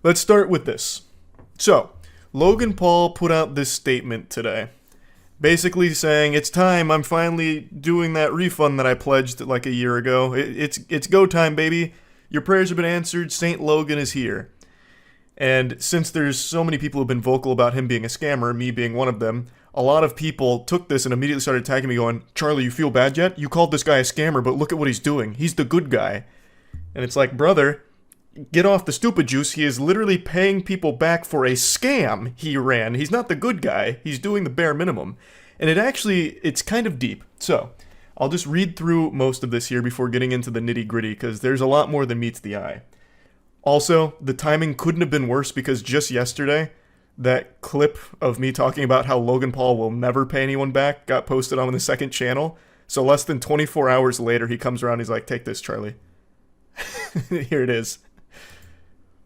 Let's start with this. So, Logan Paul put out this statement today, basically saying, it's time, I'm finally doing that refund that I pledged like a year ago. It's go time, baby. Your prayers have been answered. Saint Logan is here. And since there's so many people who've been vocal about him being a scammer, me being one of them, a lot of people took this and immediately started attacking me going, Charlie, you feel bad yet? You called this guy a scammer, but look at what he's doing. He's the good guy. And it's like, brother, get off the stupid juice. He is literally paying people back for a scam he ran. He's not the good guy. He's doing the bare minimum. And it's kind of deep. So, I'll just read through most of this here before getting into the nitty-gritty, because there's a lot more than meets the eye. Also, the timing couldn't have been worse because just yesterday, that clip of me talking about how Logan Paul will never pay anyone back got posted on the second channel. So less than 24 hours later, he comes around, he's like, take this, Charlie. Here it is.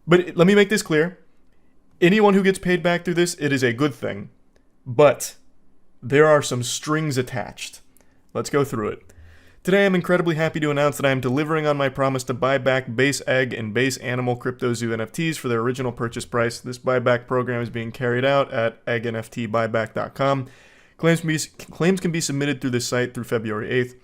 But let me make this clear. Anyone who gets paid back through this, it is a good thing. But there are some strings attached. Let's go through it. Today, I'm incredibly happy to announce that I am delivering on my promise to buy back base egg and base animal Crypto0 NFTs for their original purchase price. This buyback program is being carried out at eggnftbuyback.com. Claims can be submitted through this site through February 8th.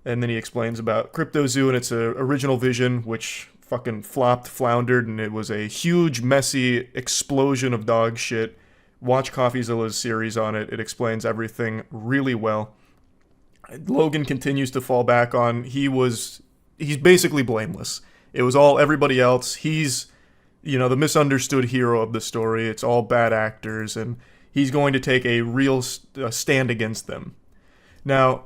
And then he explains about Crypto0 and its original vision, which fucking floundered, and it was a huge, messy explosion of dog shit. Watch CoffeeZilla's series on it. It explains everything really well. Logan continues to fall back on, he's basically blameless. It was all everybody else. He's, the misunderstood hero of the story. It's all bad actors, and he's going to take a real stand against them. Now,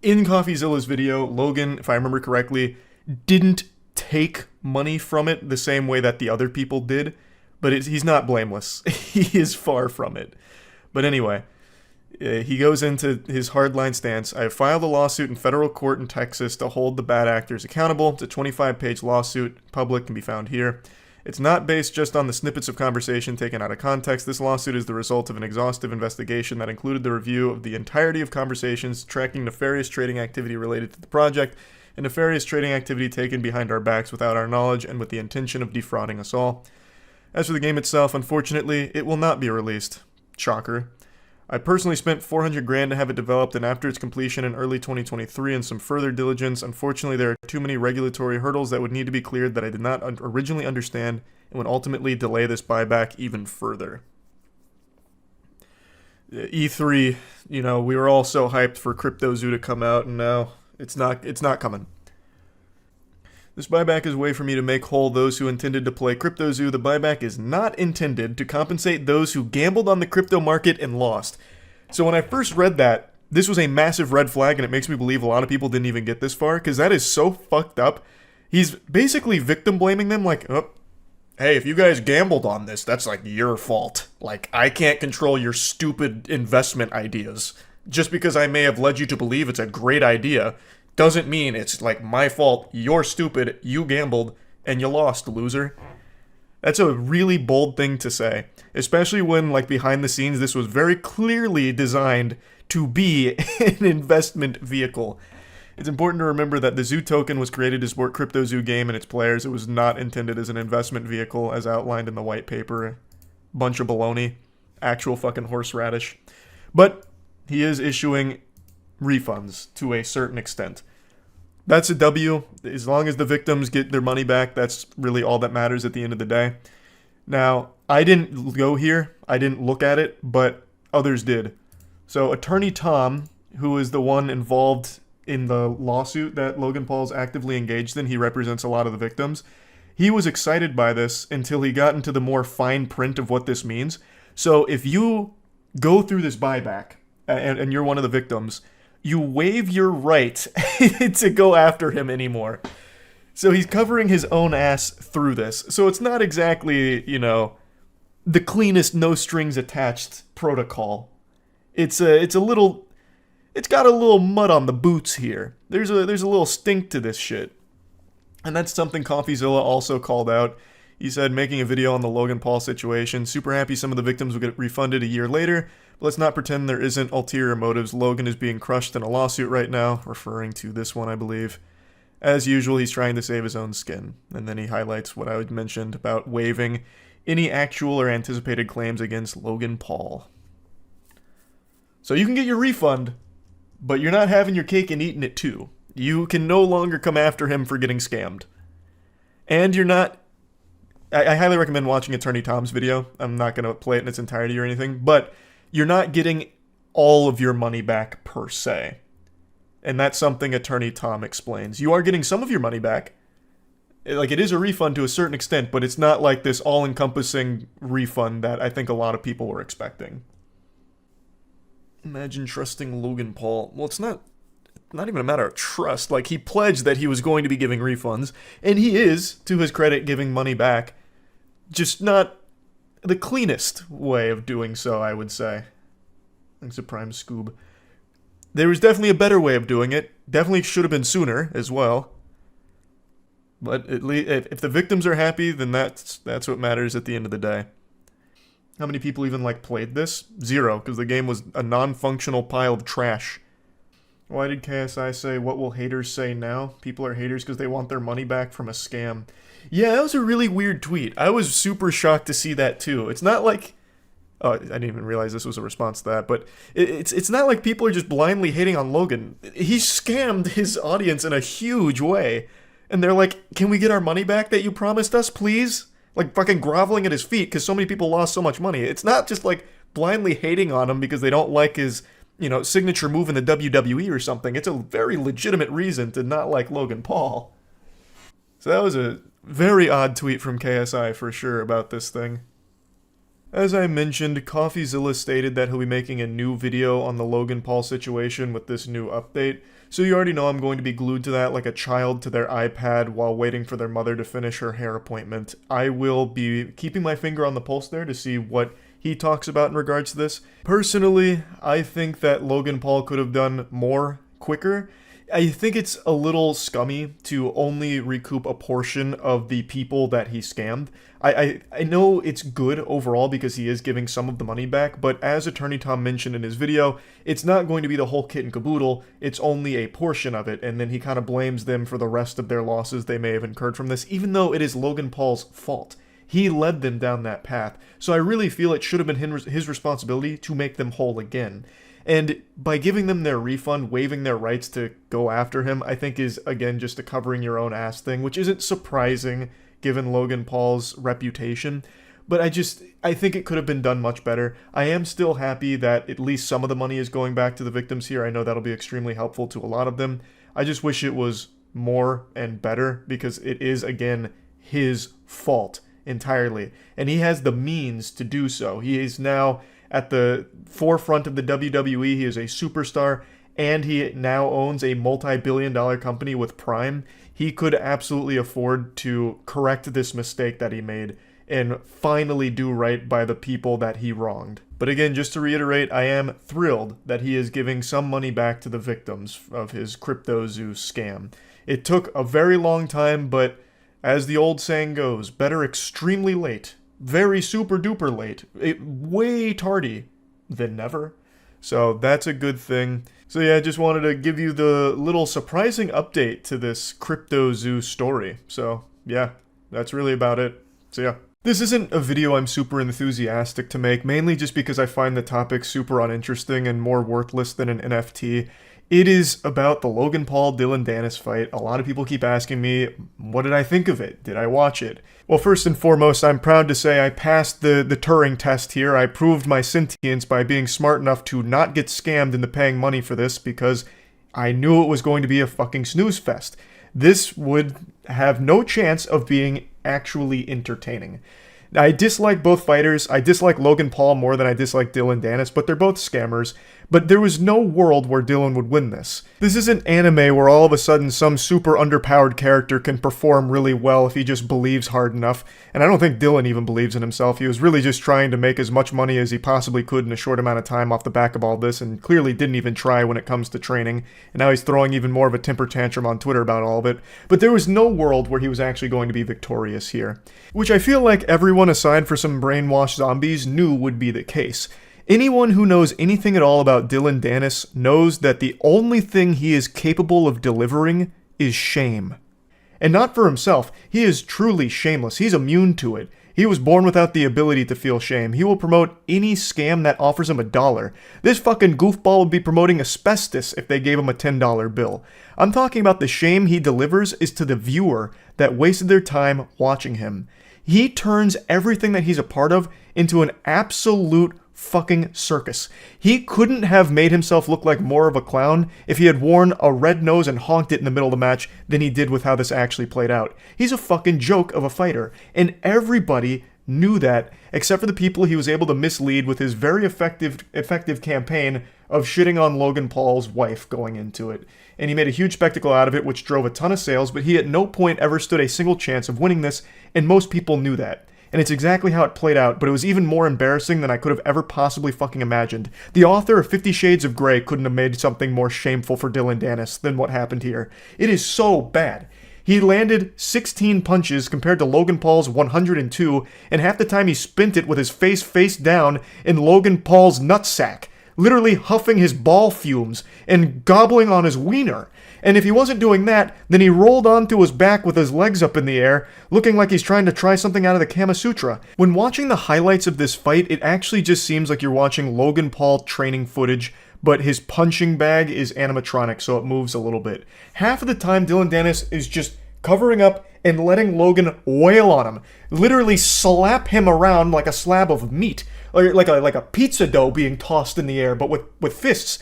in CoffeeZilla's video, Logan, if I remember correctly, didn't take money from it the same way that the other people did, but he's not blameless. He is far from it. But anyway, he goes into his hardline stance. I have filed a lawsuit in federal court in Texas to hold the bad actors accountable. It's a 25-page lawsuit. Public can be found here. It's not based just on the snippets of conversation taken out of context. This lawsuit is the result of an exhaustive investigation that included the review of the entirety of conversations, tracking nefarious trading activity related to the project, and nefarious trading activity taken behind our backs without our knowledge and with the intention of defrauding us all. As for the game itself, unfortunately, it will not be released. Shocker. I personally spent $400,000 to have it developed, and after its completion in early 2023 and some further diligence, unfortunately there are too many regulatory hurdles that would need to be cleared that I did not originally understand and would ultimately delay this buyback even further. E3, we were all so hyped for Crypto0 to come out, and now it's not coming. This buyback is a way for me to make whole those who intended to play Crypto0. The buyback is not intended to compensate those who gambled on the crypto market and lost. So when I first read that, this was a massive red flag, and it makes me believe a lot of people didn't even get this far, because that is so fucked up. He's basically victim blaming them, like, oh, hey, if you guys gambled on this, that's like your fault. Like, I can't control your stupid investment ideas. Just because I may have led you to believe it's a great idea doesn't mean it's like my fault. You're stupid, you gambled, and you lost, loser. That's a really bold thing to say, especially when, like, behind the scenes, this was very clearly designed to be an investment vehicle. It's important to remember that the Zoo token was created to support Crypto0 game and its players. It was not intended as an investment vehicle as outlined in the white paper. Bunch of baloney. Actual fucking horseradish. But he is issuing refunds to a certain extent. That's a W. As long as the victims get their money back, that's really all that matters at the end of the day. Now, I didn't go here. I didn't look at it, but others did. So Attorney Tom, who is the one involved in the lawsuit that Logan Paul's actively engaged in, he represents a lot of the victims. He was excited by this until he got into the more fine print of what this means. So if you go through this buyback and you're one of the victims, you waive your right to go after him anymore. So he's covering his own ass through this. So it's not exactly, the cleanest, no strings attached protocol. It's got a little mud on the boots here. There's a little stink to this shit. And that's something CoffeeZilla also called out. He said, making a video on the Logan Paul situation, super happy some of the victims will get refunded a year later. But let's not pretend there isn't ulterior motives. Logan is being crushed in a lawsuit right now, referring to this one, I believe. As usual, he's trying to save his own skin, and then he highlights what I mentioned about waiving any actual or anticipated claims against Logan Paul. So you can get your refund, but you're not having your cake and eating it too. You can no longer come after him for getting scammed. And you're not... I highly recommend watching Attorney Tom's video. I'm not going to play it in its entirety or anything, but you're not getting all of your money back per se. And that's something Attorney Tom explains. You are getting some of your money back. Like, it is a refund to a certain extent, but it's not like this all-encompassing refund that I think a lot of people were expecting. Imagine trusting Logan Paul. Well, it's not even a matter of trust. Like, he pledged that he was going to be giving refunds, and he is, to his credit, giving money back. Just not the cleanest way of doing so, I would say. Thanks to Prime Scoob. There was definitely a better way of doing it. Definitely should have been sooner as well. But at least if the victims are happy, then that's what matters at the end of the day. How many people even played this? 0, because the game was a non-functional pile of trash. Why did KSI say, "What will haters say now?" People are haters because they want their money back from a scam. Yeah, that was a really weird tweet. I was super shocked to see that too. It's not like... Oh, I didn't even realize this was a response to that, but it's not like people are just blindly hating on Logan. He scammed his audience in a huge way. And they're like, "Can we get our money back that you promised us, please?" Like, fucking groveling at his feet because so many people lost so much money. It's not just blindly hating on him because they don't like his, signature move in the WWE or something. It's a very legitimate reason to not like Logan Paul. So that was a very odd tweet from KSI for sure about this thing. As I mentioned, CoffeeZilla stated that he'll be making a new video on the Logan Paul situation with this new update, so you already know I'm going to be glued to that like a child to their iPad while waiting for their mother to finish her hair appointment. I will be keeping my finger on the pulse there to see what he talks about in regards to this. Personally, I think that Logan Paul could have done more quicker. I think it's a little scummy to only recoup a portion of the people that he scammed. I know it's good overall because he is giving some of the money back, but as Attorney Tom mentioned in his video, it's not going to be the whole kit and caboodle, it's only a portion of it, and then he kind of blames them for the rest of their losses they may have incurred from this, even though it is Logan Paul's fault. He led them down that path, so I really feel it should have been his responsibility to make them whole again. And by giving them their refund, waiving their rights to go after him, I think is, again, just a covering your own ass thing, which isn't surprising given Logan Paul's reputation. But I think it could have been done much better. I am still happy that at least some of the money is going back to the victims here. I know that'll be extremely helpful to a lot of them. I just wish it was more and better because it is, again, his fault entirely. And he has the means to do so. He is now at the forefront of the WWE. He is a superstar, and he now owns a multi-billion-dollar company with Prime. He could absolutely afford to correct this mistake that he made and finally do right by the people that he wronged. But again, just to reiterate, I am thrilled that he is giving some money back to the victims of his Compilation scam. It took a very long time, but as the old saying goes, better extremely late, very super duper late, way tardy than never. So that's a good thing. So yeah, I just wanted to give you the little surprising update to this Compilation story. So yeah, that's really about it. So yeah. This isn't a video I'm super enthusiastic to make, mainly just because I find the topic super uninteresting and more worthless than an NFT. It is about the Logan Paul-Dylan Dennis fight. A lot of people keep asking me, what did I think of it? Did I watch it? Well, first and foremost, I'm proud to say I passed the Turing test here. I proved my sentience by being smart enough to not get scammed into paying money for this because I knew it was going to be a fucking snooze fest. This would have no chance of being actually entertaining. I dislike both fighters. I dislike Logan Paul more than I dislike Dylan Dennis, but they're both scammers. But there was no world where Dylan would win this. This isn't anime where all of a sudden some super underpowered character can perform really well if he just believes hard enough. And I don't think Dylan even believes in himself. He was really just trying to make as much money as he possibly could in a short amount of time off the back of all this, and clearly didn't even try when it comes to training. And now he's throwing even more of a temper tantrum on Twitter about all of it. But there was no world where he was actually going to be victorious here. Which I feel like everyone aside for some brainwashed zombies knew would be the case. Anyone who knows anything at all about Dylan Dennis knows that the only thing he is capable of delivering is shame. And not for himself. He is truly shameless. He's immune to it. He was born without the ability to feel shame. He will promote any scam that offers him $1. This fucking goofball would be promoting asbestos if they gave him a $10 bill. I'm talking about the shame he delivers is to the viewer that wasted their time watching him. He turns everything that he's a part of into an absolute fucking circus. He couldn't have made himself look like more of a clown if he had worn a red nose and honked it in the middle of the match than he did with how this actually played out. He's a fucking joke of a fighter, and everybody knew that, except for the people he was able to mislead with his very effective campaign of shitting on Logan Paul's wife going into it. And he made a huge spectacle out of it, which drove a ton of sales, but he at no point ever stood a single chance of winning this, and most people knew that. And it's exactly how it played out, but it was even more embarrassing than I could have ever possibly fucking imagined. The author of 50 Shades of Grey couldn't have made something more shameful for Dillon Danis than what happened here. It is so bad. He landed 16 punches compared to Logan Paul's 102, and half the time he spent it with his face down in Logan Paul's nutsack, literally huffing his ball fumes and gobbling on his wiener. And if he wasn't doing that, then he rolled onto his back with his legs up in the air, looking like he's trying to try something out of the Kama Sutra. When watching the highlights of this fight, it actually just seems like you're watching Logan Paul training footage, but his punching bag is animatronic, so it moves a little bit. Half of the time, Dillon Danis is just covering up and letting Logan wail on him, literally slap him around like a slab of meat, like a pizza dough being tossed in the air, but with fists.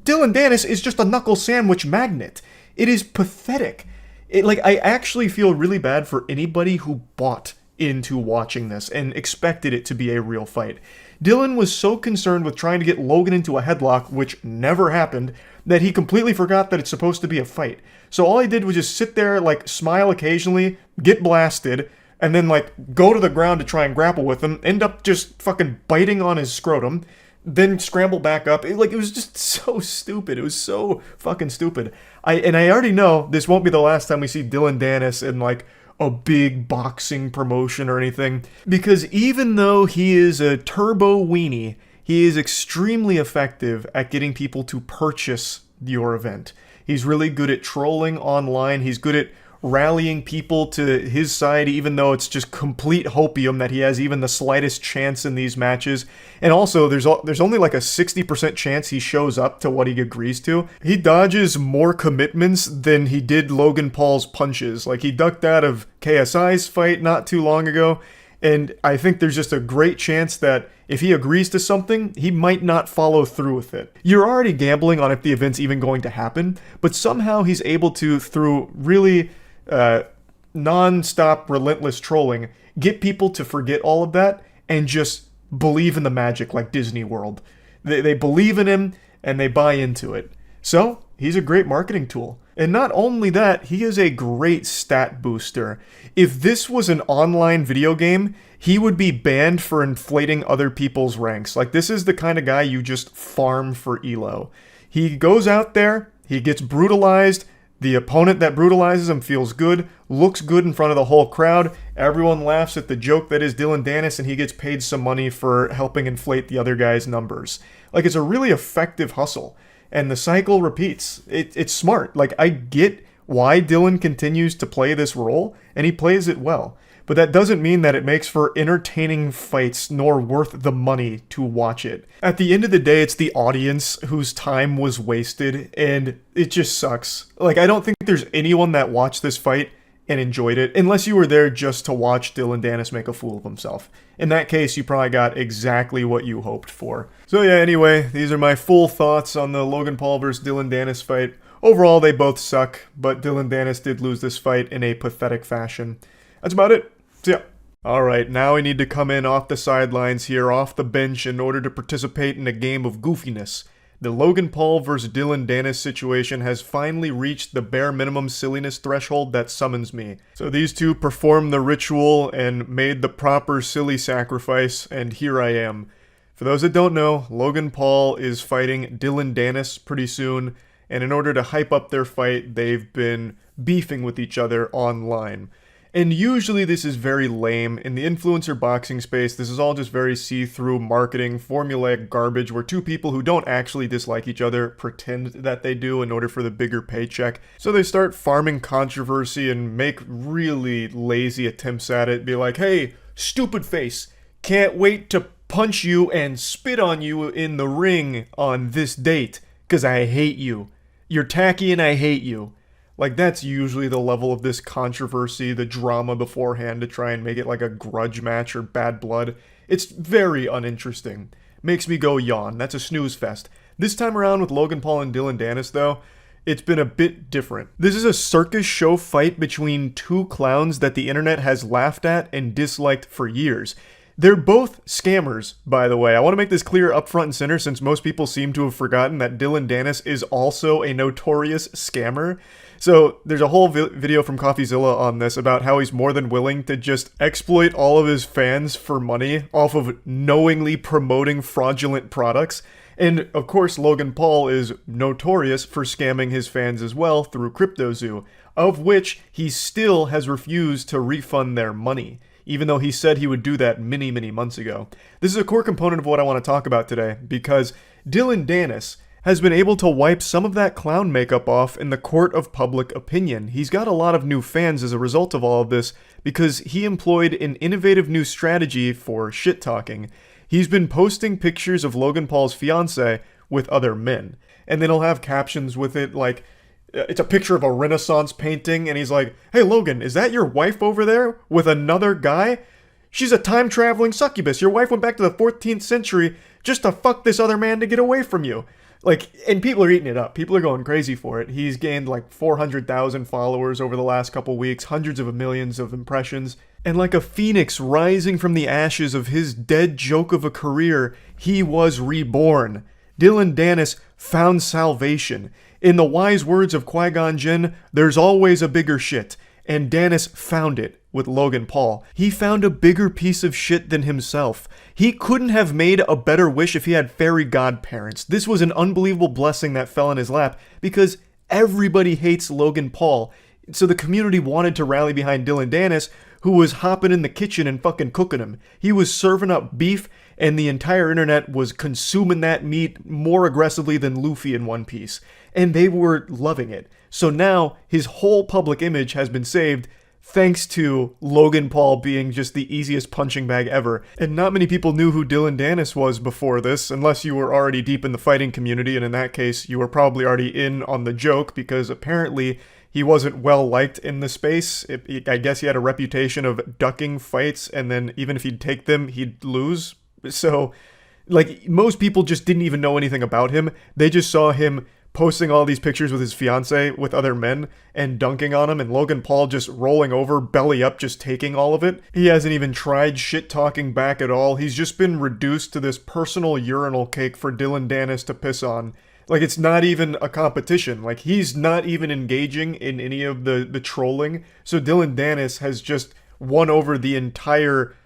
Dillon Danis is just a knuckle sandwich magnet. It is pathetic. I actually feel really bad for anybody who bought into watching this and expected it to be a real fight. Dillon was so concerned with trying to get Logan into a headlock, which never happened, that he completely forgot that it's supposed to be a fight. So all he did was just sit there, smile occasionally, get blasted, and then, go to the ground to try and grapple with him, end up just fucking biting on his scrotum, then scramble back up. It was just so stupid. It was so fucking stupid. I already know this won't be the last time we see Dillon Danis in, a big boxing promotion or anything, because even though he is a turbo weenie, he is extremely effective at getting people to purchase your event. He's really good at trolling online. He's good at rallying people to his side, even though it's just complete hopium that he has even the slightest chance in these matches. And also, there's only a 60% chance he shows up to what he agrees to. He dodges more commitments than he did Logan Paul's punches. He ducked out of KSI's fight not too long ago, and I think there's just a great chance that if he agrees to something, he might not follow through with it. You're already gambling on if the event's even going to happen, but somehow he's able to, through really non-stop relentless trolling, get people to forget all of that and just believe in the magic like Disney World. They believe in him and they buy into it. So he's a great marketing tool. And not only that, he is a great stat booster. If this was an online video game, he would be banned for inflating other people's ranks. This is the kind of guy you just farm for elo. He goes out there, he gets brutalized. The opponent that brutalizes him feels good, looks good in front of the whole crowd, everyone laughs at the joke that is Dillon Danis, and he gets paid some money for helping inflate the other guy's numbers. It's a really effective hustle, and the cycle repeats. It's smart. I get why Dillon continues to play this role, and he plays it well. But that doesn't mean that it makes for entertaining fights nor worth the money to watch it. At the end of the day, it's the audience whose time was wasted, and it just sucks. I don't think there's anyone that watched this fight and enjoyed it, unless you were there just to watch Dillon Danis make a fool of himself. In that case, you probably got exactly what you hoped for. So yeah, anyway, these are my full thoughts on the Logan Paul vs. Dillon Danis fight. Overall, they both suck, but Dillon Danis did lose this fight in a pathetic fashion. That's about it. So yeah. Alright, now I need to come in off the sidelines here, off the bench, in order to participate in a game of goofiness. The Logan Paul vs. Dillon Danis situation has finally reached the bare minimum silliness threshold that summons me. So these two performed the ritual and made the proper silly sacrifice, and here I am. For those that don't know, Logan Paul is fighting Dillon Danis pretty soon, and in order to hype up their fight, they've been beefing with each other online. And usually this is very lame. In the influencer boxing space, this is all just very see-through marketing, formulaic garbage where two people who don't actually dislike each other pretend that they do in order for the bigger paycheck. So they start farming controversy and make really lazy attempts at it. Be like, hey, stupid face, can't wait to punch you and spit on you in the ring on this date, 'cause I hate you. You're tacky and I hate you. Like, that's usually the level of this controversy, the drama beforehand to try and make it like a grudge match or bad blood. It's very uninteresting. Makes me go yawn. That's a snooze fest. This time around with Logan Paul and Dylan Dennis, though, it's been a bit different. This is a circus show fight between two clowns that the internet has laughed at and disliked for years. They're both scammers, by the way. I want to make this clear up front and center since most people seem to have forgotten that Dylan Dennis is also a notorious scammer. So there's a whole video from CoffeeZilla on this about how he's more than willing to just exploit all of his fans for money off of knowingly promoting fraudulent products. And of course, Logan Paul is notorious for scamming his fans as well through CryptoZoo, of which he still has refused to refund their money, even though he said he would do that many, many months ago. This is a core component of what I want to talk about today, because Dylan Dennis has been able to wipe some of that clown makeup off in the court of public opinion. He's got a lot of new fans as a result of all of this, because he employed an innovative new strategy for shit-talking. He's been posting pictures of Logan Paul's fiancée with other men, and then he'll have captions with it like, it's a picture of a Renaissance painting, and he's like, hey Logan, is that your wife over there with another guy? She's a time-traveling succubus. Your wife went back to the 14th century just to fuck this other man to get away from you. Like, and people are eating it up. People are going crazy for it. He's gained like 400,000 followers over the last couple weeks, hundreds of millions of impressions. And like a phoenix rising from the ashes of his dead joke of a career, he was reborn. Dylan Dennis found salvation. In the wise words of Qui-Gon Jinn, there's always a bigger shit. And Dennis found it with Logan Paul. He found a bigger piece of shit than himself. He couldn't have made a better wish if he had fairy godparents. This was an unbelievable blessing that fell in his lap, because everybody hates Logan Paul. So the community wanted to rally behind Dylan Dennis, who was hopping in the kitchen and fucking cooking him. He was serving up beef, and the entire internet was consuming that meat more aggressively than Luffy in One Piece. And they were loving it. So now his whole public image has been saved thanks to Logan Paul being just the easiest punching bag ever. And not many people knew who Dylan Dennis was before this, unless you were already deep in the fighting community, and in that case, you were probably already in on the joke, because apparently he wasn't well liked in the space. I guess he had a reputation of ducking fights, and then even if he'd take them, he'd lose. So, like, most people just didn't even know anything about him. They just saw him posting all these pictures with his fiancée with other men and dunking on him, and Logan Paul just rolling over, belly up, just taking all of it. He hasn't even tried shit-talking back at all. He's just been reduced to this personal urinal cake for Dylan Dennis to piss on. Like, it's not even a competition. Like, he's not even engaging in any of the trolling. So Dylan Dennis has just won over the entire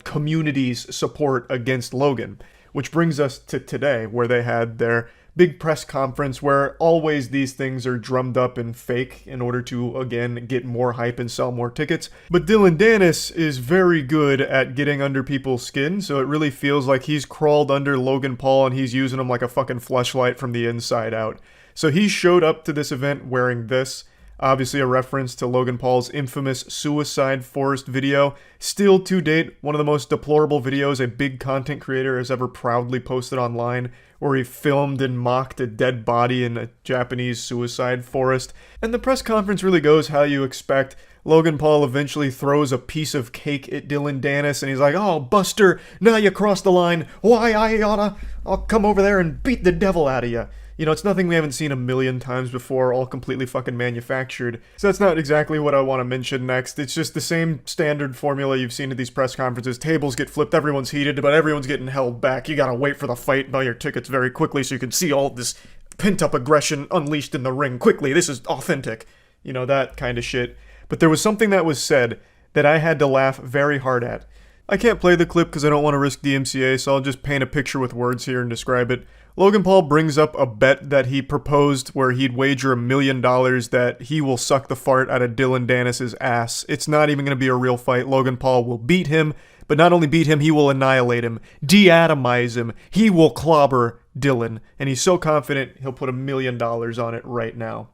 community's support against Logan. Which brings us to today, where they had their big press conference, where always these things are drummed up and fake in order to, again, get more hype and sell more tickets. But Dylan Dennis is very good at getting under people's skin, so it really feels like he's crawled under Logan Paul and he's using him like a fucking fleshlight from the inside out. So he showed up to this event wearing this. Obviously a reference to Logan Paul's infamous Suicide Forest video. Still, to date, one of the most deplorable videos a big content creator has ever proudly posted online, where he filmed and mocked a dead body in a Japanese suicide forest. And the press conference really goes how you expect. Logan Paul eventually throws a piece of cake at Dylan Dennis, and he's like, oh, Buster, now you crossed the line. Why, I'll come over there and beat the devil out of you. You know, it's nothing we haven't seen a million times before, all completely fucking manufactured. So that's not exactly what I want to mention next. It's just the same standard formula you've seen at these press conferences. Tables get flipped, everyone's heated, but everyone's getting held back. You gotta wait for the fight, buy your tickets very quickly so you can see all this pent-up aggression unleashed in the ring quickly. This is authentic. You know, that kind of shit. But there was something that was said that I had to laugh very hard at. I can't play the clip because I don't want to risk DMCA, so I'll just paint a picture with words here and describe it. Logan Paul brings up a bet that he proposed where he'd wager $1 million that he will suck the fart out of Dylan Dennis's ass. It's not even going to be a real fight. Logan Paul will beat him, but not only beat him, he will annihilate him, de-atomize him. He will clobber Dylan, and he's so confident he'll put $1 million on it right now.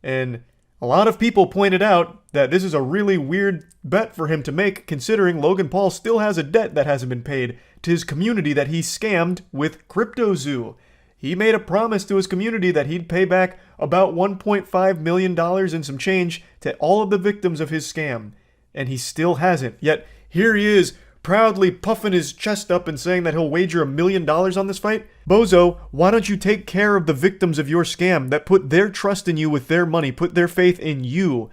And a lot of people pointed out that this is a really weird bet for him to make, considering Logan Paul still has a debt that hasn't been paid to his community that he scammed with Compilation. He made a promise to his community that he'd pay back about $1.5 million and some change to all of the victims of his scam, and he still hasn't. Yet here he is, proudly puffing his chest up and saying that he'll wager $1 million on this fight? Bozo, why don't you take care of the victims of your scam that put their trust in you with their money, put their faith in you,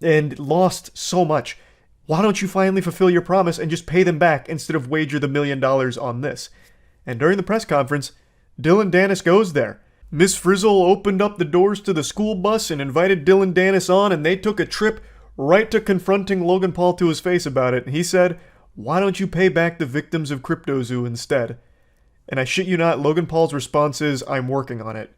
and lost so much? Why don't you finally fulfill your promise and just pay them back instead of wager the $1 million on this? And during the press conference, Dylan Dennis goes there. Miss Frizzle opened up the doors to the school bus and invited Dylan Dennis on, and they took a trip right to confronting Logan Paul to his face about it. And he said, "Why don't you pay back the victims of Compilation instead?" And I shit you not, Logan Paul's response is, "I'm working on it."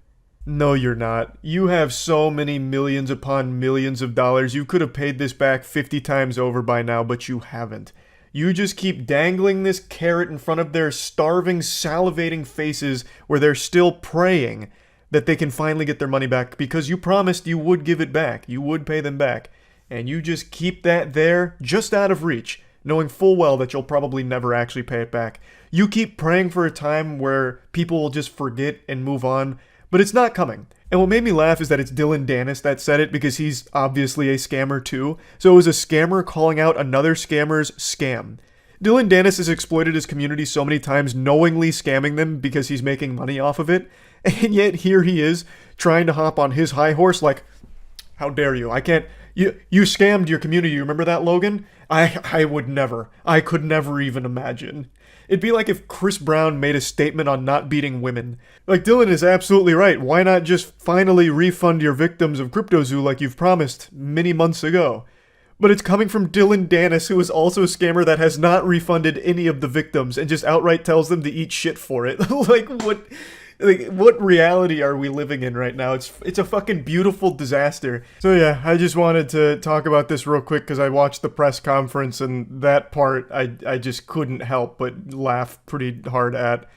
No, you're not. You have so many millions upon millions of dollars. You could have paid this back 50 times over by now, but you haven't. You just keep dangling this carrot in front of their starving, salivating faces where they're still praying that they can finally get their money back because you promised you would give it back. You would pay them back. And you just keep that there, just out of reach, knowing full well that you'll probably never actually pay it back. You keep praying for a time where people will just forget and move on, but it's not coming. And what made me laugh is that it's Dylan Dennis that said it because he's obviously a scammer too. So it was a scammer calling out another scammer's scam. Dylan Dennis has exploited his community so many times, knowingly scamming them because he's making money off of it. And yet here he is trying to hop on his high horse like, how dare you? I can't... You scammed your community. You remember that, Logan? I would never. I could never even imagine. It'd be like if Chris Brown made a statement on not beating women. Like, Dylan is absolutely right. Why not just finally refund your victims of Compilation like you've promised many months ago? But it's coming from Dylan Dennis, who is also a scammer that has not refunded any of the victims and just outright tells them to eat shit for it. What reality are we living in right now? It's a fucking beautiful disaster. So yeah, I just wanted to talk about this real quick because I watched the press conference and that part I just couldn't help but laugh pretty hard at.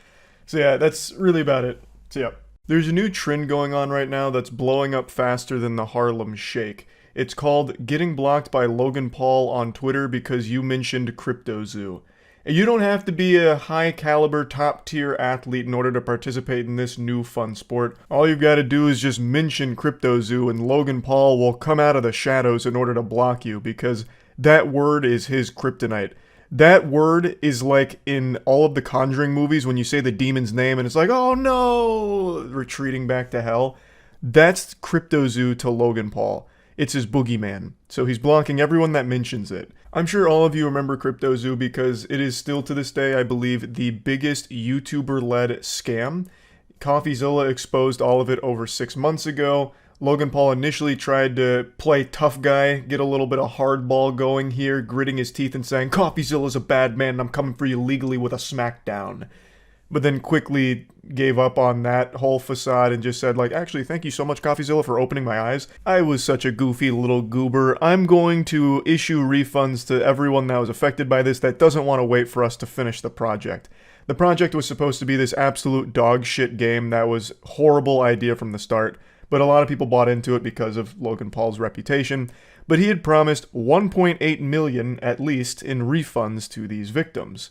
So yeah, that's really about it. So yeah. There's a new trend going on right now that's blowing up faster than the Harlem Shake. It's called getting blocked by Logan Paul on Twitter because you mentioned Compilation. You don't have to be a high-caliber, top-tier athlete in order to participate in this new fun sport. All you've got to do is just mention Compilation and Logan Paul will come out of the shadows in order to block you because that word is his kryptonite. That word is like in all of the Conjuring movies when you say the demon's name and it's like, oh no, retreating back to hell. That's Compilation to Logan Paul. It's his boogeyman. So he's blocking everyone that mentions it. I'm sure all of you remember Compilation because it is still to this day, I believe, the biggest YouTuber-led scam. CoffeeZilla exposed all of it over 6 months ago. Logan Paul initially tried to play tough guy, get a little bit of hardball going here, gritting his teeth and saying, CoffeeZilla's a bad man and I'm coming for you legally with a smackdown. But then quickly gave up on that whole facade and just said, like, actually, thank you so much, CoffeeZilla, for opening my eyes. I was such a goofy little goober. I'm going to issue refunds to everyone that was affected by this that doesn't want to wait for us to finish the project. The project was supposed to be this absolute dog shit game that was a horrible idea from the start, but a lot of people bought into it because of Logan Paul's reputation. But he had promised $1.8 million, at least, in refunds to these victims.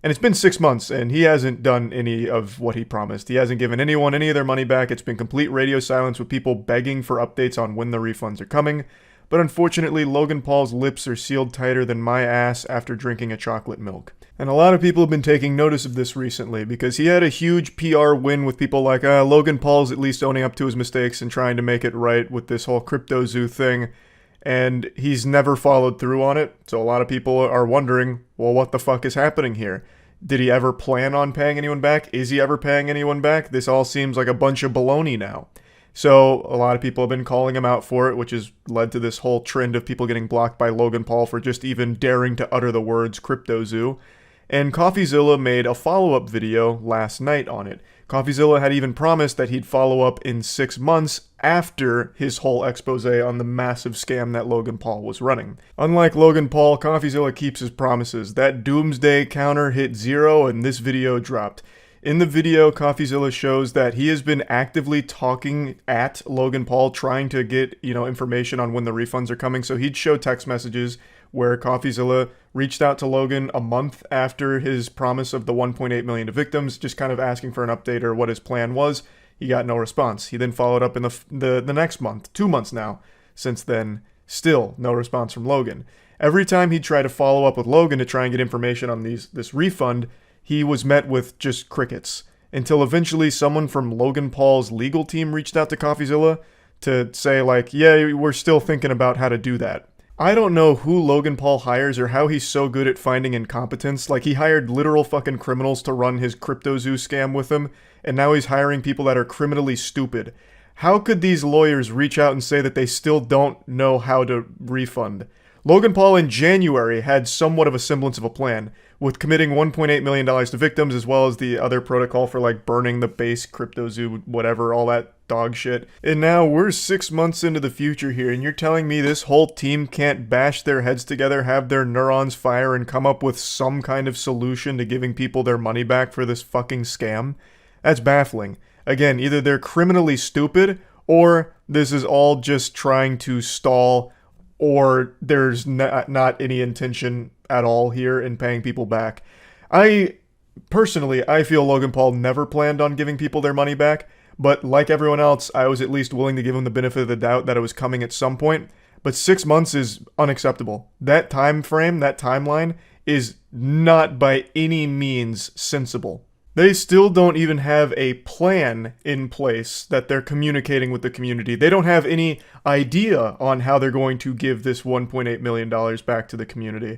And it's been 6 months, and he hasn't done any of what he promised. He hasn't given anyone any of their money back. It's been complete radio silence with people begging for updates on when the refunds are coming. But unfortunately, Logan Paul's lips are sealed tighter than my ass after drinking a chocolate milk. And a lot of people have been taking notice of this recently, because he had a huge PR win with people like, Logan Paul's at least owning up to his mistakes and trying to make it right with this whole Compilation thing. And he's never followed through on it, so a lot of people are wondering, well, what the fuck is happening here? Did he ever plan on paying anyone back? Is he ever paying anyone back? This all seems like a bunch of baloney now. So a lot of people have been calling him out for it, which has led to this whole trend of people getting blocked by Logan Paul for just even daring to utter the words CryptoZoo. And CoffeeZilla made a follow-up video last night on it. CoffeeZilla had even promised that he'd follow up in 6 months after his whole expose on the massive scam that Logan Paul was running. Unlike Logan Paul, CoffeeZilla keeps his promises. That doomsday counter hit 0 and this video dropped. In the video, CoffeeZilla shows that he has been actively talking at Logan Paul, trying to get, information on when the refunds are coming. So he'd show text messages where CoffeeZilla reached out to Logan a month after his promise of the 1.8 million to victims, just kind of asking for an update or what his plan was. He got no response. He then followed up in the next month, 2 months now. Since then, still no response from Logan. Every time he'd try to follow up with Logan to try and get information on this refund, he was met with just crickets. Until eventually someone from Logan Paul's legal team reached out to CoffeeZilla to say like, yeah, we're still thinking about how to do that. I don't know who Logan Paul hires or how he's so good at finding incompetence. Like, he hired literal fucking criminals to run his CryptoZoo scam with him, and now he's hiring people that are criminally stupid. How could these lawyers reach out and say that they still don't know how to refund? Logan Paul in January had somewhat of a semblance of a plan, with committing $1.8 million to victims, as well as the other protocol for like burning the base CryptoZoo, whatever, all that dog shit. And now we're 6 months into the future here, and you're telling me this whole team can't bash their heads together, have their neurons fire, and come up with some kind of solution to giving people their money back for this fucking scam? That's baffling. Again, either they're criminally stupid, or this is all just trying to stall, or there's not any intention at all here in paying people back. Personally, I feel Logan Paul never planned on giving people their money back, but like everyone else, I was at least willing to give him the benefit of the doubt that it was coming at some point. But 6 months is unacceptable. That time frame, that timeline, is not by any means sensible. They still don't even have a plan in place that they're communicating with the community. They don't have any idea on how they're going to give this $1.8 million back to the community.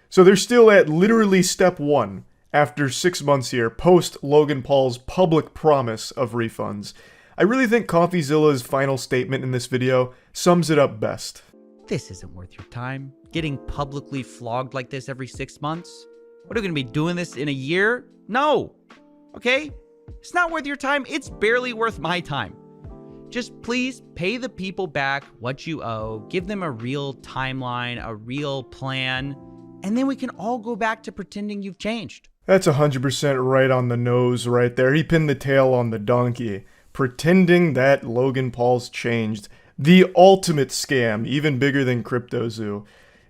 So they're still at literally step 1 after 6 months here, post Logan Paul's public promise of refunds. I really think CoffeeZilla's final statement in this video sums it up best. This isn't worth your time. Getting publicly flogged like this every 6 months? What, are we going to be doing this in a year? No. Okay? It's not worth your time. It's barely worth my time. Just please pay the people back what you owe. Give them a real timeline, a real plan, and then we can all go back to pretending you've changed. That's 100% right on the nose right there. He pinned the tail on the donkey. Pretending that Logan Paul's changed. The ultimate scam, even bigger than CryptoZoo.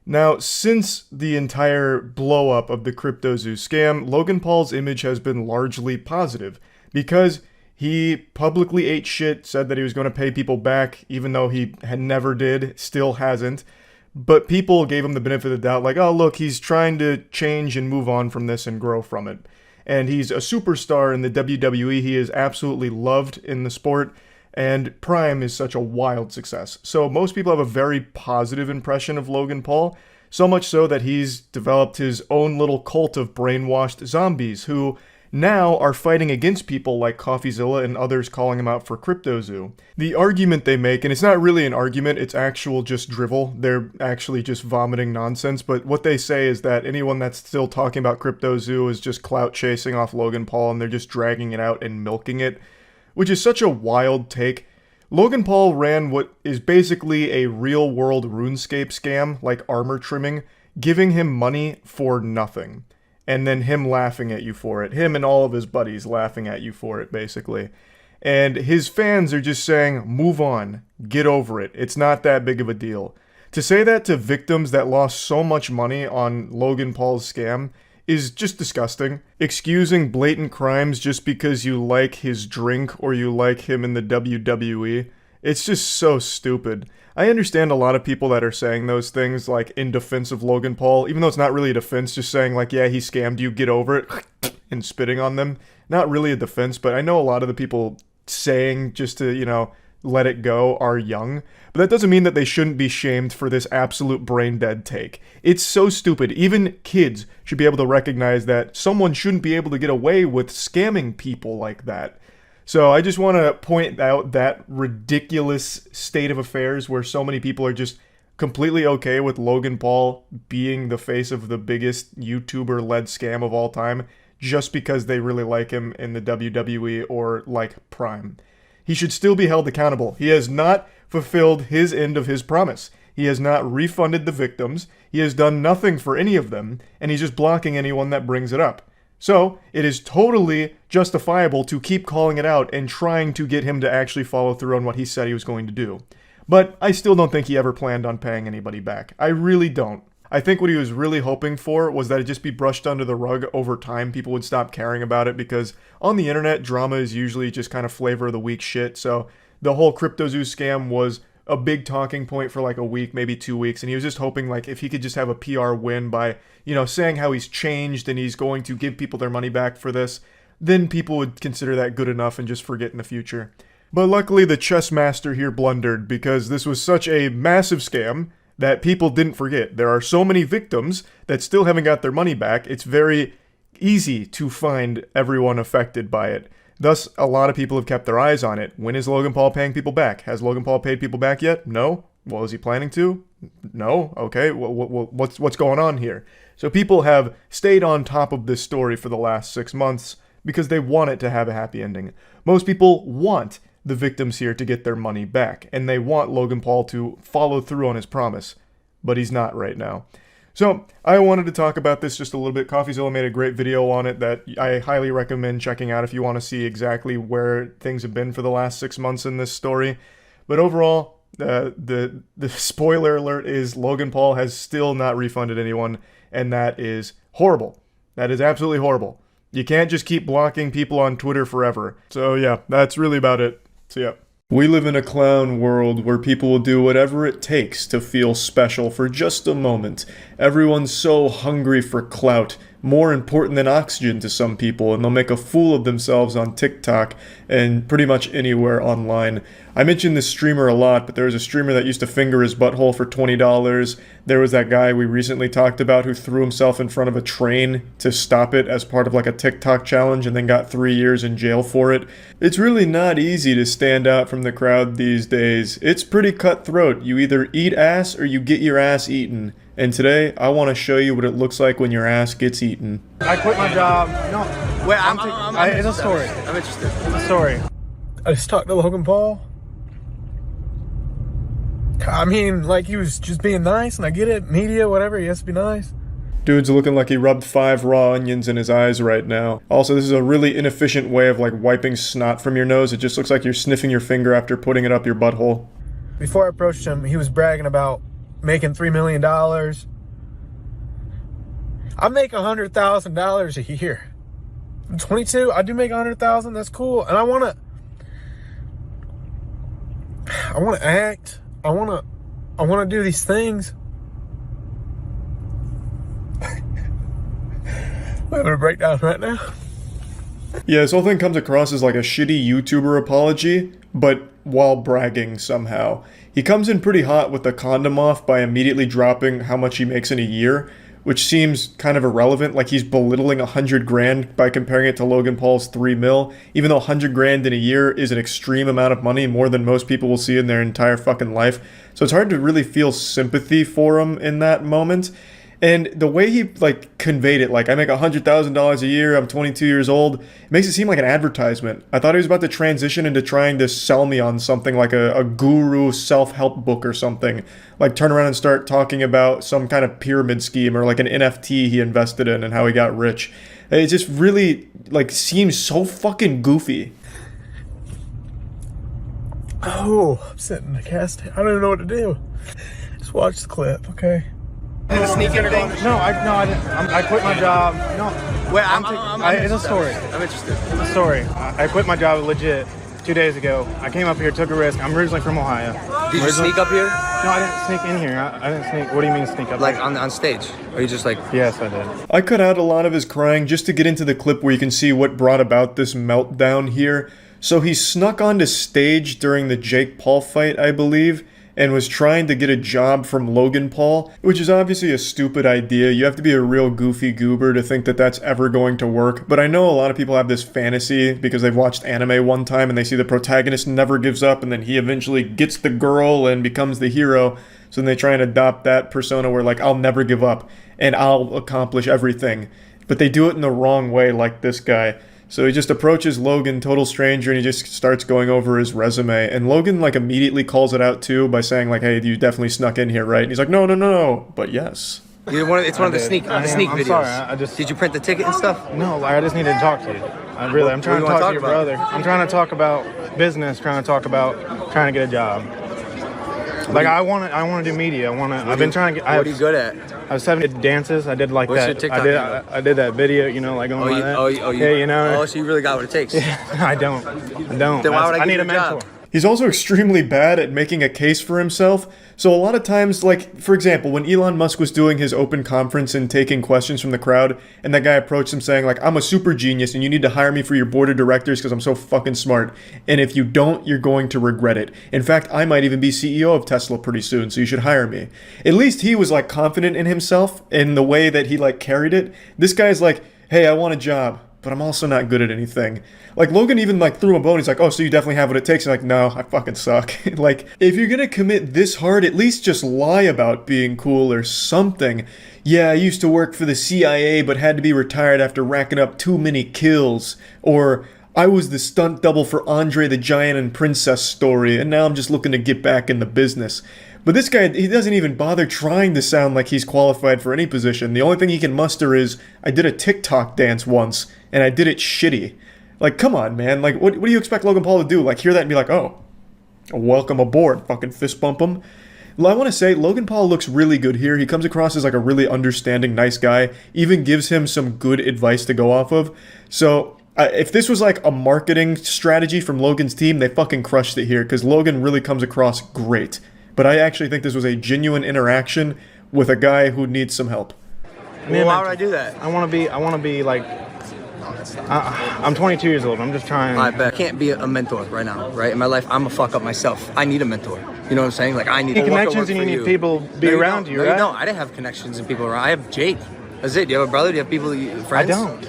Now, since the entire blow-up of the CryptoZoo scam, Logan Paul's image has been largely positive, because he publicly ate shit, said that he was going to pay people back, even though he never did, still hasn't. But people gave him the benefit of the doubt, like, oh, look, he's trying to change and move on from this and grow from it. And he's a superstar in the WWE. He is absolutely loved in the sport. And Prime is such a wild success. So most people have a very positive impression of Logan Paul, so much so that he's developed his own little cult of brainwashed zombies who now are fighting against people like CoffeeZilla and others calling him out for CryptoZoo. The argument they make, and it's not really an argument, it's actual just drivel, they're actually just vomiting nonsense, but what they say is that anyone that's still talking about CryptoZoo is just clout chasing off Logan Paul, and they're just dragging it out and milking it, which is such a wild take. Logan Paul ran what is basically a real-world RuneScape scam, like armor trimming, giving him money for nothing. And then him laughing at you for it. Him and all of his buddies laughing at you for it, basically. And his fans are just saying, move on, get over it. It's not that big of a deal. To say that to victims that lost so much money on Logan Paul's scam is just disgusting. Excusing blatant crimes just because you like his drink or you like him in the WWE, it's just so stupid. I understand a lot of people that are saying those things like in defense of Logan Paul, even though it's not really a defense, just saying like, yeah, he scammed you, get over it, and spitting on them. Not really a defense, but I know a lot of the people saying just to, let it go are young. But that doesn't mean that they shouldn't be shamed for this absolute brain-dead take. It's so stupid. Even kids should be able to recognize that someone shouldn't be able to get away with scamming people like that. So I just want to point out that ridiculous state of affairs where so many people are just completely okay with Logan Paul being the face of the biggest YouTuber-led scam of all time just because they really like him in the WWE or like Prime. He should still be held accountable. He has not fulfilled his end of his promise. He has not refunded the victims. He has done nothing for any of them, and he's just blocking anyone that brings it up. So, it is totally justifiable to keep calling it out and trying to get him to actually follow through on what he said he was going to do. But I still don't think he ever planned on paying anybody back. I really don't. I think what he was really hoping for was that it'd just be brushed under the rug over time. People would stop caring about it because on the internet, drama is usually just kind of flavor of the week shit. So the whole CryptoZoo scam was a big talking point for like a week, maybe 2 weeks. And he was just hoping like if he could just have a PR win by, saying how he's changed and he's going to give people their money back for this, then people would consider that good enough and just forget in the future. But luckily the chess master here blundered because this was such a massive scam that people didn't forget. There are so many victims that still haven't got their money back. It's very easy to find everyone affected by it. Thus, a lot of people have kept their eyes on it. When is Logan Paul paying people back? Has Logan Paul paid people back yet? No. Well, is he planning to? No. Okay. What's going on here? So people have stayed on top of this story for the last 6 months because they want it to have a happy ending. Most people want the victims here to get their money back, and they want Logan Paul to follow through on his promise, but he's not right now. So I wanted to talk about this just a little bit. CoffeeZilla made a great video on it that I highly recommend checking out if you want to see exactly where things have been for the last 6 months in this story. But overall, the spoiler alert is Logan Paul has still not refunded anyone, and that is horrible. That is absolutely horrible. You can't just keep blocking people on Twitter forever. So yeah, that's really about it. So yeah. We live in a clown world where people will do whatever it takes to feel special for just a moment. Everyone's so hungry for clout, more important than oxygen to some people, and they'll make a fool of themselves on TikTok and pretty much anywhere online. I mention this streamer a lot, but there was a streamer that used to finger his butthole for $20. There was that guy we recently talked about who threw himself in front of a train to stop it as part of like a TikTok challenge and then got 3 years in jail for it. It's really not easy to stand out from the crowd these days. It's pretty cutthroat. You either eat ass or you get your ass eaten. And today, I want to show you what it looks like when your ass gets eaten. I quit my job. No. Wait, It's a story. I'm interested. It's a story. I just talked to Logan Paul. I mean, like, he was just being nice, and I get it. Media, whatever, he has to be nice. Dude's looking like he rubbed 5 raw onions in his eyes right now. Also, this is a really inefficient way of, like, wiping snot from your nose. It just looks like you're sniffing your finger after putting it up your butthole. Before I approached him, he was bragging about making $3 million. I make $100,000 a year. I'm 22. I do make $100,000. That's cool. And I want to act. I want to do these things. I'm having a breakdown right now. Yeah, this whole thing comes across as like a shitty YouTuber apology, but while bragging somehow. He comes in pretty hot with the condom off by immediately dropping how much he makes in a year, which seems kind of irrelevant, like he's belittling 100 grand by comparing it to Logan Paul's 3 mil, even though 100 grand in a year is an extreme amount of money, more than most people will see in their entire fucking life. So it's hard to really feel sympathy for him in that moment. And the way he, like, conveyed it, like, I make $100,000 a year, I'm 22 years old, it makes it seem like an advertisement. I thought he was about to transition into trying to sell me on something like a guru self-help book or something. Like, turn around and start talking about some kind of pyramid scheme or, like, an NFT he invested in and how he got rich. It just really, like, seems so fucking goofy. Oh, I'm sitting in the cast. I don't even know what to do. Just watch the clip, okay? Did you sneak in or go? No, I didn't. I quit my job. No. Wait, It's a story. I'm interested. It's a story. I quit my job legit 2 days ago. I came up here, took a risk. I'm originally from Ohio. Did you sneak up here? No, I didn't sneak in here. I didn't sneak. What do you mean sneak up? Like here? on stage? Or you just like... Yes, I did. I cut out a lot of his crying just to get into the clip where you can see what brought about this meltdown here. So he snuck onto stage during the Jake Paul fight, I believe, and was trying to get a job from Logan Paul, which is obviously a stupid idea. You have to be a real goofy goober to think that that's ever going to work. But I know a lot of people have this fantasy because they've watched anime one time and they see the protagonist never gives up and then he eventually gets the girl and becomes the hero. So then they try and adopt that persona where like, I'll never give up and I'll accomplish everything. But they do it in the wrong way, like this guy. So he just approaches Logan, total stranger, and he just starts going over his resume. And Logan like immediately calls it out too by saying like, "Hey, you definitely snuck in here, right?" And he's like, "No, but yes." It's one of the sneak videos. Sorry, Did you print the ticket and stuff? No, like, I just needed to talk to you. I'm trying to talk to your brother. I'm trying to talk about business. Trying to get a job. Like I want to do media. I've been trying to get. What are you good at? I was 7 dances. I did like What's that. your TikTok I did that video. You know, like going like that. Yeah, you know. Oh, so you really got what it takes. I don't. Then why would I need give a you a job? mentor. He's also extremely bad at making a case for himself. So a lot of times, like, for example, when Elon Musk was doing his open conference and taking questions from the crowd, and that guy approached him saying, like, I'm a super genius and you need to hire me for your board of directors because I'm so fucking smart. And if you don't, you're going to regret it. In fact, I might even be CEO of Tesla pretty soon, so you should hire me. At least he was, like, confident in himself in the way that he, like, carried it. This guy's like, hey, I want a job, but I'm also not good at anything. Like, Logan even, like, threw him a bone. He's like, oh, so you definitely have what it takes? And like, no, I fucking suck. Like, if you're gonna commit this hard, at least just lie about being cool or something. Yeah, I used to work for the CIA, but had to be retired after racking up too many kills. Or, I was the stunt double for Andre the Giant and Princess Story, and now I'm just looking to get back in the business. But this guy, he doesn't even bother trying to sound like he's qualified for any position. The only thing he can muster is, I did a TikTok dance once, and I did it shitty. Like, come on, man. Like, what do you expect Logan Paul to do? Like, hear that and be like, oh, welcome aboard. Fucking fist bump him. Well, I want to say, Logan Paul looks really good here. He comes across as like a really understanding, nice guy. Even gives him some good advice to go off of. So, if this was like a marketing strategy from Logan's team, they fucking crushed it here. Because Logan really comes across great. But I actually think this was a genuine interaction with a guy who needs some help. Well, why would I do that? I want to be like. I'm 22 years old. I'm just trying. I bet I can't be a mentor right now, right? In my life, I'm a fuck up myself. I need a mentor. You know what I'm saying? Like, I need connections and you need people be around you, right? No, I didn't have connections and people around. I have Jake. That's it. Do you have a brother? Do you have people, friends? I don't.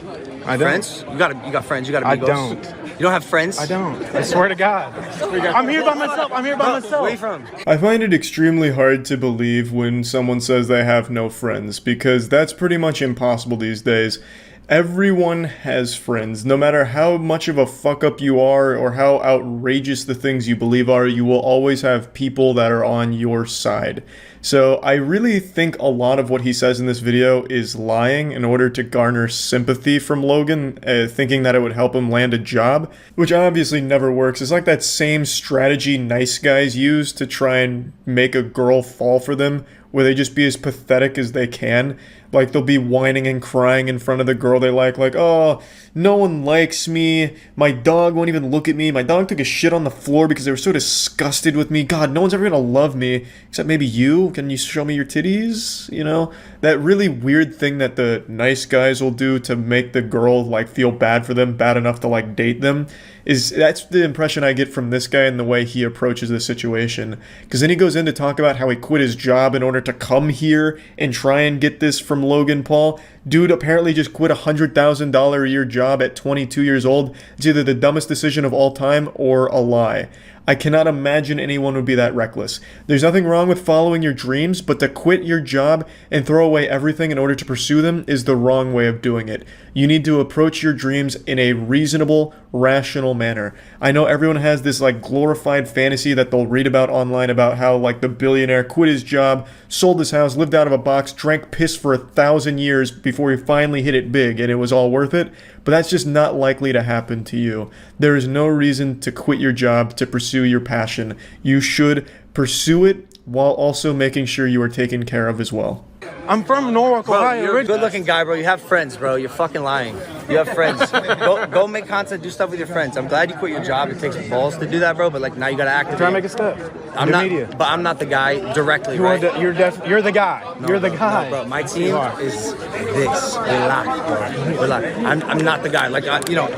Friends? You got friends. You got amigos. I don't. You don't have friends? I don't. I swear to God. I'm here by myself. Where are you from? I find it extremely hard to believe when someone says they have no friends, because that's pretty much impossible these days. Everyone has friends. No matter how much of a fuck up you are or how outrageous the things you believe are, you will always have people that are on your side. So I really think a lot of what he says in this video is lying in order to garner sympathy from Logan, thinking that it would help him land a job, which obviously never works. It's like that same strategy nice guys use to try and make a girl fall for them, where they just be as pathetic as they can. Like, they'll be whining and crying in front of the girl they like, oh, no one likes me, my dog won't even look at me, my dog took a shit on the floor because they were so disgusted with me, God, no one's ever gonna love me, except maybe you, can you show me your titties, you know? That really weird thing that the nice guys will do to make the girl, like, feel bad for them, bad enough to, like, date them, that's the impression I get from this guy and the way he approaches the situation. Because then he goes in to talk about how he quit his job in order to come here and try and get this from Logan Paul. Dude apparently just quit a $100,000 a year job at 22 years old. It's either the dumbest decision of all time or a lie. I cannot imagine anyone would be that reckless. There's nothing wrong with following your dreams, but to quit your job and throw away everything in order to pursue them is the wrong way of doing it. You need to approach your dreams in a reasonable, rational manner. I know everyone has this like glorified fantasy that they'll read about online about how like the billionaire quit his job, sold his house, lived out of a box, drank piss for 1,000 years before he finally hit it big and it was all worth it. But that's just not likely to happen to you. There is no reason to quit your job to pursue your passion. You should pursue it while also making sure you are taken care of as well. I'm from Norwalk, Bro, Ohio. you're a good-looking guy, bro. You have friends, bro. You're fucking lying. You have friends. Go make content, do stuff with your friends. I'm glad you quit your job. It takes balls to do that, bro. But like now you gotta act. Try to make a step. I'm not. Media. But I'm not the guy directly. Right? You're the guy. No, you're the guy. No, bro. My team is this. Relax, bro. Relax. I'm not the guy. Like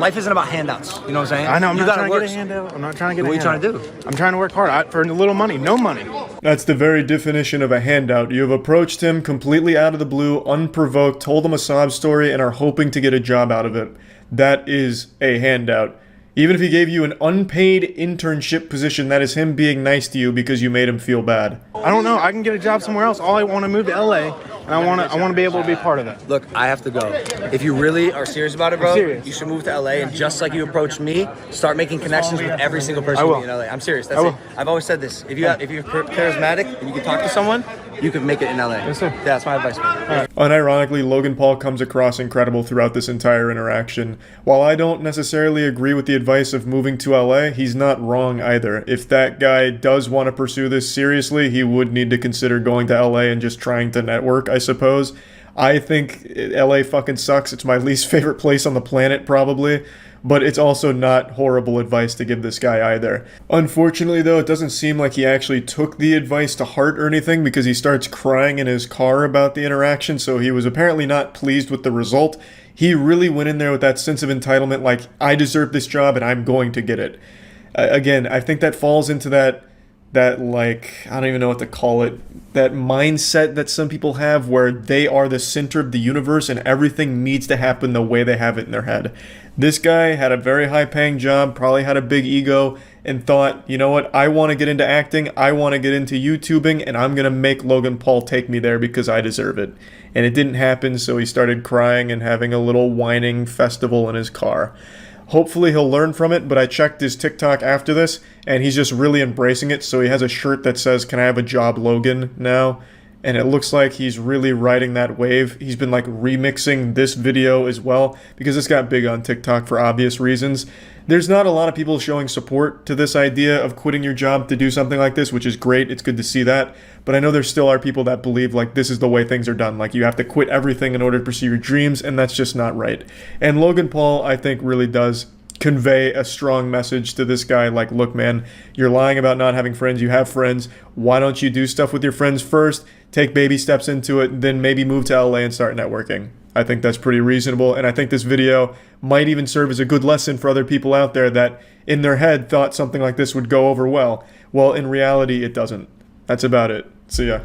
life isn't about handouts. You know what I'm saying? I know. I'm you not trying to work. get a handout. I'm not trying to get. What a are you handout. trying to do? I'm trying to work hard for a little money. No money. That's the very definition of a handout. You have approached him completely out of the blue, unprovoked, told him a sob story, and are hoping to get a job out of it. That is a handout. Even if he gave you an unpaid internship position, that is him being nice to you because you made him feel bad. I don't know. I can get a job somewhere else. All I want to move to LA, and I want to be able to be part of that. Look, I have to go. If you really are serious about it, bro, you should move to LA and just like you approached me, start making connections with every single person you meet in LA. I'm serious. That's it. I've always said this. If you're charismatic and you can talk to someone, you can make it in LA. Yes, sir. Yeah, that's my advice, man. Unironically, Logan Paul comes across incredible throughout this entire interaction. While I don't necessarily agree with the advice of moving to LA, he's not wrong either. If that guy does want to pursue this seriously, he would need to consider going to LA and just trying to network, I suppose. I think LA fucking sucks. It's my least favorite place on the planet, probably. But it's also not horrible advice to give this guy either. Unfortunately, though, it doesn't seem like he actually took the advice to heart or anything because he starts crying in his car about the interaction, so he was apparently not pleased with the result. He really went in there with that sense of entitlement, like, I deserve this job and I'm going to get it. Again, I think that falls into that like, I don't even know what to call it, that mindset that some people have where they are the center of the universe and everything needs to happen the way they have it in their head. This guy had a very high-paying job, probably had a big ego, and thought, you know what, I want to get into acting, I want to get into YouTubing, and I'm going to make Logan Paul take me there because I deserve it. And it didn't happen, so he started crying and having a little whining festival in his car. Hopefully he'll learn from it, but I checked his TikTok after this, and he's just really embracing it, so he has a shirt that says, "Can I have a job, Logan?" now. And it looks like he's really riding that wave. He's been like remixing this video as well because this got big on TikTok for obvious reasons. There's not a lot of people showing support to this idea of quitting your job to do something like this, which is great. It's good to see that. But I know there still are people that believe like this is the way things are done. Like you have to quit everything in order to pursue your dreams, and that's just not right. And Logan Paul, I think, really does convey a strong message to this guy like, look, man, you're lying about not having friends. You have friends. Why don't you do stuff with your friends first? Take baby steps into it, then maybe move to LA and start networking. I think that's pretty reasonable, and I think this video might even serve as a good lesson for other people out there that in their head thought something like this would go over well. Well, in reality, it doesn't. That's about it. See ya.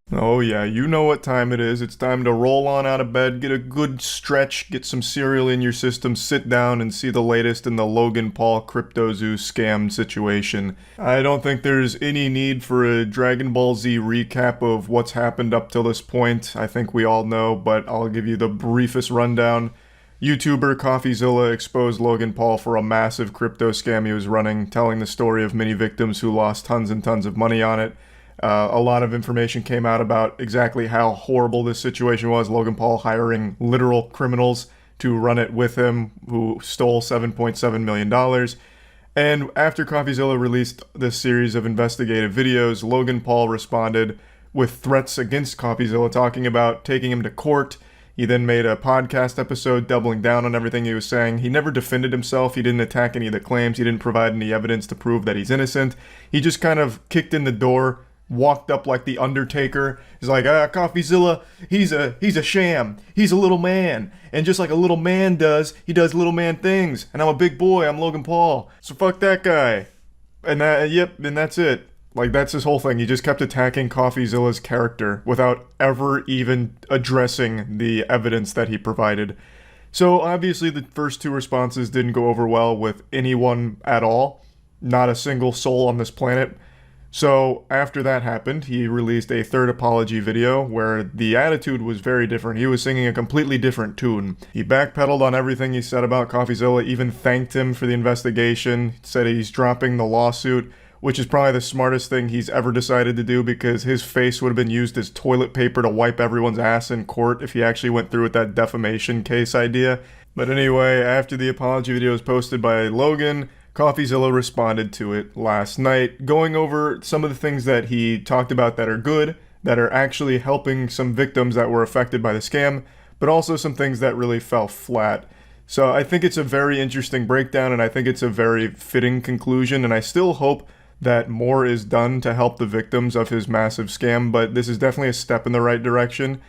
Oh yeah, you know what time it is. It's time to roll on out of bed, get a good stretch, get some cereal in your system, sit down and see the latest in the Logan Paul Crypto Zoo scam situation. I don't think there's any need for a Dragon Ball Z recap of what's happened up till this point. I think we all know, but I'll give you the briefest rundown. YouTuber CoffeeZilla exposed Logan Paul for a massive crypto scam he was running, telling the story of many victims who lost tons and tons of money on it. A lot of information came out about exactly how horrible this situation was. Logan Paul hiring literal criminals to run it with him who stole $7.7 million. And after CoffeeZilla released this series of investigative videos, Logan Paul responded with threats against CoffeeZilla, talking about taking him to court. He then made a podcast episode doubling down on everything he was saying. He never defended himself. He didn't attack any of the claims. He didn't provide any evidence to prove that he's innocent. He just kind of kicked in the door, walked up like the Undertaker. He's like, CoffeeZilla, he's a sham. He's a little man. And just like a little man does, he does little man things. And I'm a big boy, I'm Logan Paul. So fuck that guy. And that's it. Like, that's his whole thing. He just kept attacking CoffeeZilla's character without ever even addressing the evidence that he provided. So obviously the first two responses didn't go over well with anyone at all. Not a single soul on this planet. So after that happened, he released a third apology video where the attitude was very different. He was singing a completely different tune. He backpedaled on everything he said about CoffeeZilla, even thanked him for the investigation, said he's dropping the lawsuit, which is probably the smartest thing he's ever decided to do because his face would have been used as toilet paper to wipe everyone's ass in court if he actually went through with that defamation case idea. But anyway, after the apology video was posted by Logan, CoffeeZilla responded to it last night, going over some of the things that he talked about that are good, that are actually helping some victims that were affected by the scam, but also some things that really fell flat. So I think it's a very interesting breakdown, and I think it's a very fitting conclusion, and I still hope that more is done to help the victims of his massive scam, but this is definitely a step in the right direction.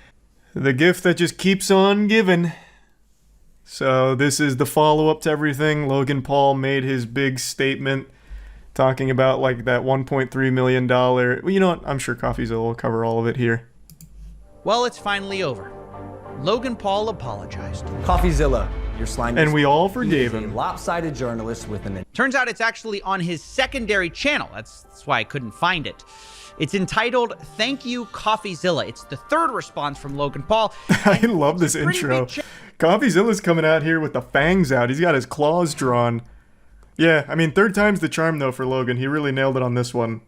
The gift that just keeps on giving. So this is the follow-up to everything. Logan Paul made his big statement talking about like that $1.3 million. Well, you know what? I'm sure CoffeeZilla will cover all of it here. Well, it's finally over. Logan Paul apologized. CoffeeZilla, you're slimy. And we all forgave him. A lopsided journalist with an... Turns out it's actually on his secondary channel. That's why I couldn't find it. It's entitled, Thank You, CoffeeZilla. It's the third response from Logan Paul. I love this intro. CoffeeZilla's coming out here with the fangs out. He's got his claws drawn. Yeah, I mean, third time's the charm, though, for Logan. He really nailed it on this one.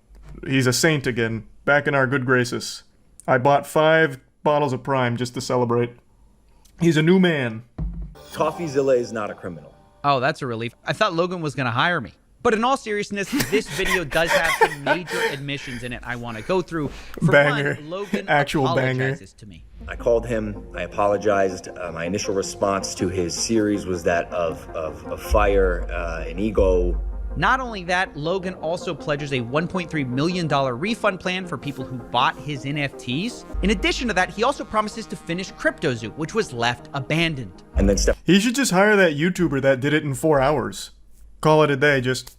He's a saint again, back in our good graces. I bought 5 bottles of Prime just to celebrate. He's a new man. CoffeeZilla is not a criminal. Oh, that's a relief. I thought Logan was going to hire me. But in all seriousness, this video does have some major admissions in it I want to go through. For banger. one, Logan Actual apologizes banger. to me. I called him. I apologized. My initial response to his series was that of fire and ego. Not only that, Logan also pledges a $1.3 million refund plan for people who bought his NFTs. In addition to that, he also promises to finish CryptoZoo, which was left abandoned. And then He should just hire that YouTuber that did it in 4 hours. Call it a day, just...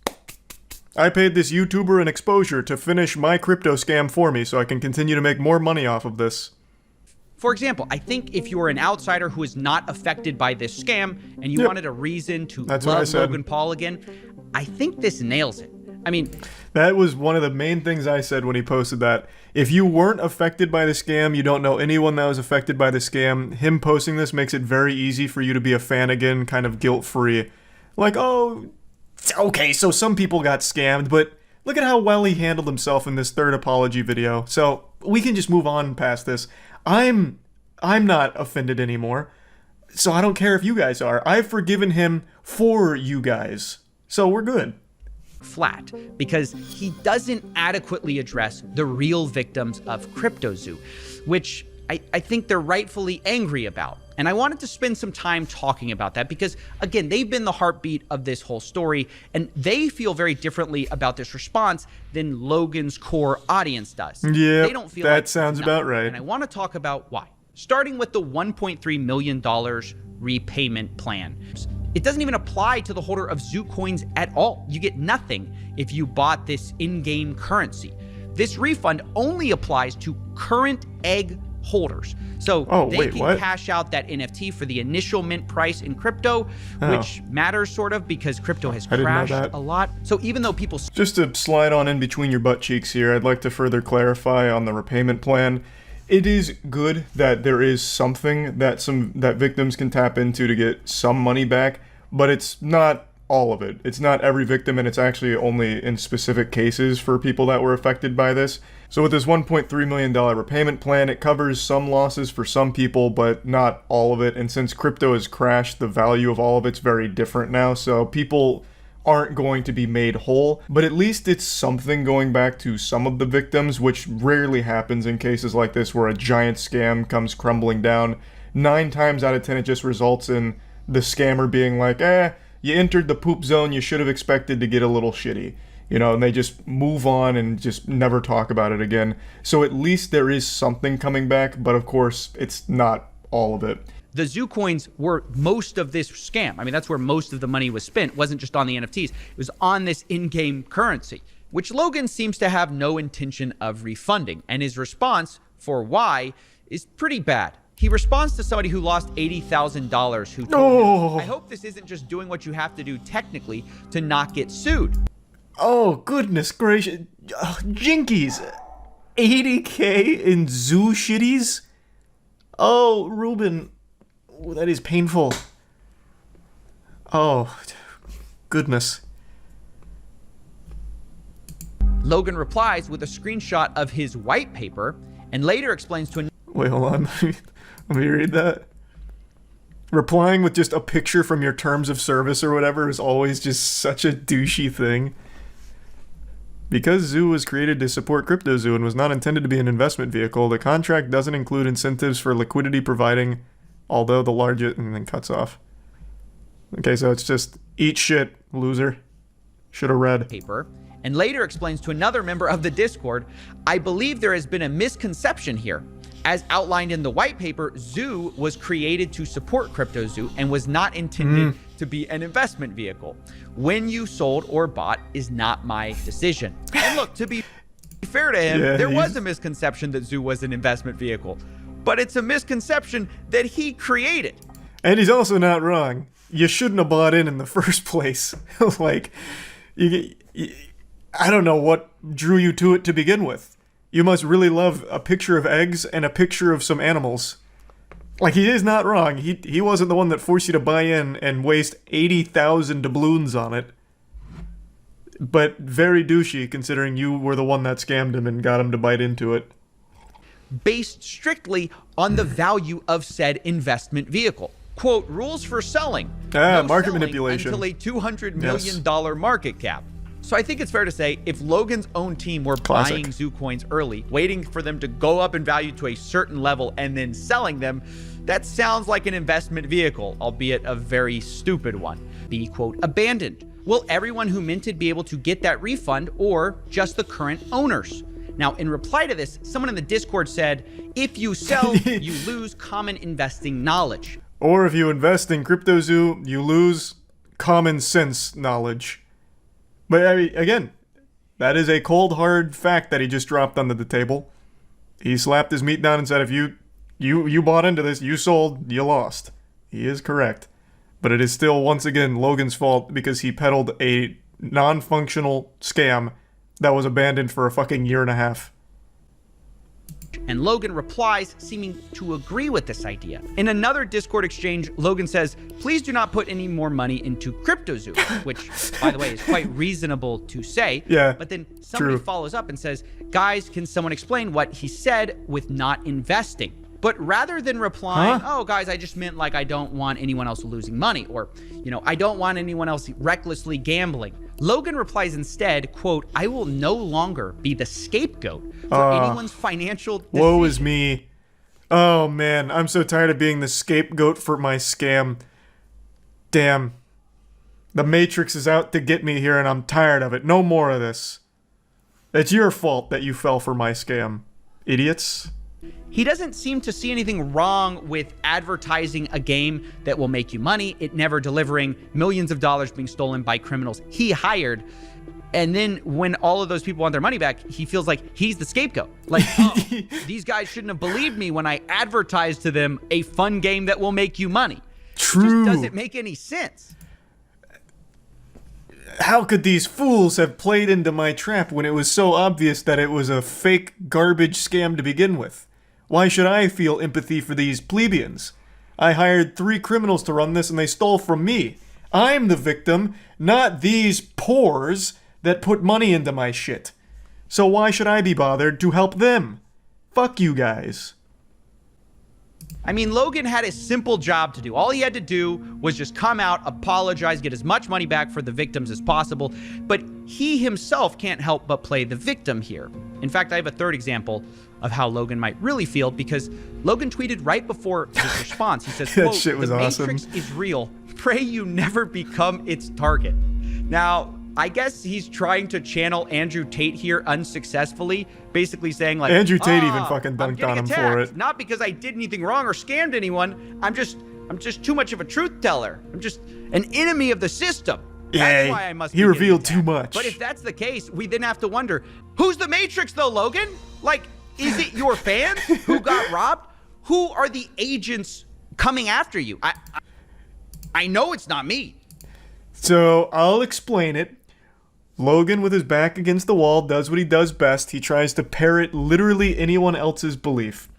I paid this YouTuber an exposure to finish my crypto scam for me so I can continue to make more money off of this. For example, I think if you're an outsider who is not affected by this scam and you wanted a reason to love Logan Paul again, I think this nails it. I mean... That was one of the main things I said when he posted that. If you weren't affected by the scam, you don't know anyone that was affected by the scam, him posting this makes it very easy for you to be a fan again, kind of guilt-free. Like, oh, okay, so some people got scammed, but look at how well he handled himself in this third apology video. So we can just move on past this. I'm not offended anymore, so I don't care if you guys are. I've forgiven him for you guys, so we're good. Flat, because he doesn't adequately address the real victims of CryptoZoo, which I think they're rightfully angry about. And I wanted to spend some time talking about that because, again, they've been the heartbeat of this whole story, and they feel very differently about this response than Logan's core audience does. Yeah, they don't feel that like sounds about right. And I want to talk about why. Starting with the $1.3 million repayment plan. It doesn't even apply to the holder of Zoo coins at all. You get nothing if you bought this in-game currency. This refund only applies to current egg holders. So they can cash out that NFT for the initial mint price in crypto, which matters sort of because crypto has crashed a lot. So even though people... Just to slide on in between your butt cheeks here, I'd like to further clarify on the repayment plan. It is good that there is something that victims can tap into to get some money back, but it's not all of it. It's not every victim, and it's actually only in specific cases for people that were affected by this. So with this $1.3 million repayment plan, it covers some losses for some people, but not all of it. And since crypto has crashed, the value of all of it's very different now. So people aren't going to be made whole, but at least it's something going back to some of the victims, which rarely happens in cases like this where a giant scam comes crumbling down. 9 times out of 10, it just results in the scammer being like, you entered the poop zone, you should have expected to get a little shitty. You know, and they just move on and just never talk about it again. So at least there is something coming back, but of course, it's not all of it. The Zoo coins were most of this scam. I mean, that's where most of the money was spent. It wasn't just on the NFTs. It was on this in-game currency, which Logan seems to have no intention of refunding. And his response for why is pretty bad. He responds to somebody who lost $80,000 who told him, I hope this isn't just doing what you have to do technically to not get sued. Oh, goodness gracious. Jinkies. 80K in Zoo shitties? Oh, Ruben. Oh, that is painful. Oh, goodness. Logan replies with a screenshot of his white paper and later explains to Wait, hold on. Let me read that. Replying with just a picture from your terms of service or whatever is always just such a douchey thing. Because Zoo was created to support CryptoZoo and was not intended to be an investment vehicle, the contract doesn't include incentives for liquidity providing, although the largest, and then cuts off. Okay, so it's just eat shit, loser. Should have read. Paper, and later explains to another member of the Discord, I believe there has been a misconception here. As outlined in the white paper, Zoo was created to support CryptoZoo and was not intended to be an investment vehicle. When you sold or bought is not my decision. And look, to be fair to him, there was a misconception that Zoo was an investment vehicle, but it's a misconception that he created. And he's also not wrong. You shouldn't have bought in the first place. Like, I don't know what drew you to it to begin with. You must really love a picture of eggs and a picture of some animals. Like, he is not wrong. He wasn't the one that forced you to buy in and waste 80,000 doubloons on it. But very douchey, considering you were the one that scammed him and got him to bite into it. Based strictly on the value of said investment vehicle. Quote, rules for selling. No market selling manipulation. Until a $200 million market cap. So I think it's fair to say, if Logan's own team were buying Zoo coins early, waiting for them to go up in value to a certain level and then selling them, that sounds like an investment vehicle, albeit a very stupid one. Be, quote, abandoned. Will everyone who minted be able to get that refund, or just the current owners? Now, in reply to this, someone in the Discord said, if you sell, you lose common investing knowledge. Or if you invest in CryptoZoo, you lose common sense knowledge. But I mean, again, that is a cold, hard fact that he just dropped onto the table. He slapped his meat down and said, if you bought into this, you sold, you lost. He is correct. But it is still, once again, Logan's fault because he peddled a non-functional scam that was abandoned for a fucking year and a half. And Logan replies, seeming to agree with this idea. In another Discord exchange, Logan says, please do not put any more money into CryptoZoo, which, by the way, is quite reasonable to say. Yeah, but then somebody follows up and says, guys, can someone explain what he said with not investing? But rather than replying, oh, guys, I just meant like I don't want anyone else losing money, or, I don't want anyone else recklessly gambling, Logan replies instead, quote, I will no longer be the scapegoat for anyone's financial decision. Woe is me. Oh, man, I'm so tired of being the scapegoat for my scam. Damn. The Matrix is out to get me here, and I'm tired of it. No more of this. It's your fault that you fell for my scam. Idiots. He doesn't seem to see anything wrong with advertising a game that will make you money, it never delivering, millions of dollars being stolen by criminals he hired. And then when all of those people want their money back, he feels like he's the scapegoat. Like, oh, these guys shouldn't have believed me when I advertised to them a fun game that will make you money. True. It just doesn't make any sense. How could these fools have played into my trap when it was so obvious that it was a fake garbage scam to begin with? Why should I feel empathy for these plebeians? I hired 3 criminals to run this and they stole from me. I'm the victim, not these pores that put money into my shit. So why should I be bothered to help them? Fuck you guys. I mean, Logan had a simple job to do. All he had to do was just come out, apologize, get as much money back for the victims as possible. But he himself can't help but play the victim here. In fact, I have a third example of how Logan might really feel, because Logan tweeted right before his response. He says, quote, shit was the awesome. Matrix is real. Pray you never become its target. Now, I guess he's trying to channel Andrew Tate here unsuccessfully, basically saying like, Andrew Tate even fucking dunked on him for it. Not because I did anything wrong or scammed anyone. I'm just too much of a truth teller. I'm just an enemy of the system. That's why I must. He revealed too much. But if that's the case, we then have to wonder, who's the Matrix though, Logan? Like, is it your fans who got robbed? Who are the agents coming after you? I know it's not me. So I'll explain it. Logan, with his back against the wall, does what he does best. He tries to parrot literally anyone else's belief.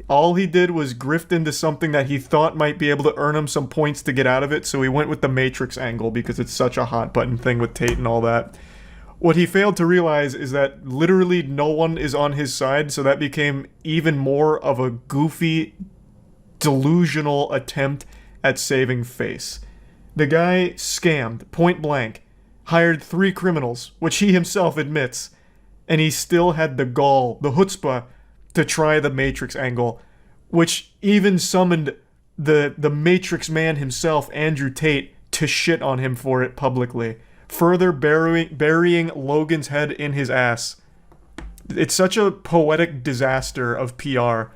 All he did was grift into something that he thought might be able to earn him some points to get out of it, so he went with the Matrix angle because it's such a hot button thing with Tate and all that. What he failed to realize is that literally no one is on his side, so that became even more of a goofy, delusional attempt at saving face. The guy scammed, point blank. hired 3 criminals, which he himself admits, and he still had the gall, the chutzpah, to try the Matrix angle, which even summoned the Matrix man himself, Andrew Tate, to shit on him for it publicly, further burying Logan's head in his ass. It's such a poetic disaster of PR.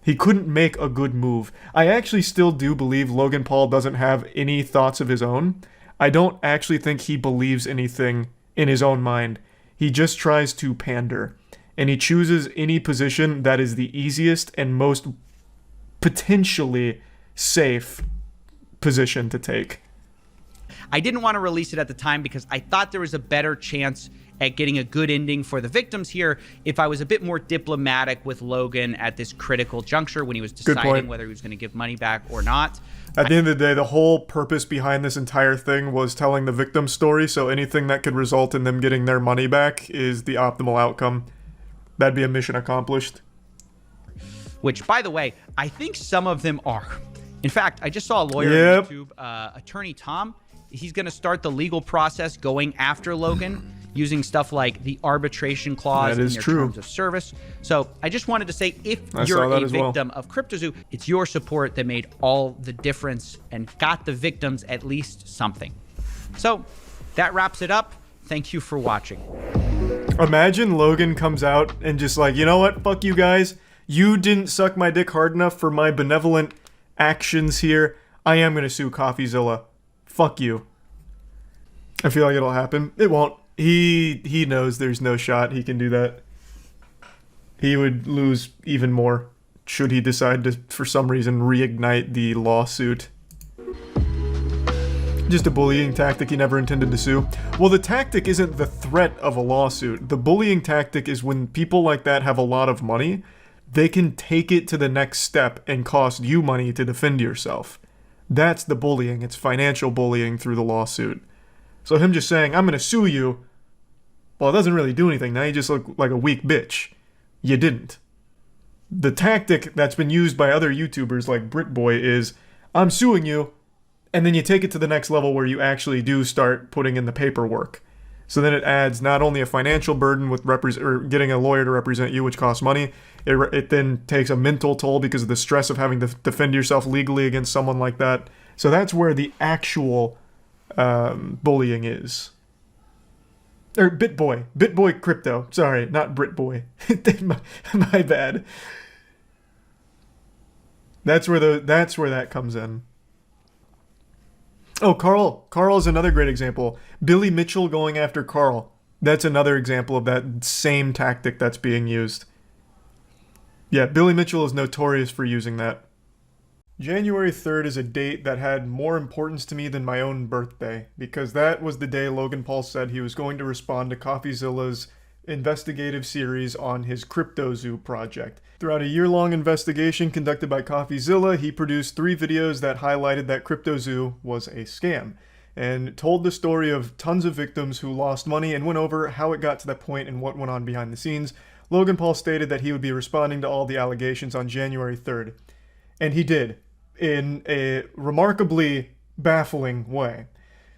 He couldn't make a good move. I actually still do believe Logan Paul doesn't have any thoughts of his own. I don't actually think he believes anything in his own mind. He just tries to pander. And he chooses any position that is the easiest and most potentially safe position to take. I didn't want to release it at the time because I thought there was a better chance at getting a good ending for the victims here if I was a bit more diplomatic with Logan at this critical juncture when he was deciding whether he was going to give money back or not. At the end of the day, the whole purpose behind this entire thing was telling the victim's story, so anything that could result in them getting their money back is the optimal outcome. That'd be a mission accomplished. Which, by the way, I think some of them are. In fact, I just saw a lawyer on YouTube, Attorney Tom. He's going to start the legal process going after Logan using stuff like the arbitration clause in your terms of service. So I just wanted to say, if you're a victim of CryptoZoo, it's your support that made all the difference and got the victims at least something. So that wraps it up. Thank you for watching. Imagine Logan comes out and just like, you know what? Fuck you guys. You didn't suck my dick hard enough for my benevolent actions here. I am going to sue CoffeeZilla. Fuck you. I feel like it'll happen. It won't. He knows there's no shot he can do that. He would lose even more should he decide to, for some reason, reignite the lawsuit. Just a bullying tactic he never intended to sue. Well, the tactic isn't the threat of a lawsuit. The bullying tactic is when people like that have a lot of money, they can take it to the next step and cost you money to defend yourself. That's the bullying. It's financial bullying through the lawsuit. So him just saying, I'm going to sue you, well, it doesn't really do anything. Now you just look like a weak bitch. You didn't. The tactic that's been used by other YouTubers like BritBoy is, I'm suing you, and then you take it to the next level where you actually do start putting in the paperwork. So then it adds not only a financial burden with getting a lawyer to represent you, which costs money, it then takes a mental toll because of the stress of having to defend yourself legally against someone like that. So that's where the actual bullying is. Or BitBoy Crypto. Sorry, not BritBoy. my bad. That's where that comes in. Oh, Carl is another great example. Billy Mitchell going after Carl. That's another example of that same tactic that's being used. Yeah, Billy Mitchell is notorious for using that. January 3rd is a date that had more importance to me than my own birthday, because that was the day Logan Paul said he was going to respond to CoffeeZilla's investigative series on his CryptoZoo project. Throughout a year-long investigation conducted by CoffeeZilla, he produced 3 videos that highlighted that CryptoZoo was a scam, and told the story of tons of victims who lost money and went over how it got to that point and what went on behind the scenes. Logan Paul stated that he would be responding to all the allegations on January 3rd. And he did, in a remarkably baffling way.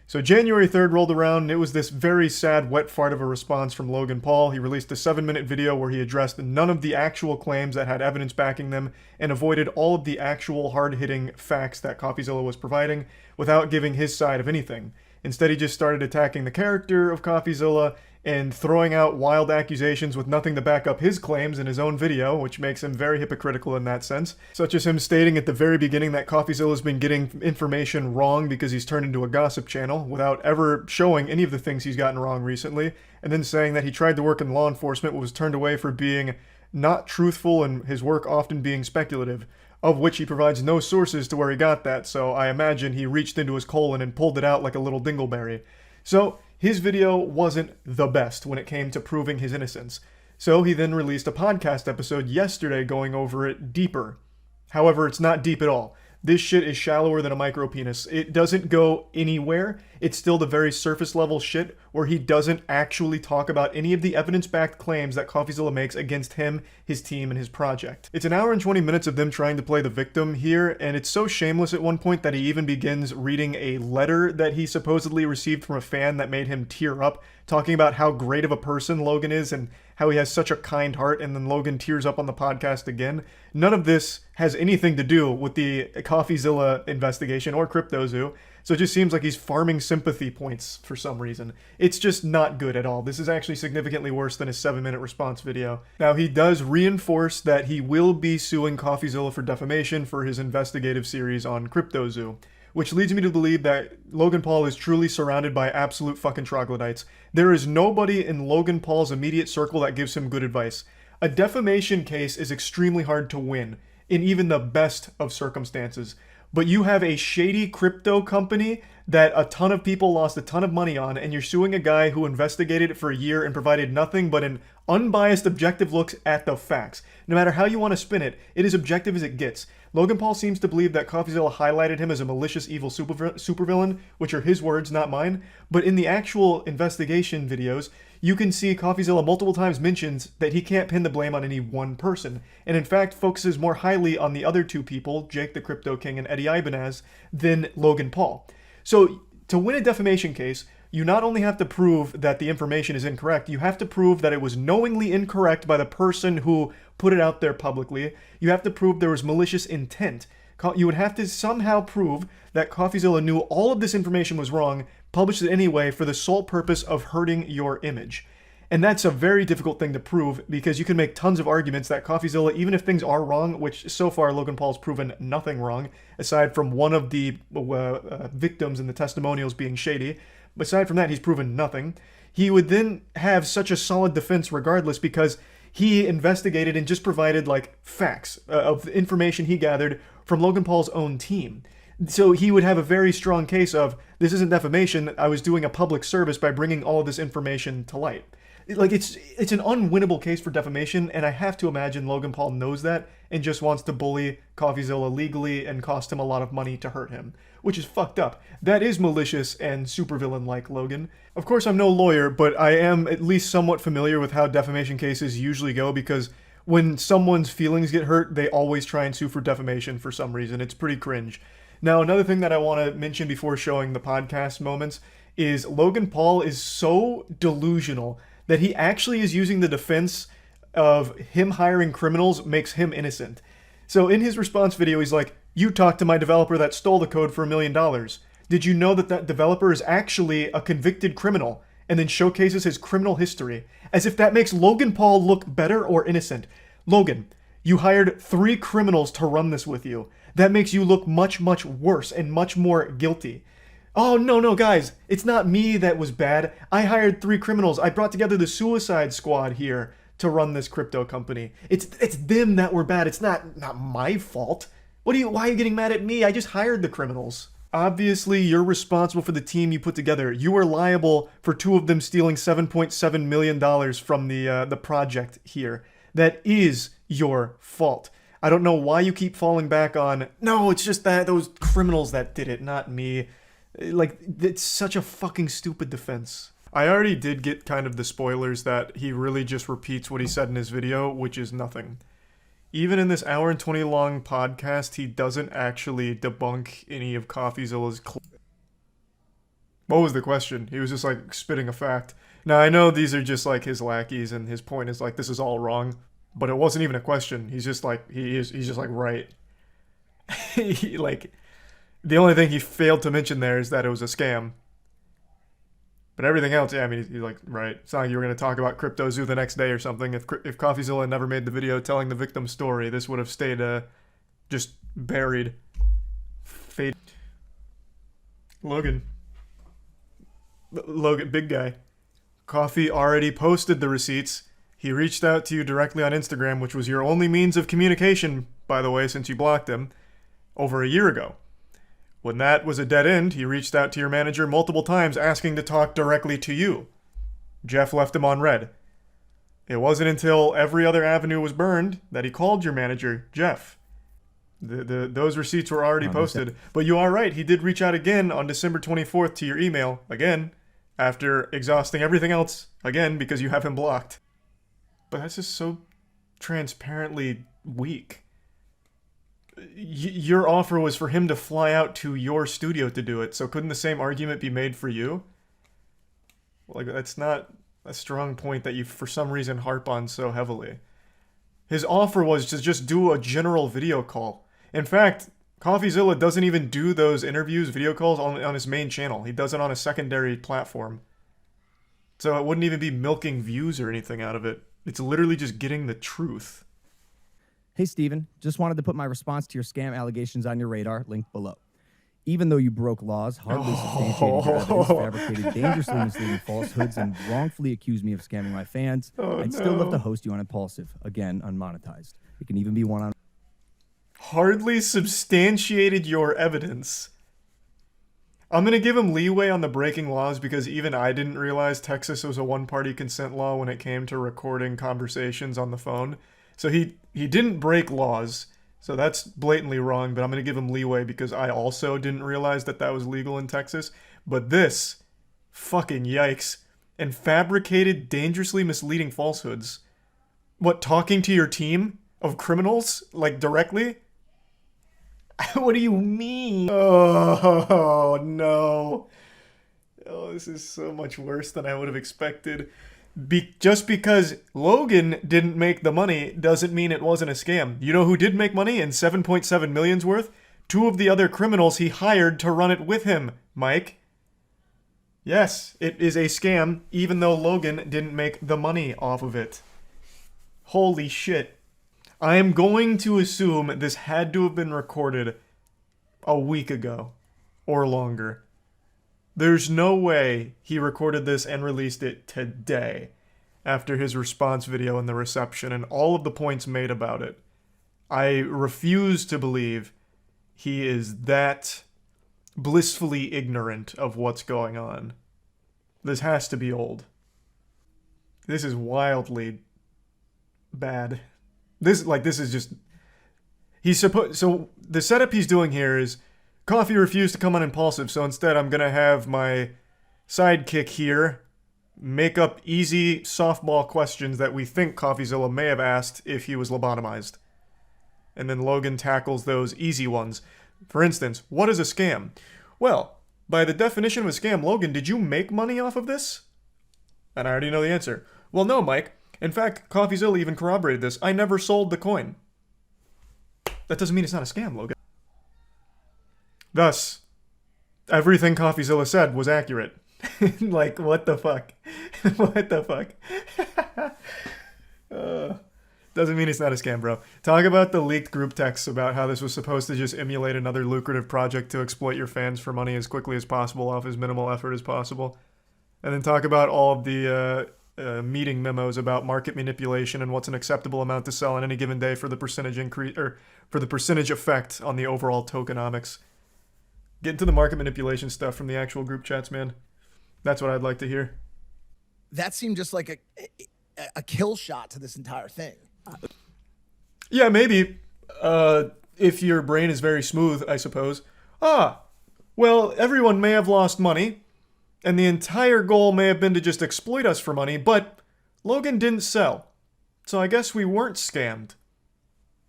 So January 3rd rolled around, and it was this very sad wet fart of a response from Logan Paul. He released a 7-minute video where he addressed none of the actual claims that had evidence backing them and avoided all of the actual hard-hitting facts that CoffeeZilla was providing without giving his side of anything. Instead, he just started attacking the character of CoffeeZilla and throwing out wild accusations with nothing to back up his claims in his own video, which makes him very hypocritical in that sense, such as him stating at the very beginning that CoffeeZilla's been getting information wrong because he's turned into a gossip channel without ever showing any of the things he's gotten wrong recently, and then saying that he tried to work in law enforcement but was turned away for being not truthful and his work often being speculative, of which he provides no sources to where he got that, so I imagine he reached into his colon and pulled it out like a little dingleberry. So his video wasn't the best when it came to proving his innocence. So he then released a podcast episode yesterday going over it deeper. However, it's not deep at all. this shit is shallower than a micro penis. It doesn't go anywhere. It's still the very surface level shit where he doesn't actually talk about any of the evidence-backed claims that CoffeeZilla makes against him, his team, and his project. It's an hour and 20 minutes of them trying to play the victim here, and it's so shameless at one point that he even begins reading a letter that he supposedly received from a fan that made him tear up, talking about how great of a person Logan is and how he has such a kind heart, and then Logan tears up on the podcast again. None of this has anything to do with the CoffeeZilla investigation or Crypto0, so it just seems like he's farming sympathy points for some reason. It's just not good at all. This is actually significantly worse than his 7-minute response video. Now, he does reinforce that he will be suing CoffeeZilla for defamation for his investigative series on Crypto0, which leads me to believe that Logan Paul is truly surrounded by absolute fucking troglodytes. There is nobody in Logan Paul's immediate circle that gives him good advice. A defamation case is extremely hard to win, in even the best of circumstances. But you have a shady crypto company that a ton of people lost a ton of money on, and you're suing a guy who investigated it for a year and provided nothing but an unbiased, objective look at the facts. No matter how you want to spin it, it is objective as it gets. Logan Paul seems to believe that CoffeeZilla highlighted him as a malicious, evil supervillain, which are his words, not mine. But in the actual investigation videos, you can see CoffeeZilla multiple times mentions that he can't pin the blame on any one person, and in fact focuses more highly on the other two people, Jake the Crypto King and Eddie Ibanez, than Logan Paul. So to win a defamation case, you not only have to prove that the information is incorrect, you have to prove that it was knowingly incorrect by the person who put it out there publicly. You have to prove there was malicious intent. You would have to somehow prove that CoffeeZilla knew all of this information was wrong, published it anyway for the sole purpose of hurting your image. And that's a very difficult thing to prove, because you can make tons of arguments that CoffeeZilla, even if things are wrong, which so far Logan Paul's proven nothing wrong, aside from one of the victims in the testimonials being shady, aside from that he's proven nothing, he would then have such a solid defense regardless, because he investigated and just provided like facts of information he gathered from Logan Paul's own team. So he would have a very strong case of, this isn't defamation, I was doing a public service by bringing all of this information to light. Like, it's an unwinnable case for defamation, and I have to imagine Logan Paul knows that and just wants to bully CoffeeZilla legally and cost him a lot of money to hurt him, which is fucked up. That is malicious and supervillain-like, Logan. Of course, I'm no lawyer, but I am at least somewhat familiar with how defamation cases usually go, because when someone's feelings get hurt, they always try and sue for defamation for some reason. It's pretty cringe. Now, another thing that I want to mention before showing the podcast moments is Logan Paul is so delusional that he actually is using the defense of him hiring criminals makes him innocent. So in his response video, he's like, "You talked to my developer that stole the code for $1 million. Did you know that that developer is actually a convicted criminal?" And then showcases his criminal history, as if that makes Logan Paul look better or innocent. Logan, you hired 3 criminals to run this with you. That makes you look much, much worse and much more guilty. Oh, no, guys, it's not me that was bad. I hired 3 criminals. I brought together the Suicide Squad here to run this crypto company. It's them that were bad. It's not my fault. Why are you getting mad at me? I just hired the criminals. Obviously, you're responsible for the team you put together. You are liable for 2 of them stealing $7.7 million from the project here. That is your fault. I don't know why you keep falling back on, no, it's just that those criminals that did it, not me. Like, it's such a fucking stupid defense. I already did get kind of the spoilers that he really just repeats what he said in his video, which is nothing. Even in this hour and 20 long podcast, he doesn't actually debunk any of CoffeeZilla's What was the question? He was just like spitting a fact. Now, I know these are just like his lackeys, and his point is like, this is all wrong. But it wasn't even a question. He's just like, he's just like, right. Like, the only thing he failed to mention there is that it was a scam. But everything else, yeah, I mean, he's like, right. It's not like you were going to talk about Crypto0 the next day or something. If CoffeeZilla never made the video telling the victim's story, this would have stayed just buried. Fade. Logan, big guy. Coffee already posted the receipts. He reached out to you directly on Instagram, which was your only means of communication, by the way, since you blocked him, over a year ago. When that was a dead end, he reached out to your manager multiple times asking to talk directly to you. Jeff left him on red. It wasn't until every other avenue was burned that he called your manager, Jeff. Those receipts were already posted. But you are right. He did reach out again on December 24th to your email, again, after exhausting everything else, again, because you have him blocked. But that's just so transparently weak. Your offer was for him to fly out to your studio to do it, so couldn't the same argument be made for you? Like, that's not a strong point that you, for some reason, harp on so heavily. His offer was to just do a general video call. In fact, CoffeeZilla doesn't even do those interviews, video calls, on his main channel. He does it on a secondary platform. So it wouldn't even be milking views or anything out of it. It's literally just getting the truth. Hey, Steven, just wanted to put my response to your scam allegations on your radar, linked below. Even though you broke laws, hardly substantiated your evidence, fabricated dangerously misleading falsehoods, and wrongfully accused me of scamming my fans, I'd still love to host you on Impulsive, again, unmonetized. It can even be one-on-one. Hardly substantiated your evidence. I'm going to give him leeway on the breaking laws because even I didn't realize Texas was a one-party consent law when it came to recording conversations on the phone. So he didn't break laws, so that's blatantly wrong, but I'm going to give him leeway because I also didn't realize that that was legal in Texas. But this, fucking yikes, and fabricated dangerously misleading falsehoods. What, talking to your team of criminals, like, directly? What do you mean? Oh, no. Oh, this is so much worse than I would have expected. Just because Logan didn't make the money doesn't mean it wasn't a scam. You know who did make money and 7.7 million's worth? 2 of the other criminals he hired to run it with him, Mike. Yes, it is a scam, even though Logan didn't make the money off of it. Holy shit. I am going to assume this had to have been recorded a week ago or longer. There's no way he recorded this and released it today after his response video and the reception and all of the points made about it. I refuse to believe he is that blissfully ignorant of what's going on. This has to be old. This is bad. This is just... So the setup he's doing here is Coffee refused to come on Impulsive, so instead I'm gonna have my sidekick here make up easy softball questions that we think CoffeeZilla may have asked if he was lobotomized. And then Logan tackles those easy ones. For instance, what is a scam? Well, by the definition of a scam, Logan, did you make money off of this? And I already know the answer. Well, no, Mike. In fact, CoffeeZilla even corroborated this. I never sold the coin. That doesn't mean it's not a scam, Logan. Thus, everything CoffeeZilla said was accurate. Like, what the fuck? What the fuck? Doesn't mean it's not a scam, bro. Talk about the leaked group texts about how this was supposed to just emulate another lucrative project to exploit your fans for money as quickly as possible off as minimal effort as possible. And then talk about all of the meeting memos about market manipulation and what's an acceptable amount to sell on any given day for the percentage increase, or for the percentage effect on the overall tokenomics. Get into the market manipulation stuff from the actual group chats, man. That's what I'd like to hear. That seemed just like a kill shot to this entire thing. Yeah, maybe. If your brain is very smooth, I suppose. Well, everyone may have lost money, and the entire goal may have been to just exploit us for money, but Logan didn't sell. So I guess we weren't scammed.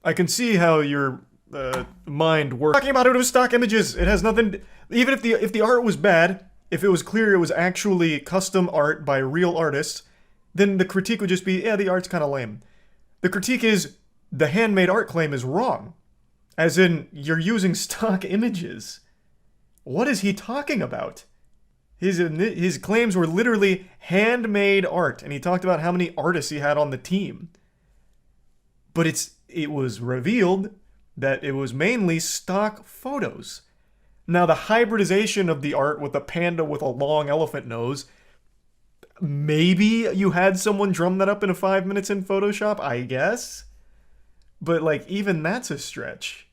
I can see how your mind works. Talking about it was stock images. It has nothing... Even if the art was bad, if it was clear it was actually custom art by real artists, then the critique would just be, yeah, the art's kind of lame. The critique is, the handmade art claim is wrong. As in, you're using stock images. What is he talking about? His claims were literally handmade art, and he talked about how many artists he had on the team. But it was revealed that it was mainly stock photos. Now, the hybridization of the art with a panda with a long elephant nose, maybe you had someone drum that up in 5 minutes in Photoshop, I guess? But, like, even that's a stretch.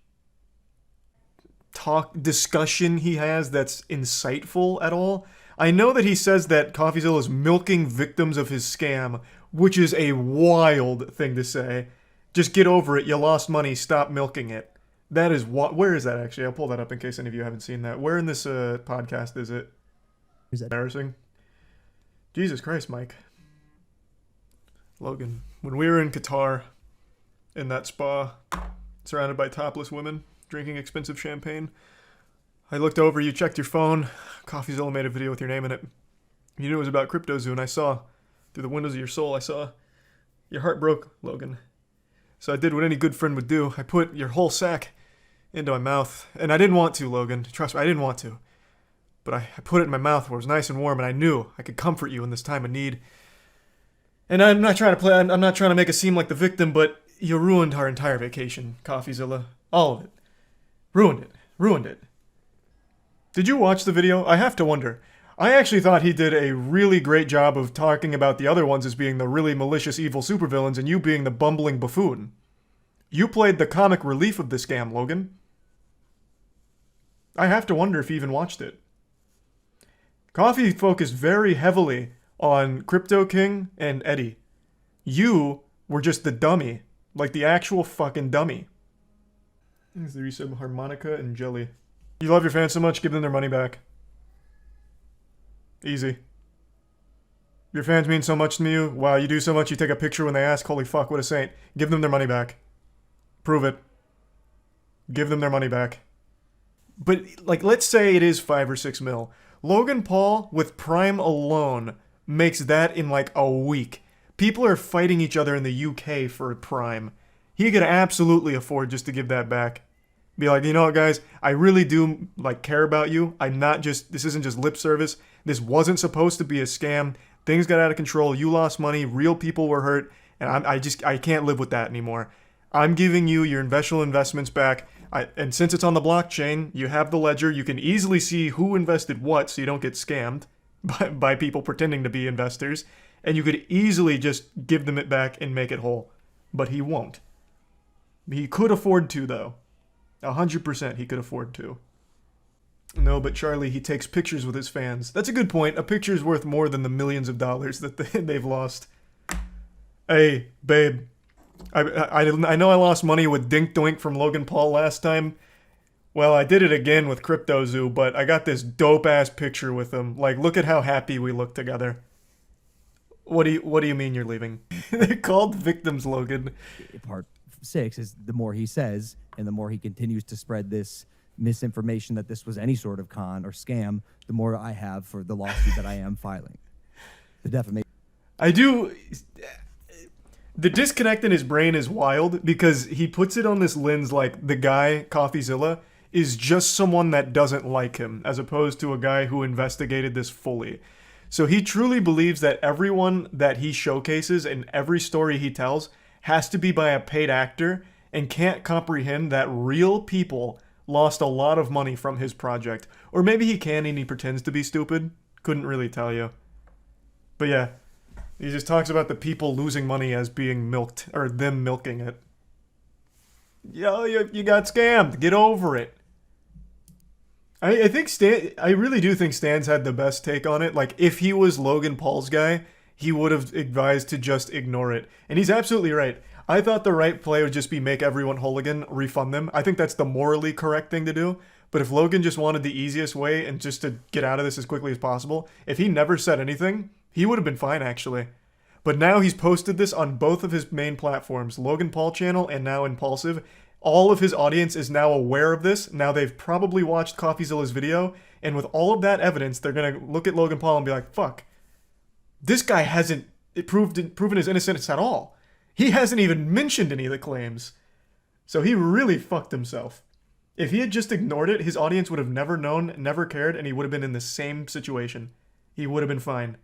Discussion he has that's insightful at all. I know that he says that CoffeeZilla is milking victims of his scam, which is a wild thing to say. Just get over it, you lost money, stop milking it. That is what. Where is that actually? I'll pull that up in case any of you haven't seen that. Where in this podcast is it? Is that Embarrassing. Jesus Christ, Mike. Logan, when we were in Qatar, in that spa, surrounded by topless women, drinking expensive champagne, I looked over, you checked your phone, CoffeeZilla made a video with your name in it. You knew it was about Crypto0, and I saw, through the windows of your soul, I saw your heart broke, Logan. So I did what any good friend would do. I put your whole sack into my mouth, and I didn't want to, Logan. Trust me, I didn't want to. But I put it in my mouth where it was nice and warm, and I knew I could comfort you in this time of need. And I'm not trying to make it seem like the victim, but you ruined our entire vacation, CoffeeZilla. All of it. Ruined it. Did you watch the video? I have to wonder. I actually thought he did a really great job of talking about the other ones as being the really malicious, evil supervillains, and you being the bumbling buffoon. You played the comic relief of the scam, Logan. I have to wonder if he even watched it. Coffee focused very heavily on Crypto King and Eddie. You were just the dummy. Like the actual fucking dummy. There's the resub Harmonica and Jelly. You love your fans so much, give them their money back. Easy. Your fans mean so much to you. Wow, you do so much, you take a picture when they ask. Holy fuck, what a saint. Give them their money back. Prove it. Give them their money back. But, like, let's say it is 5 or 6 mil. Logan Paul, with Prime alone, makes that in like a week. People are fighting each other in the UK for Prime. He could absolutely afford just to give that back. Be like, you know what, guys? I really do, like, care about you. This isn't just lip service. This wasn't supposed to be a scam. Things got out of control. You lost money. Real people were hurt. And I can't live with that anymore. I'm giving you your initial investments back. And since it's on the blockchain, you have the ledger. You can easily see who invested what so you don't get scammed by people pretending to be investors. And you could easily just give them it back and make it whole. But he won't. He could afford to, though. 100% he could afford to. No, but Charlie, he takes pictures with his fans. That's a good point. A picture's worth more than the millions of dollars that they've lost. Hey, babe. I know I lost money with Dink Doink from Logan Paul last time. Well, I did it again with Crypto0, but I got this dope-ass picture with him. Like, look at how happy we look together. What do you mean you're leaving? They're called victims, Logan. Part 6 is the more he says, and the more he continues to spread this misinformation that this was any sort of con or scam, the more I have for the lawsuit that I am filing. The defamation. The disconnect in his brain is wild because he puts it on this lens like the guy, CoffeeZilla, is just someone that doesn't like him, as opposed to a guy who investigated this fully. So he truly believes that everyone that he showcases and every story he tells has to be by a paid actor and can't comprehend that real people lost a lot of money from his project. Or maybe he can and he pretends to be stupid. Couldn't really tell you. But yeah. He just talks about the people losing money as being milked, or them milking it. Yo, you got scammed. Get over it. I really do think Stan's had the best take on it. Like, if he was Logan Paul's guy, he would have advised to just ignore it. And he's absolutely right. I thought the right play would just be make everyone whole again, refund them. I think that's the morally correct thing to do. But if Logan just wanted the easiest way and just to get out of this as quickly as possible, if he never said anything, he would have been fine, actually. But now he's posted this on both of his main platforms, Logan Paul channel and now Impulsive. All of his audience is now aware of this. Now they've probably watched CoffeeZilla's video, and with all of that evidence, they're going to look at Logan Paul and be like, fuck, this guy hasn't proven his innocence at all. He hasn't even mentioned any of the claims. So he really fucked himself. If he had just ignored it, his audience would have never known, never cared, and he would have been in the same situation. He would have been fine.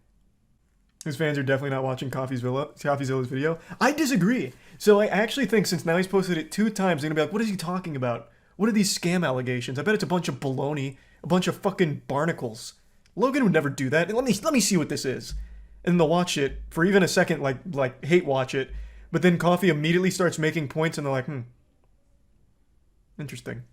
His fans are definitely not watching CoffeeZilla's video. I disagree. So I actually think since now he's posted it 2 times, they're going to be like, what is he talking about? What are these scam allegations? I bet it's a bunch of baloney, a bunch of fucking barnacles. Logan would never do that. Let me see what this is. And they'll watch it for even a second, like hate watch it. But then Coffee immediately starts making points and they're like, interesting.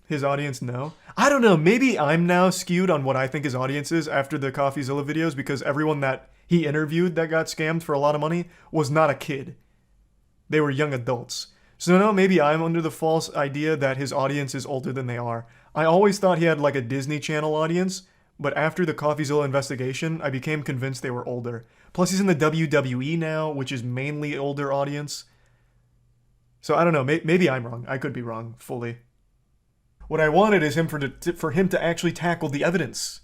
His audience, no. I don't know. Maybe I'm now skewed on what I think his audience is after the CoffeeZilla videos because everyone that he interviewed that got scammed for a lot of money was not a kid. They were young adults. So now maybe I'm under the false idea that his audience is older than they are. I always thought he had like a Disney Channel audience, but after the CoffeeZilla investigation, I became convinced they were older. Plus he's in the WWE now, which is mainly older audience. So I don't know, maybe I'm wrong. I could be wrong fully. What I wanted is for him to actually tackle the evidence.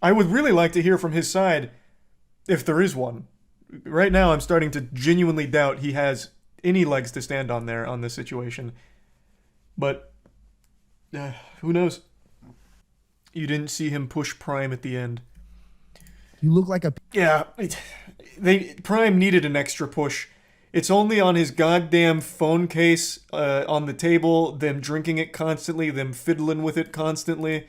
I would really like to hear from his side, if there is one. Right now, I'm starting to genuinely doubt he has any legs to stand on there on this situation. But who knows? You didn't see him push Prime at the end. You look like a... Yeah, Prime needed an extra push. It's only on his goddamn phone case on the table, them drinking it constantly, them fiddling with it constantly.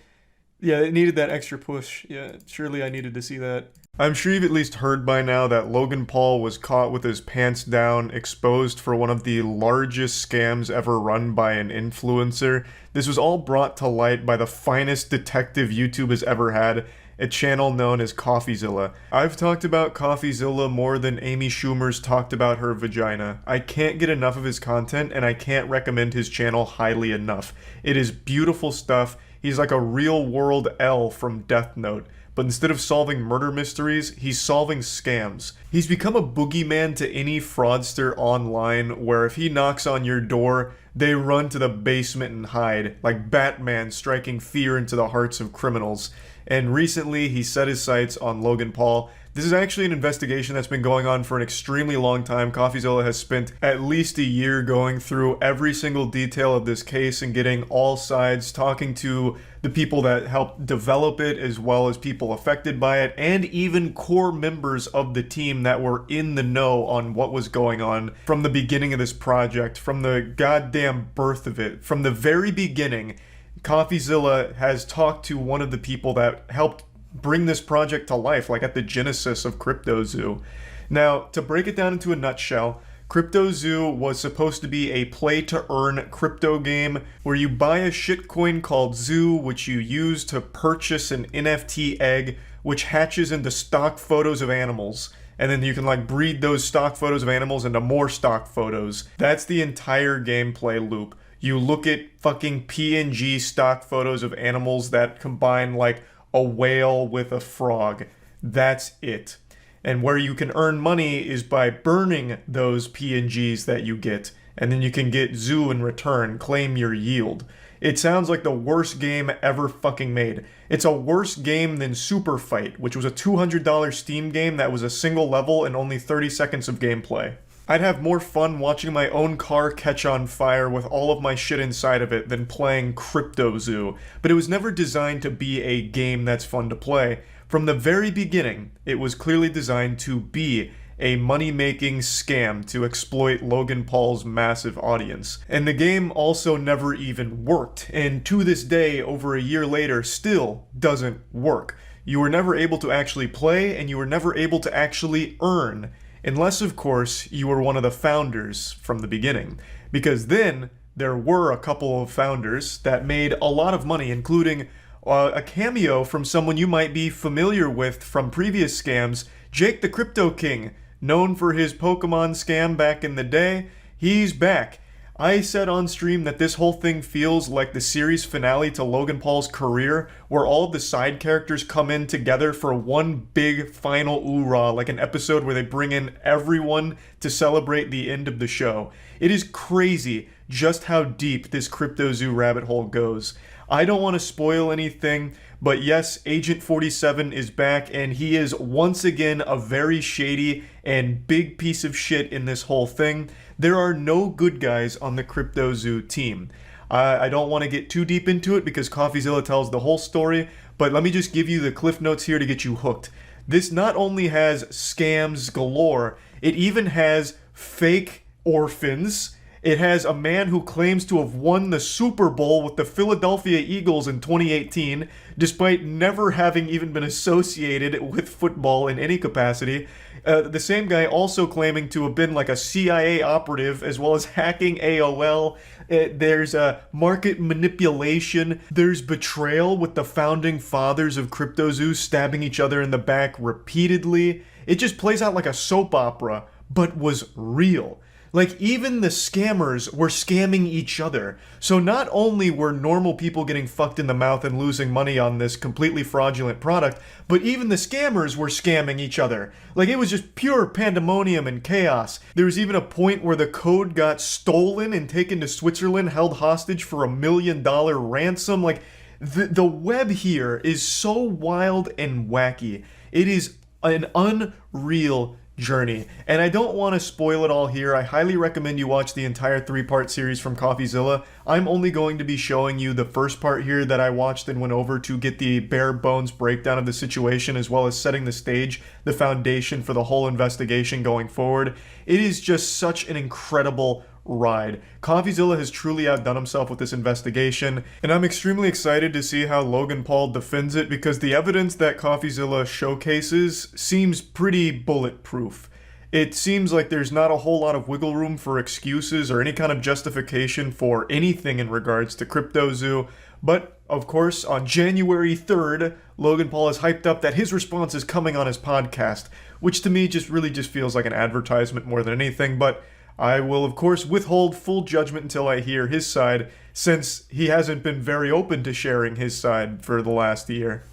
Yeah, it needed that extra push. Yeah, surely I needed to see that. I'm sure you've at least heard by now that Logan Paul was caught with his pants down, exposed for one of the largest scams ever run by an influencer. This was all brought to light by the finest detective YouTube has ever had, a channel known as CoffeeZilla. I've talked about CoffeeZilla more than Amy Schumer's talked about her vagina. I can't get enough of his content, and I can't recommend his channel highly enough. It is beautiful stuff. He's like a real-world L from Death Note. But instead of solving murder mysteries, he's solving scams. He's become a boogeyman to any fraudster online, where if he knocks on your door, they run to the basement and hide, like Batman striking fear into the hearts of criminals. And recently, he set his sights on Logan Paul. This is actually an investigation that's been going on for an extremely long time. CoffeeZilla has spent at least a year going through every single detail of this case and getting all sides, talking to the people that helped develop it, as well as people affected by it, and even core members of the team that were in the know on what was going on from the beginning of this project, from the goddamn birth of it, from the very beginning. CoffeeZilla has talked to one of the people that helped bring this project to life, like at the genesis of Compilation. Now, to break it down into a nutshell, Compilation was supposed to be a play-to-earn crypto game where you buy a shitcoin called Zoo, which you use to purchase an NFT egg, which hatches into stock photos of animals. And then you can like breed those stock photos of animals into more stock photos. That's the entire gameplay loop. You look at fucking PNG stock photos of animals that combine like a whale with a frog. That's it. And where you can earn money is by burning those PNGs that you get. And then you can get Zoo in return, claim your yield. It sounds like the worst game ever fucking made. It's a worse game than Super Fight, which was a $200 Steam game that was a single level and only 30 seconds of gameplay. I'd have more fun watching my own car catch on fire with all of my shit inside of it than playing Compilation, but it was never designed to be a game that's fun to play. From the very beginning, it was clearly designed to be a money-making scam to exploit Logan Paul's massive audience. And the game also never even worked, and to this day, over a year later, still doesn't work. You were never able to actually play, and you were never able to actually earn. Unless, of course, you were one of the founders from the beginning. Because then, there were a couple of founders that made a lot of money, including a cameo from someone you might be familiar with from previous scams, Jake the Crypto King, known for his Pokemon scam back in the day. He's back. I said on stream that this whole thing feels like the series finale to Logan Paul's career, where all of the side characters come in together for one big final oorah, like an episode where they bring in everyone to celebrate the end of the show. It is crazy just how deep this Compilation rabbit hole goes. I don't want to spoil anything, but yes, Agent 47 is back, and he is once again a very shady and big piece of shit in this whole thing. There are no good guys on the Compilation team. I don't want to get too deep into it because CoffeeZilla tells the whole story, but let me just give you the cliff notes here to get you hooked. This not only has scams galore, it even has fake orphans. It has a man who claims to have won the Super Bowl with the Philadelphia Eagles in 2018, despite never having even been associated with football in any capacity. The same guy also claiming to have been like a CIA operative, as well as hacking AOL. There's market manipulation. There's betrayal with the founding fathers of Compilation stabbing each other in the back repeatedly. It just plays out like a soap opera, but was real. Like, even the scammers were scamming each other. So not only were normal people getting fucked in the mouth and losing money on this completely fraudulent product, but even the scammers were scamming each other. Like, it was just pure pandemonium and chaos. There was even a point where the code got stolen and taken to Switzerland, held hostage for $1 million ransom. Like, the web here is so wild and wacky. It is an unreal journey, and I don't want to spoil it all here. I highly recommend you watch the entire 3-part series from Coffeezilla. I'm only going to be showing you the first part here that I watched and went over to get the bare bones breakdown of the situation, as well as setting the stage, the foundation for the whole investigation going forward. It is just such an incredible ride. Coffeezilla has truly outdone himself with this investigation, and I'm extremely excited to see how Logan Paul defends it, because the evidence that Coffeezilla showcases seems pretty bulletproof. It seems like there's not a whole lot of wiggle room for excuses or any kind of justification for anything in regards to Compilation. But, of course, on January 3rd, Logan Paul has hyped up that his response is coming on his podcast, which to me just feels like an advertisement more than anything, but I will, of course, withhold full judgment until I hear his side, since he hasn't been very open to sharing his side for the last year.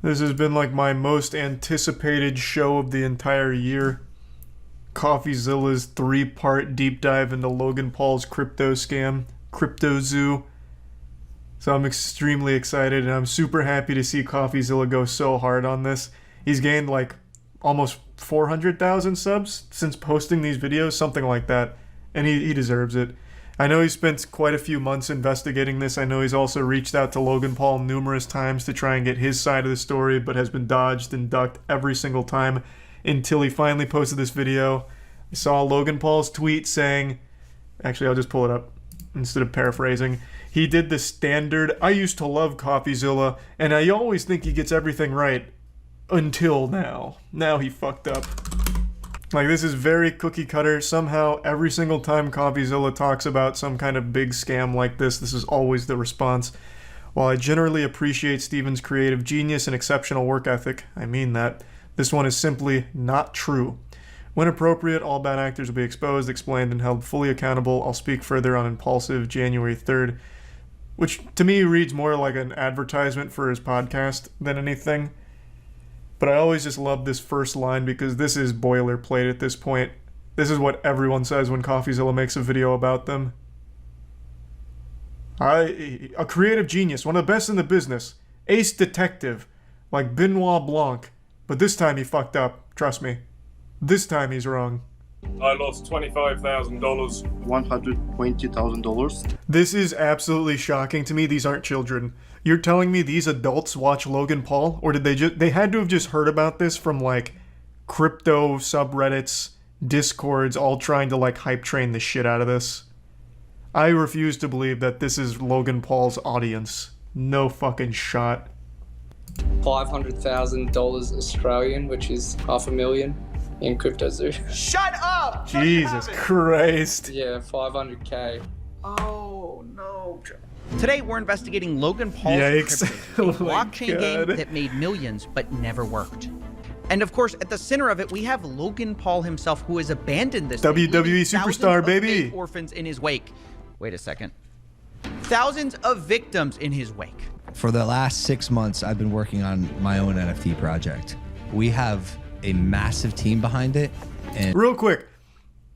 This has been like my most anticipated show of the entire year. Coffeezilla's 3-part deep dive into Logan Paul's crypto scam, Compilation. So I'm extremely excited, and I'm super happy to see Coffeezilla go so hard on this. He's gained like almost 400,000 subs since posting these videos, something like that, and he deserves it. I know he spent quite a few months investigating this. I know he's also reached out to Logan Paul numerous times to try and get his side of the story, but has been dodged and ducked every single time until he finally posted this video. I saw Logan Paul's tweet saying, actually I'll just pull it up instead of paraphrasing. He did the standard, "I used to love Coffeezilla, and I always think he gets everything right. Until now. Now he fucked up." Like, this is very cookie cutter. Somehow, every single time Coffeezilla talks about some kind of big scam like this is always the response. While I generally appreciate Steven's creative genius and exceptional work ethic, I mean that, this one is simply not true. When appropriate, all bad actors will be exposed, explained, and held fully accountable. I'll speak further on Impulsive January 3rd, which to me reads more like an advertisement for his podcast than anything. But I always just love this first line, because this is boilerplate at this point. This is what everyone says when Coffeezilla makes a video about them. A creative genius, one of the best in the business. Ace detective, like Benoit Blanc. But this time he fucked up, trust me. This time he's wrong. I lost $25,000. $120,000. This is absolutely shocking to me. These aren't children. You're telling me these adults watch Logan Paul? Or did they had to have just heard about this from like crypto subreddits, discords, all trying to like hype train the shit out of this? I refuse to believe that this is Logan Paul's audience. No fucking shot. $500,000 Australian, which is $500,000 in Compilation. Shut up! Jesus Christ. Yeah, 500K. Oh no. Today, we're investigating Logan Paul's Yikes. Compilation, a Oh my blockchain game God. that made millions but never worked. And of course, at the center of it, we have Logan Paul himself, who has abandoned this thing, WWE leaving superstar, thousands of baby. fake orphans in his wake. Wait a second. Thousands of victims in his wake. For the last 6 months, I've been working on my own NFT project. We have a massive team behind it. And Real quick,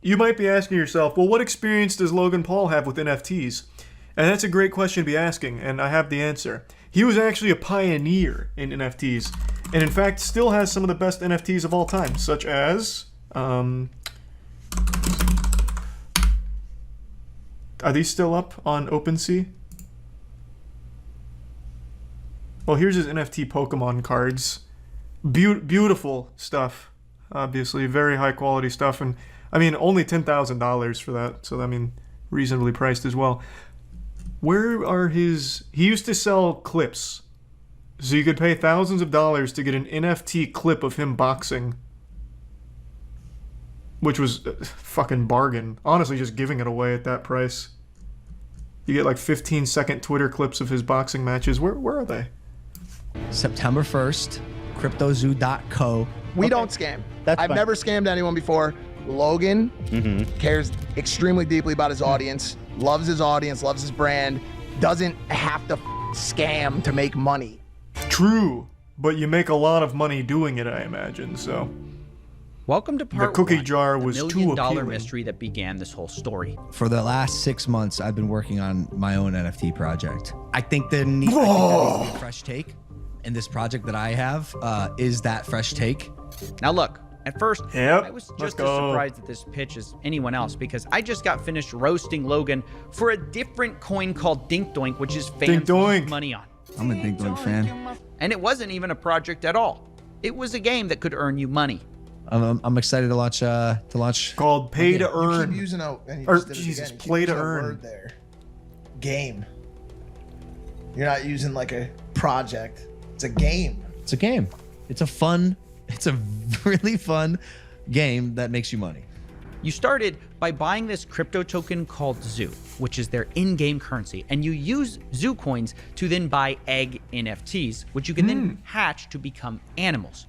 you might be asking yourself, well, what experience does Logan Paul have with NFTs? And that's a great question to be asking, and I have the answer. He was actually a pioneer in NFTs, and in fact still has some of the best NFTs of all time, such as... Are these still up on OpenSea? Well, here's his NFT Pokemon cards. Beautiful stuff, obviously. Very high quality stuff, and I mean, only $10,000 for that, so I mean, reasonably priced as well. Where are his... He used to sell clips. So you could pay thousands of dollars to get an NFT clip of him boxing. Which was a fucking bargain. Honestly, just giving it away at that price. You get like 15-second Twitter clips of his boxing matches. Where are they? September 1st, cryptozoo.co. We don't scam. That's I've fine. never scammed anyone before. Logan Mm-hmm. cares extremely deeply about his audience, loves his brand, doesn't have to scam to make money. True, but you make a lot of money doing it, I imagine, so. Welcome to part The cookie one, jar the was too million-dollar appealing. mystery that began this whole story. For the last 6 months, I've been working on my own NFT project. I think there needs to be a fresh take, and this project that I have is that fresh take. Now look, at first, Yep, I was let's just as go. surprised at this pitch as anyone else because I just got finished roasting Logan for a different coin called Dink Doink, which is fans Dink Doink. lose money on. I'm a Dink Doink fan. And it wasn't even a project at all. It was a game that could earn you money. I'm excited to launch. Called Pay to You Earn. keep using and you Or, just did it Jesus, again. You keep play to using a earn. word there. Game. You're not using like a project. It's a game. It's a game. It's a really fun game that makes you money. You started by buying this crypto token called Zoo, which is their in-game currency, and you use Zoo coins to then buy egg NFTs, which you can then hatch to become animals.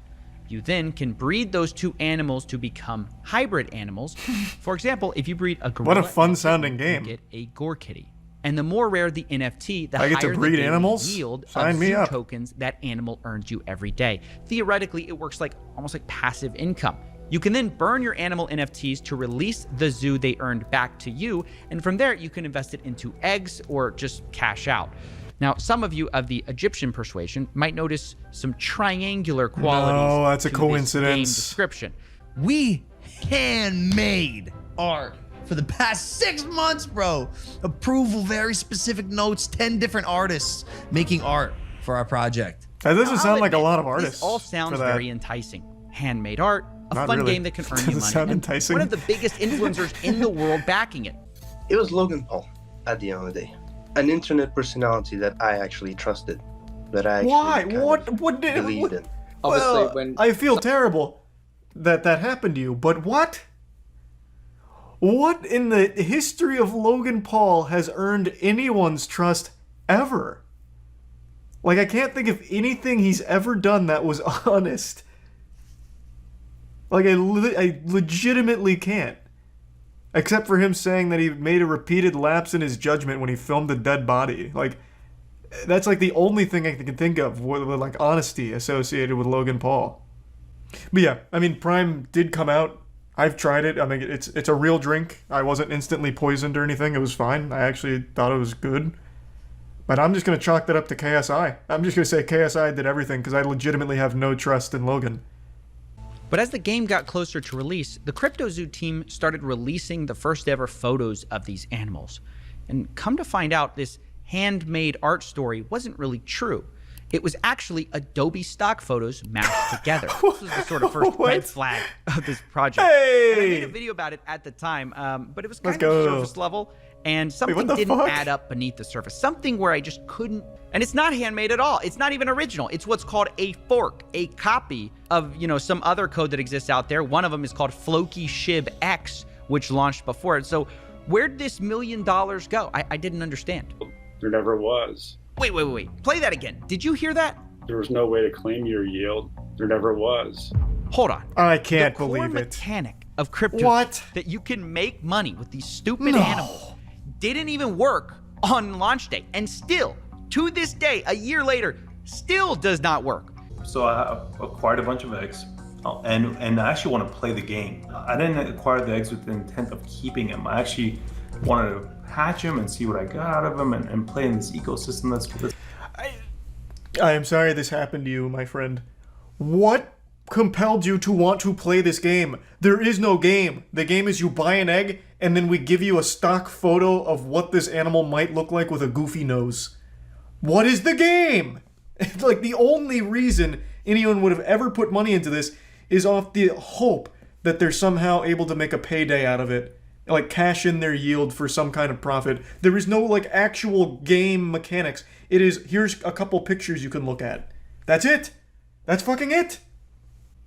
You then can breed those two animals to become hybrid animals. For example, if you breed a gorilla, What a fun and a sounding kitten, you game. get a gore kitty. And the more rare the NFT, the I get to higher breed the daily animals? yield Sign of me Zoo up. tokens that animal earns you every day. Theoretically, it works like almost like passive income. You can then burn your animal NFTs to release the zoo they earned back to you, and from there you can invest it into eggs or just cash out. Now, some of you of the Egyptian persuasion might notice some triangular qualities. No, that's a to this game coincidence. description. We handmade art for the past 6 months, bro. Approval, very specific notes, 10 different artists making art for our project. That doesn't I'll sound like a admit, lot of artists. This all sounds for that. very enticing. Handmade art, a Not fun really. game that can earn you Doesn't money, sound and enticing. one of the biggest influencers in the world backing it. It was Logan Paul at the end of the day. An internet personality that I actually trusted. That I actually Why? kind of What did believed in. Obviously, Well, when I feel terrible that that happened to you, but what? What in the history of Logan Paul has earned anyone's trust ever? Like, I can't think of anything he's ever done that was honest. Like, I legitimately can't. Except for him saying that he made a repeated lapse in his judgment when he filmed a dead body. Like, that's like the only thing I can think of with like honesty associated with Logan Paul. But yeah, I mean, Prime did come out. I've tried it. I mean, it's a real drink. I wasn't instantly poisoned or anything. It was fine. I actually thought it was good. But I'm just going to chalk that up to KSI. I'm just going to say KSI did everything because I legitimately have no trust in Logan. But as the game got closer to release, the CryptoZoo team started releasing the first ever photos of these animals. And come to find out, this handmade art story wasn't really true. It was actually Adobe stock photos mashed together. This was the sort of first red flag of this project. Hey! And I made a video about it at the time, but it was kind Let's of go. surface level, and something what the didn't fuck? add up beneath the surface. Something where I just couldn't. And it's not handmade at all. It's not even original. It's what's called a fork, a copy of, some other code that exists out there. One of them is called Floki Shib X, which launched before it. So where'd this $1 million go? I didn't understand. There never was. Wait. Play that again. Did you hear that? There was no way to claim your yield. There never was. Hold on. I can't The core believe it. mechanic of crypto What? that you can make money with these stupid No. animals didn't even work on launch day, and still to this day, a year later, still does not work. So I acquired a bunch of eggs, and I actually want to play the game. I didn't acquire the eggs with the intent of keeping them. I actually wanted to hatch them and see what I got out of them and play in this ecosystem that's. I am sorry this happened to you, my friend. What compelled you to want to play this game? There is no game. The game is you buy an egg, and then we give you a stock photo of what this animal might look like with a goofy nose. What is the game? It's like the only reason anyone would have ever put money into this is off the hope that they're somehow able to make a payday out of it. Like cash in their yield for some kind of profit. There is no like actual game mechanics. It is, here's a couple pictures you can look at. That's it. That's fucking it.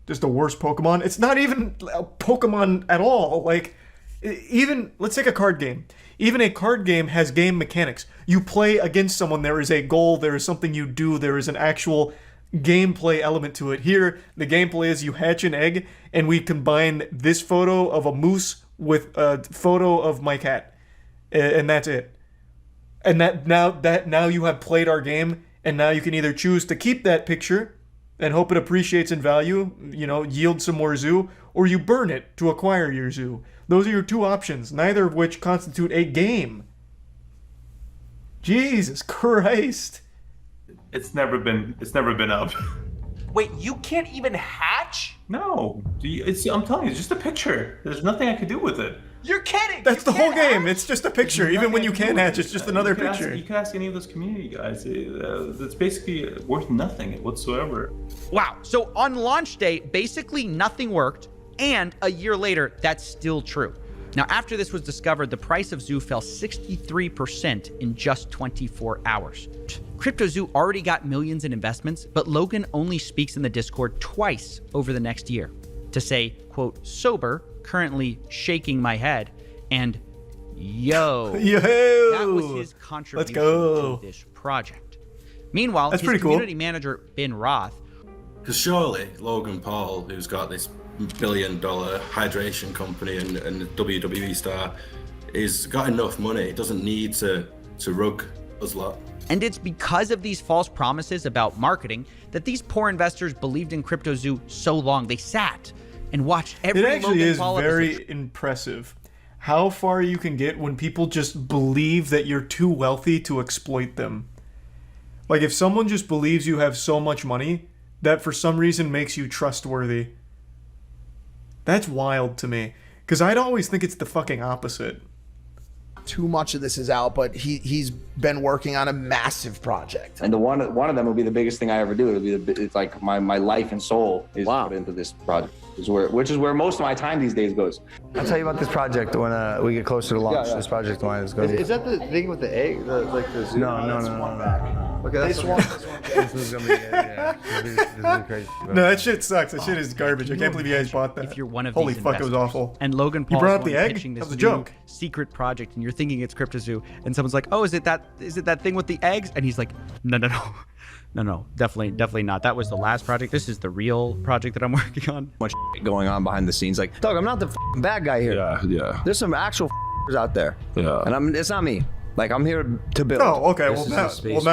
Just the worst Pokemon. It's not even a Pokemon at all. Like, even, let's take a card game. Even a card game has game mechanics. You play against someone, there is a goal, there is something you do, there is an actual gameplay element to it. Here, the gameplay is you hatch an egg, and we combine this photo of a moose with a photo of my cat, and that's it. And now you have played our game, and now you can either choose to keep that picture and hope it appreciates in value, yield some more zoo, or you burn it to acquire your zoo. Those are your two options, neither of which constitute a game. Jesus Christ. It's never been up. Wait, you can't even hatch? No. I'm telling you, it's just a picture. There's nothing I could do with it. You're kidding! That's the whole game. It's just a picture. Even when you can hatch, it's just another picture. You can ask any of those community guys. It's basically worth nothing whatsoever. Wow. So on launch day, basically nothing worked. And a year later, that's still true. Now, after this was discovered, the price of Zoo fell 63% in just 24 hours. CryptoZoo already got millions in investments, but Logan only speaks in the Discord twice over the next year to say, quote, sober, currently shaking my head, and yo. That was his contribution to this project. Meanwhile, his community manager, Ben Roth. Because surely Logan Paul, who's got this billion-dollar hydration company and a WWE star, he's got enough money. He doesn't need to rug us lot. And it's because of these false promises about marketing that these poor investors believed in CryptoZoo so long. They sat and watched every Logan Paul episode. It actually is very impressive how far you can get when people just believe that you're too wealthy to exploit them. Like, if someone just believes you have so much money, that for some reason makes you trustworthy. That's wild to me, because I'd always think it's the fucking opposite. Too much of this is out, but he's been working on a massive project. And one of them will be the biggest thing I ever do. It's like my life and soul is put into this project, which is where most of my time these days goes. I'll tell you about this project when we get closer to launch. This project line is going to be. Is that the thing with the egg? Like the zoo? No. Okay, that's this is gonna be this is crazy. No, that shit sucks. That shit is garbage. I can't believe you guys bought that. If you're one of Holy these fuck, it was investors, awful. And Logan Paul brought up is the egg? pitching this That was a new joke. secret project, and you're thinking it's CryptoZoo, and someone's like, "Oh, is it that thing with the eggs?" And he's like, "No, definitely not. That was the last project. This is the real project that I'm working on." Much going on behind the scenes. Like, Doug, I'm not the bad guy here. Yeah. There's some actual out there. Yeah. And it's not me. Like, I'm here to build. Oh, okay. Well, now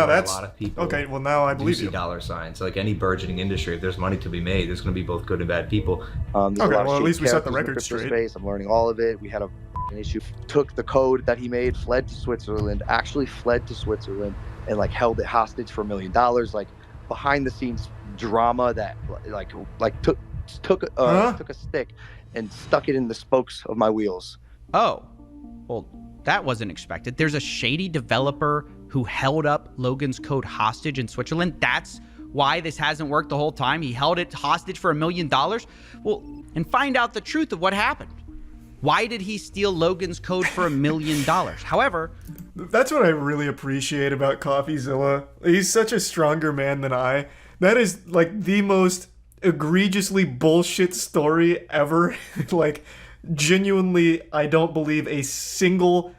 that's a lot of people okay. Well, now I believe see you. dollar signs. Like any burgeoning industry, if there's money to be made, there's going to be both good and bad people. Okay, well, at least we set the record straight. Space. I'm learning all of it. We had an issue. Took the code that he made, fled to Switzerland, and like held it hostage for $1 million. Like behind the scenes drama that took a stick and stuck it in the spokes of my wheels. Oh, well, that wasn't expected. There's a shady developer who held up Logan's code hostage in Switzerland. That's why this hasn't worked the whole time. He held it hostage for $1 million. Well, and find out the truth of what happened. Why did he steal Logan's code for $1 million? However, that's what I really appreciate about CoffeeZilla. He's such a stronger man than I. That is like the most egregiously bullshit story ever. Like, genuinely, I don't believe a single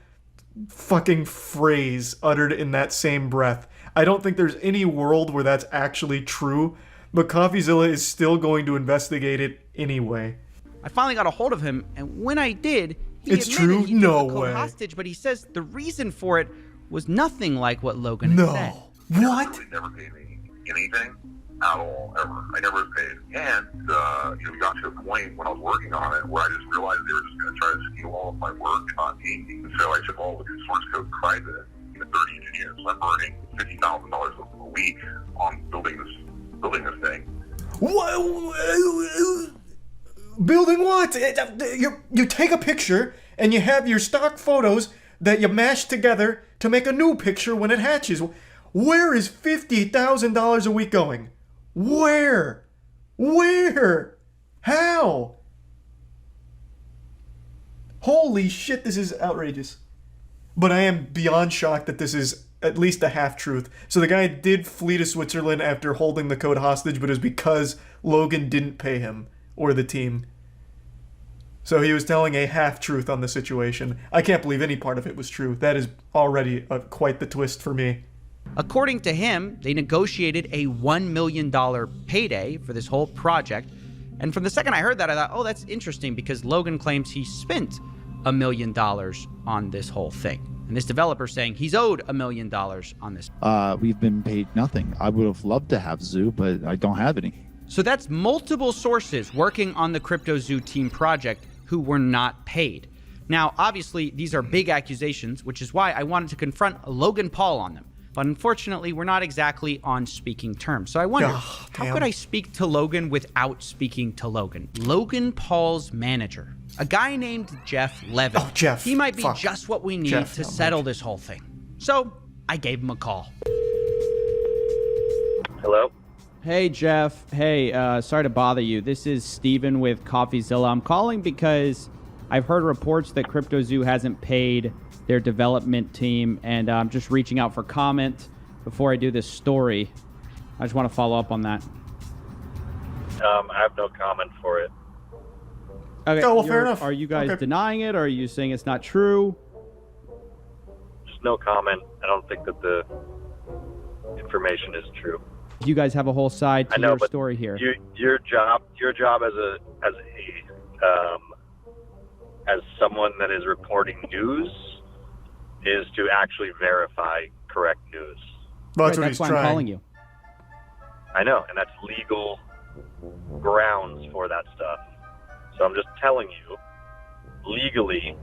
fucking phrase uttered in that same breath. I don't think there's any world where that's actually true, but CoffeeZilla is still going to investigate it anyway. I finally got a hold of him, and when I did, he It's admitted true? he took No the code way. hostage, but he says the reason for it was nothing like what Logan had said. What? Never paid me anything at all, ever. I never paid. And, we got to a point when I was working on it where I just realized they were just going to try to steal all of my work and not pay me. And so I took all the source code private. 30 engineers. I'm burning $50,000 a week on building this thing. What? Building what? You take a picture and you have your stock photos that you mash together to make a new picture when it hatches. Where is $50,000 a week going? Where? How? Holy shit, this is outrageous. But I am beyond shocked that this is at least a half-truth. So the guy did flee to Switzerland after holding the code hostage, but it was because Logan didn't pay him or the team. So he was telling a half-truth on the situation. I can't believe any part of it was true. That is already quite the twist for me. According to him, they negotiated a $1 million payday for this whole project. And from the second I heard that, I thought, oh, that's interesting, because Logan claims he spent $1 million on this whole thing. And this developer saying he's owed $1 million on this. We've been paid nothing. I would have loved to have Zoo, but I don't have any. So that's multiple sources working on the CryptoZoo team project who were not paid. Now, obviously, these are big accusations, which is why I wanted to confront Logan Paul on them. But unfortunately, we're not exactly on speaking terms. So I wonder, how could I speak to Logan without speaking to Logan? Logan Paul's manager, a guy named Jeff Levin. Oh, Jeff. He might be just what we need to settle this whole thing. So I gave him a call. Hello? Hey, Jeff. Hey, sorry to bother you. This is Steven with CoffeeZilla. I'm calling because I've heard reports that CryptoZoo hasn't paid their development team, and I'm just reaching out for comment before I do this story. I just want to follow up on that. I have no comment for it. Okay, oh, well, fair enough. Are you guys denying it, or are you saying it's not true? Just no comment. I don't think that the information is true. You guys have a whole side to your but story here. Your job as someone that is reporting news is to actually verify correct news. Well, that's why I'm calling you. I know, and that's legal grounds for that stuff. So I'm just telling you, legally,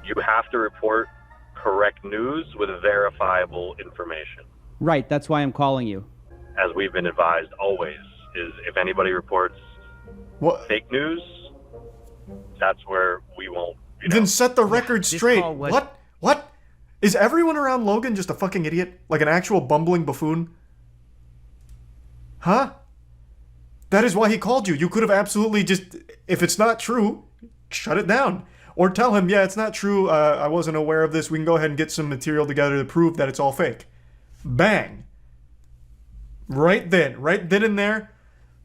you have to report correct news with verifiable information. Right, that's why I'm calling you. As we've been advised always, is if anybody reports fake news, that's where we won't. Then set the record straight. What? Is everyone around Logan just a fucking idiot? Like an actual bumbling buffoon? Huh? That is why he called you. You could have absolutely just, if it's not true, shut it down. Or tell him, yeah, it's not true. I wasn't aware of this. We can go ahead and get some material together to prove that it's all fake. Bang. Right then and there.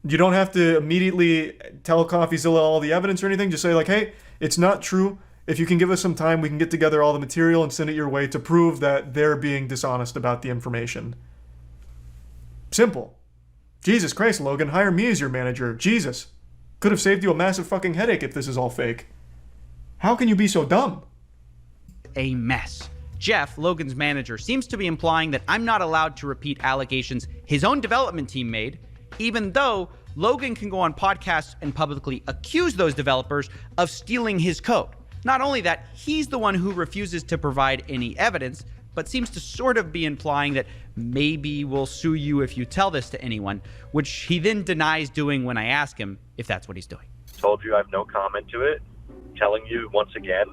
You don't have to immediately tell CoffeeZilla all the evidence or anything. Just say like, hey, it's not true. If you can give us some time, we can get together all the material and send it your way to prove that they're being dishonest about the information. Simple. Jesus Christ, Logan, hire me as your manager. Jesus. Could have saved you a massive fucking headache if this is all fake. How can you be so dumb? A mess. Jeff, Logan's manager, seems to be implying that I'm not allowed to repeat allegations his own development team made, even though Logan can go on podcasts and publicly accuse those developers of stealing his code. Not only that, he's the one who refuses to provide any evidence, but seems to sort of be implying that maybe we'll sue you if you tell this to anyone, which he then denies doing when I ask him if that's what he's doing. Told you I have no comment to it. Telling you once again,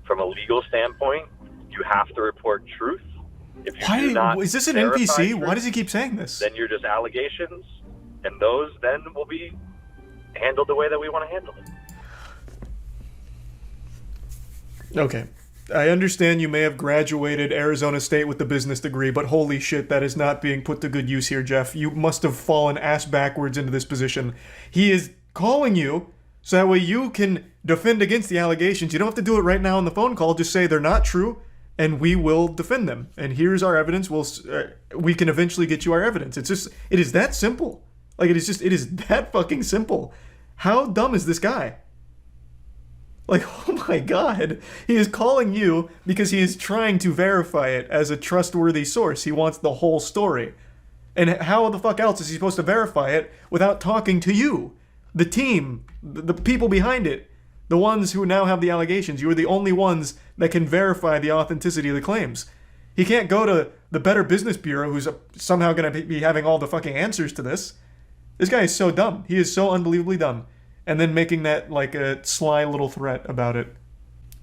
from a legal standpoint, you have to report truth. If you do not is this an verify NPC? truth, Why does he keep saying this? Then you're just allegations, and those then will be handled the way that we want to handle it. Okay. I understand you may have graduated Arizona State with the business degree, but holy shit, that is not being put to good use here, Jeff. You must have fallen ass backwards into this position. He is calling you so that way you can defend against the allegations. You don't have to do it right now on the phone call. Just say they're not true, and we will defend them. And here's our evidence. We can eventually get you our evidence. It is that simple. Like, it is that fucking simple. How dumb is this guy? Like, oh my god. He is calling you because he is trying to verify it as a trustworthy source. He wants the whole story. And how the fuck else is he supposed to verify it without talking to you? The team, the people behind it, the ones who now have the allegations. You are the only ones that can verify the authenticity of the claims. He can't go to the Better Business Bureau, who's somehow going to be having all the fucking answers to this. This guy is so dumb. He is so unbelievably dumb. And then making that like a sly little threat about it.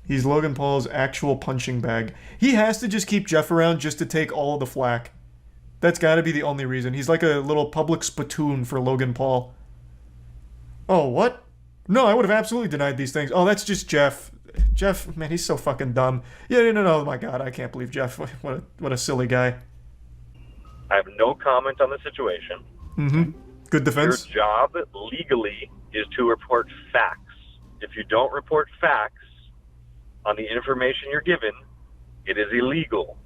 He's Logan Paul's actual punching bag. He has to just keep Jeff around just to take all of the flack. That's got to be the only reason. He's like a little public spittoon for Logan Paul. Oh, what? No, I would have absolutely denied these things. Oh, that's just Jeff. Jeff, man, he's so fucking dumb. Yeah, no, oh my god, I can't believe Jeff. What a silly guy. I have no comment on the situation. Mm-hmm. Good defense. Your job legally is to report facts. If you don't report facts on the information you're given, it is illegal.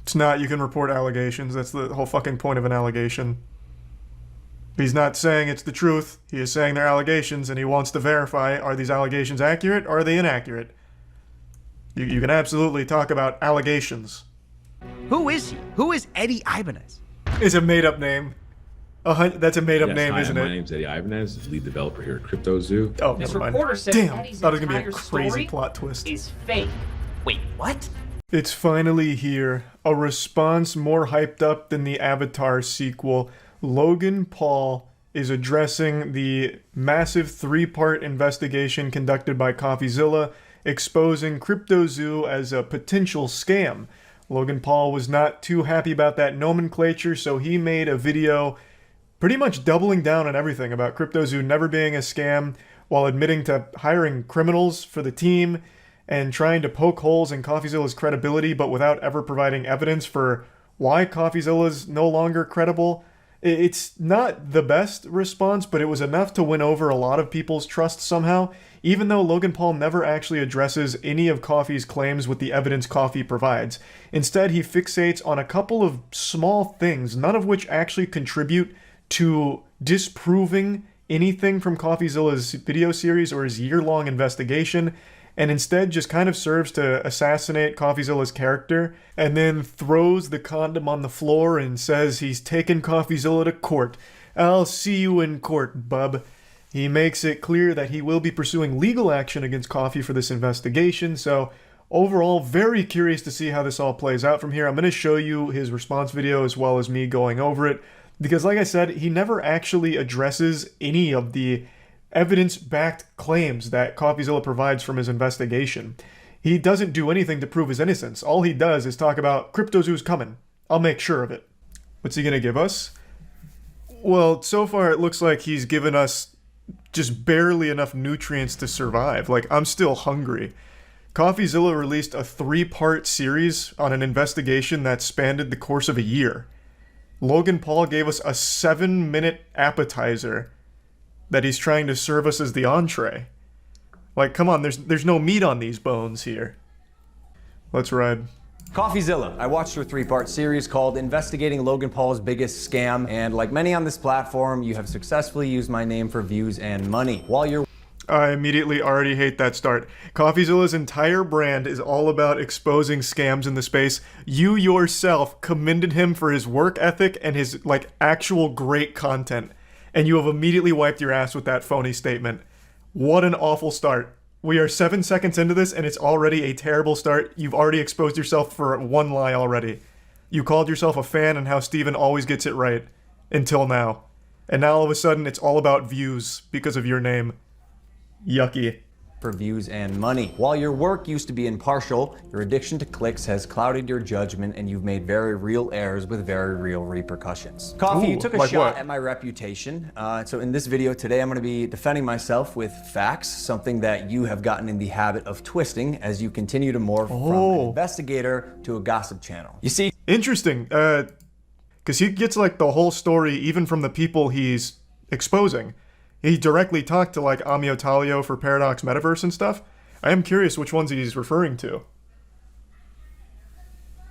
It's not. You can report allegations. That's the whole fucking point of an allegation. He's not saying it's the truth. He is saying they're allegations, and he wants to verify, are these allegations accurate, or are they inaccurate? You can absolutely talk about allegations. Who is he? Who is Eddie Ibanez? It's a made-up name. That's a made-up name, hi, isn't my it? name's Eddie Ibanez, lead developer here at Crypto0. Oh, This never mind. reporter said Damn, Eddie's thought it was gonna be a entire crazy story plot twist. is fake. Wait, what? It's finally here. A response more hyped up than the Avatar sequel. Logan Paul is addressing the massive 3-part investigation conducted by CoffeeZilla, exposing Crypto0 as a potential scam. Logan Paul was not too happy about that nomenclature, so he made a video pretty much doubling down on everything about Crypto0 never being a scam, while admitting to hiring criminals for the team and trying to poke holes in CoffeeZilla's credibility, but without ever providing evidence for why CoffeeZilla's no longer credible. It's not the best response, but it was enough to win over a lot of people's trust somehow, even though Logan Paul never actually addresses any of Coffee's claims with the evidence Coffee provides. Instead, he fixates on a couple of small things, none of which actually contribute to disproving anything from CoffeeZilla's video series or his year-long investigation, and instead just kind of serves to assassinate CoffeeZilla's character, and then throws the condom on the floor and says he's taken CoffeeZilla to court. I'll see you in court, bub. He makes it clear that he will be pursuing legal action against Coffee for this investigation, so overall, very curious to see how this all plays out from here. I'm going to show you his response video as well as me going over it, because like I said, he never actually addresses any of the evidence-backed claims that CoffeeZilla provides from his investigation. He doesn't do anything to prove his innocence. All he does is talk about Crypto0's coming. I'll make sure of it. What's he gonna give us? Well, so far it looks like he's given us just barely enough nutrients to survive. Like, I'm still hungry. CoffeeZilla released a 3-part series on an investigation that spanned the course of a year. Logan Paul gave us a 7-minute appetizer that he's trying to serve us as the entree. Like, come on, there's no meat on these bones here. Let's ride. CoffeeZilla. I watched your 3-part series called Investigating Logan Paul's Biggest Scam, and like many on this platform, you have successfully used my name for views and money. While you're I immediately already hate that start. CoffeeZilla's entire brand is all about exposing scams in the space. You yourself commended him for his work ethic and his, like, actual great content. And you have immediately wiped your ass with that phony statement. What an awful start. We are 7 seconds into this and it's already a terrible start. You've already exposed yourself for one lie already. You called yourself a fan and how Steven always gets it right. Until now. And now all of a sudden it's all about views because of your name. Yucky. for views and money. While your work used to be impartial, your addiction to clicks has clouded your judgment and you've made very real errors with very real repercussions. Coffee, you took a shot at my reputation. So in this video today, I'm gonna be defending myself with facts, something that you have gotten in the habit of twisting as you continue to morph from an investigator to a gossip channel. You see? Interesting, because he gets like the whole story even from the people he's exposing. He directly talked to like Amio Talio for Paradox Metaverse and stuff. I am curious which ones he's referring to.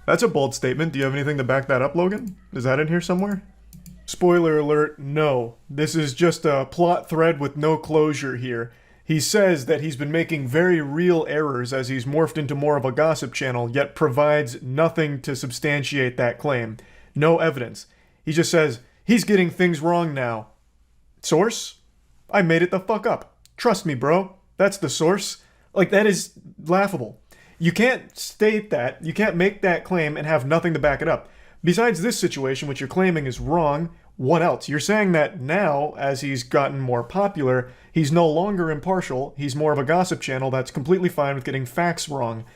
That's a bold statement. Do you have anything to back that up, Logan? Is that in here somewhere? Spoiler alert, no. This is just a plot thread with no closure here. He says that he's been making very real errors as he's morphed into more of a gossip channel, yet provides nothing to substantiate that claim. No evidence. He just says, he's getting things wrong now. Source? I made it the fuck up. Trust me, bro. That's the source. Like, that is laughable. You can't state that, you can't make that claim and have nothing to back it up. Besides this situation, which you're claiming is wrong, what else? You're saying that now, as he's gotten more popular, he's no longer impartial, he's more of a gossip channel that's completely fine with getting facts wrong.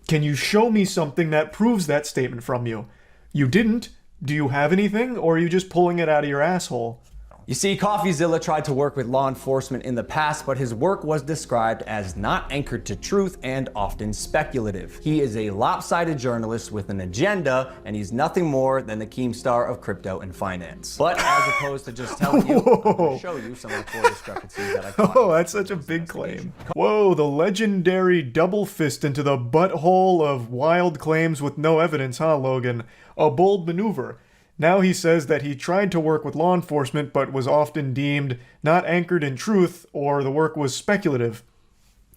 Can you show me something that proves that statement from you? You didn't. Do you have anything, or are you just pulling it out of your asshole? You see, CoffeeZilla tried to work with law enforcement in the past, but his work was described as not anchored to truth and often speculative. He is a lopsided journalist with an agenda, and he's nothing more than the Keemstar of crypto and finance. But as opposed to just telling you, I'm going to show you some of the core discrepancies that I caught. Oh, that's such a big claim. Whoa, the legendary double fist into the butthole of wild claims with no evidence, huh, Logan? A bold maneuver. Now he says that he tried to work with law enforcement but was often deemed not anchored in truth, or the work was speculative.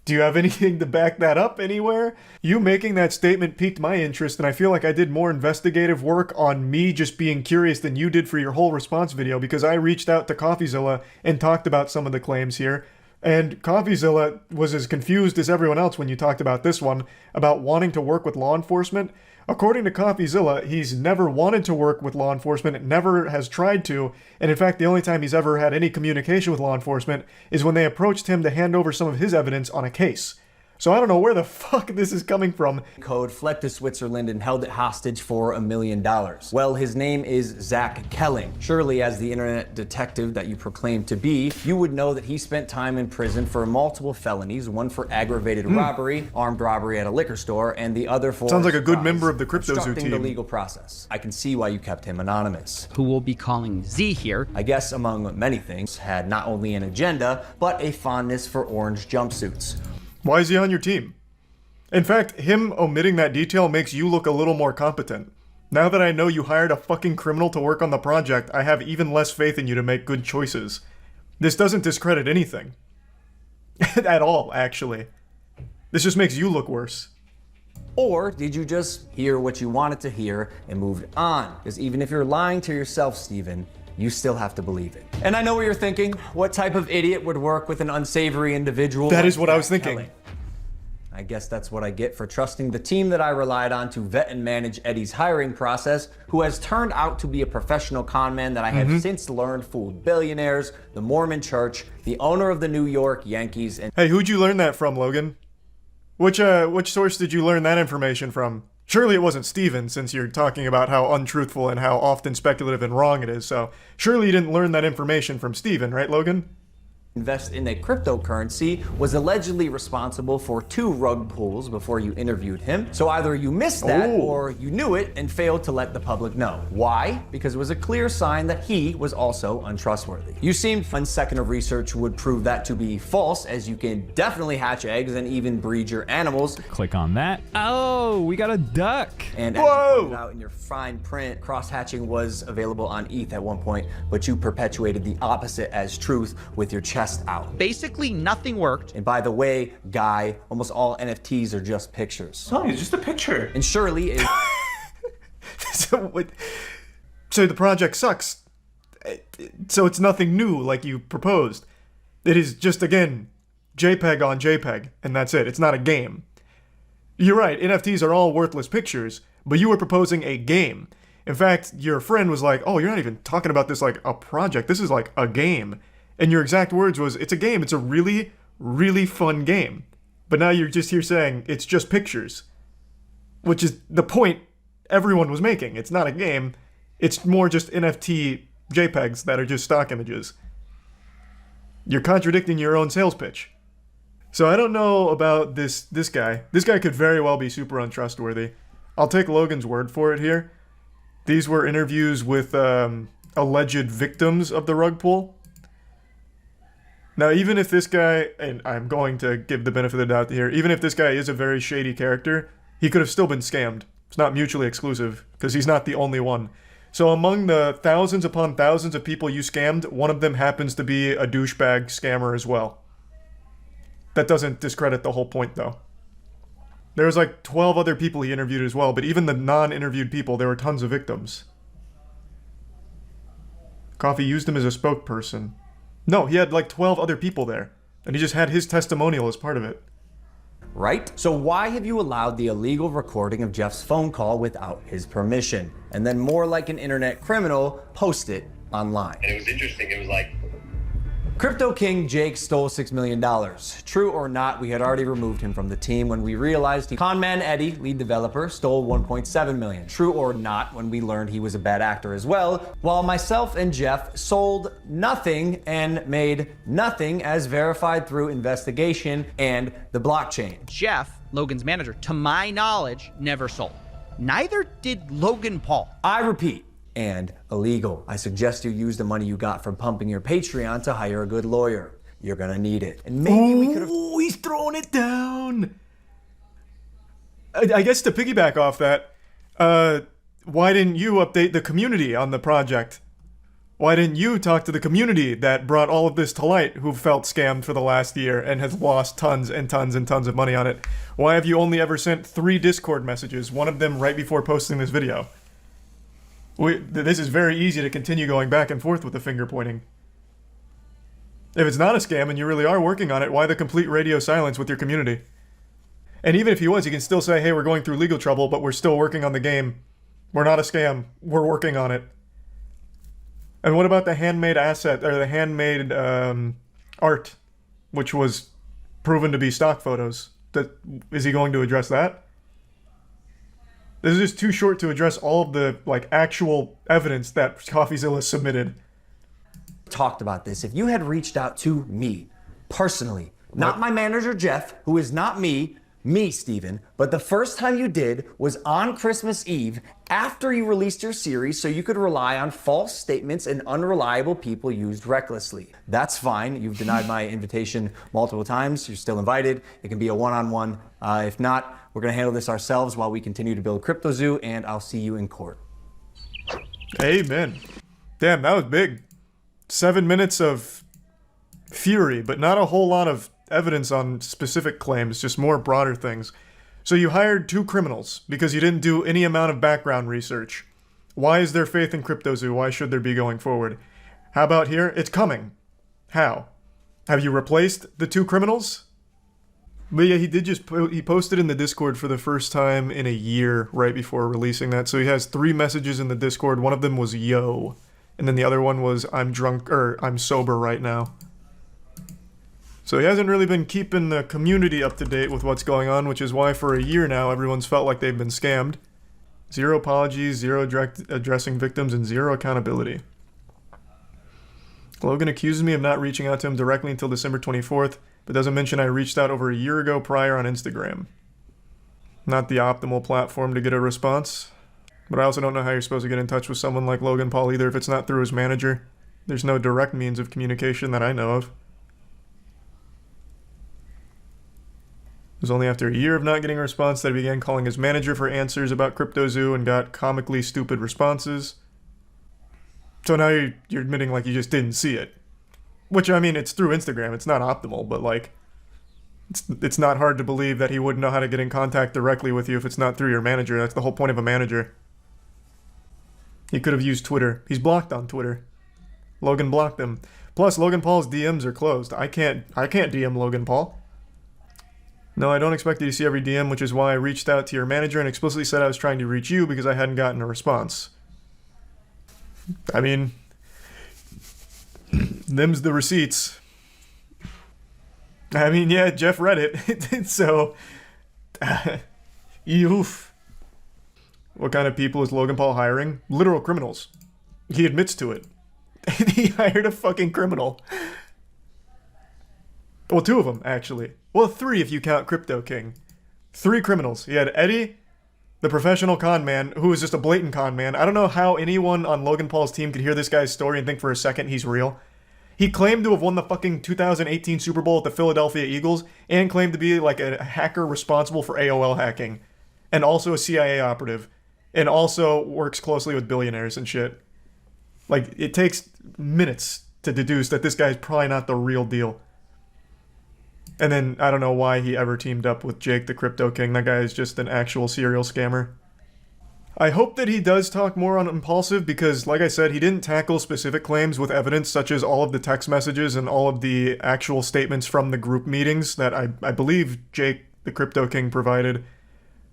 Do you have anything to back that up anywhere? You making that statement piqued my interest, and I feel like I did more investigative work on me just being curious than you did for your whole response video, because I reached out to CoffeeZilla and talked about some of the claims here. And CoffeeZilla was as confused as everyone else when you talked about this one, about wanting to work with law enforcement. According to CoffeeZilla, he's never wanted to work with law enforcement, never has tried to, and in fact the only time he's ever had any communication with law enforcement is when they approached him to hand over some of his evidence on a case. So I don't know where the fuck this is coming from. Code fled to Switzerland and held it hostage for $1 million. Well, his name is Zach Kelling. Surely, as the internet detective that you proclaim to be, you would know that he spent time in prison for multiple felonies, one for aggravated robbery, armed robbery at a liquor store, and the other for— Sounds like a good member of the Crypto Zoo obstructing team. the legal process. I can see why you kept him anonymous. Who will be calling Z here. I guess, among many things, had not only an agenda, but a fondness for orange jumpsuits. Why is he on your team? In fact, him omitting that detail makes you look a little more competent. Now that I know you hired a fucking criminal to work on the project, I have even less faith in you to make good choices. This doesn't discredit anything. At all, actually. This just makes you look worse. Or did you just hear what you wanted to hear and moved on? Because even if you're lying to yourself, Steven, you still have to believe it. And I know what you're thinking. What type of idiot would work with an unsavory individual? That is what I was thinking. I guess that's what I get for trusting the team that I relied on to vet and manage Eddie's hiring process, who has turned out to be a professional con man that I have since learned fooled billionaires, the Mormon Church, the owner of the New York Yankees, and— Hey, who'd you learn that from, Logan? Which source did you learn that information from? Surely it wasn't Steven, since you're talking about how untruthful and how often speculative and wrong it is, so surely you didn't learn that information from Steven, right, Logan? invest in a cryptocurrency, was allegedly responsible for 2 rug pulls before you interviewed him. So either you missed that or you knew it and failed to let the public know. Why? Because it was a clear sign that he was also untrustworthy. You seemed 1 second of research would prove that to be false, as you can definitely hatch eggs and even breed your animals. Click on that. Oh, we got a duck. And as you pointed out in your fine print, cross-hatching was available on ETH at one point, but you perpetuated the opposite as truth with your chest out. Basically, nothing worked. And by the way, Guy, almost all NFTs are just pictures. No, it's just a picture. And surely is... So the project sucks. So it's nothing new like you proposed. It is just, again, JPEG on JPEG, and that's it. It's not a game. You're right, NFTs are all worthless pictures, but you were proposing a game. In fact, your friend was like, oh, you're not even talking about this like a project. This is like a game. And your exact words was, it's a game. It's a really, really fun game. But now you're just here saying, it's just pictures. Which is the point everyone was making. It's not a game. It's more just NFT JPEGs that are just stock images. You're contradicting your own sales pitch. So I don't know about this guy. This guy could very well be super untrustworthy. I'll take Logan's word for it here. These were interviews with alleged victims of the rug pull. Now, even if this guy, and I'm going to give the benefit of the doubt here, even if this guy is a very shady character, he could have still been scammed. It's not mutually exclusive, because he's not the only one. So among the thousands upon thousands of people you scammed, one of them happens to be a douchebag scammer as well. That doesn't discredit the whole point, though. There was like 12 other people he interviewed as well, but even the non-interviewed people, there were tons of victims. Coffee used him as a spokesperson. No, he had like 12 other people there, and he just had his testimonial as part of it. Right? So why have you allowed the illegal recording of Jeff's phone call without his permission? And then more like an internet criminal, post it online. And it was interesting. It was like Crypto King Jake stole $6 million. True or not, we had already removed him from the team when we realized Conman Eddie, lead developer, stole $1.7 million. True or not, when we learned he was a bad actor as well, while myself and Jeff sold nothing and made nothing as verified through investigation and the blockchain. Jeff, Logan's manager, to my knowledge, never sold. Neither did Logan Paul. I repeat, and illegal. I suggest you use the money you got from pumping your Patreon to hire a good lawyer. You're gonna need it. And maybe we could have... Ooh, he's throwing it down. I guess to piggyback off that, why didn't you update the community on the project? Why didn't you talk to the community that brought all of this to light, who felt scammed for the last year and has lost tons and tons and tons of money on it? Why have you only ever sent 3 Discord messages, one of them right before posting this video? This is very easy to continue going back and forth with the finger pointing. If it's not a scam and you really are working on it, why the complete radio silence with your community? And even if he was, you can still say, hey, we're going through legal trouble, but we're still working on the game. We're not a scam. We're working on it. And what about the handmade asset, or the handmade art, which was proven to be stock photos? Is he going to address that? This is just too short to address all of the actual evidence that CoffeeZilla submitted. Talked about this. If you had reached out to me personally, not my manager Jeff, who is not me, Steven, but the first time you did was on Christmas Eve after you released your series so you could rely on false statements and unreliable people used recklessly. That's fine. You've denied my invitation multiple times. You're still invited. It can be a one-on-one. If not, we're going to handle this ourselves while we continue to build CryptoZoo, and I'll see you in court. Amen. Damn, that was big. 7 minutes of fury, but not a whole lot of evidence on specific claims, just more broader things. So you hired 2 criminals because you didn't do any amount of background research. Why is there faith in CryptoZoo? Why should there be going forward? How about here? It's coming. How? Have you replaced the 2 criminals? But yeah, he did he posted in the Discord for the first time in a year right before releasing that. So he has 3 messages in the Discord. One of them was yo. And then the other one was I'm drunk, or I'm sober right now. So he hasn't really been keeping the community up to date with what's going on, which is why for a year now everyone's felt like they've been scammed. 0 apologies, 0 addressing victims, and 0 accountability. Logan accuses me of not reaching out to him directly until December 24th, but doesn't mention I reached out over a year ago prior on Instagram. Not the optimal platform to get a response, but I also don't know how you're supposed to get in touch with someone like Logan Paul either if it's not through his manager. There's no direct means of communication that I know of. It was only after a year of not getting a response that he began calling his manager for answers about CryptoZoo and got comically stupid responses. So now you're admitting like you just didn't see it. Which, I mean, it's through Instagram. It's not optimal, but like, it's not hard to believe that he wouldn't know how to get in contact directly with you if it's not through your manager. That's the whole point of a manager. He could have used Twitter. He's blocked on Twitter. Logan blocked him. Plus, Logan Paul's DMs are closed. I can't DM Logan Paul. No, I don't expect you to see every DM, which is why I reached out to your manager and explicitly said I was trying to reach you because I hadn't gotten a response. I mean, them's the receipts. I mean, yeah, Jeff read it. So, oof. What kind of people is Logan Paul hiring? Literal criminals. He admits to it. He hired a fucking criminal. Well, 2 of them, actually. Well, 3 if you count Crypto King. 3 criminals. He had Eddie, the professional con man, who was just a blatant con man. I don't know how anyone on Logan Paul's team could hear this guy's story and think for a second he's real. He claimed to have won the fucking 2018 Super Bowl with the Philadelphia Eagles and claimed to be like a hacker responsible for AOL hacking. And also a CIA operative. And also works closely with billionaires and shit. Like, it takes minutes to deduce that this guy's probably not the real deal. And then, I don't know why he ever teamed up with Jake the Crypto King. That guy is just an actual serial scammer. I hope that he does talk more on Impulsive because, like I said, he didn't tackle specific claims with evidence such as all of the text messages and all of the actual statements from the group meetings that I believe Jake the Crypto King provided.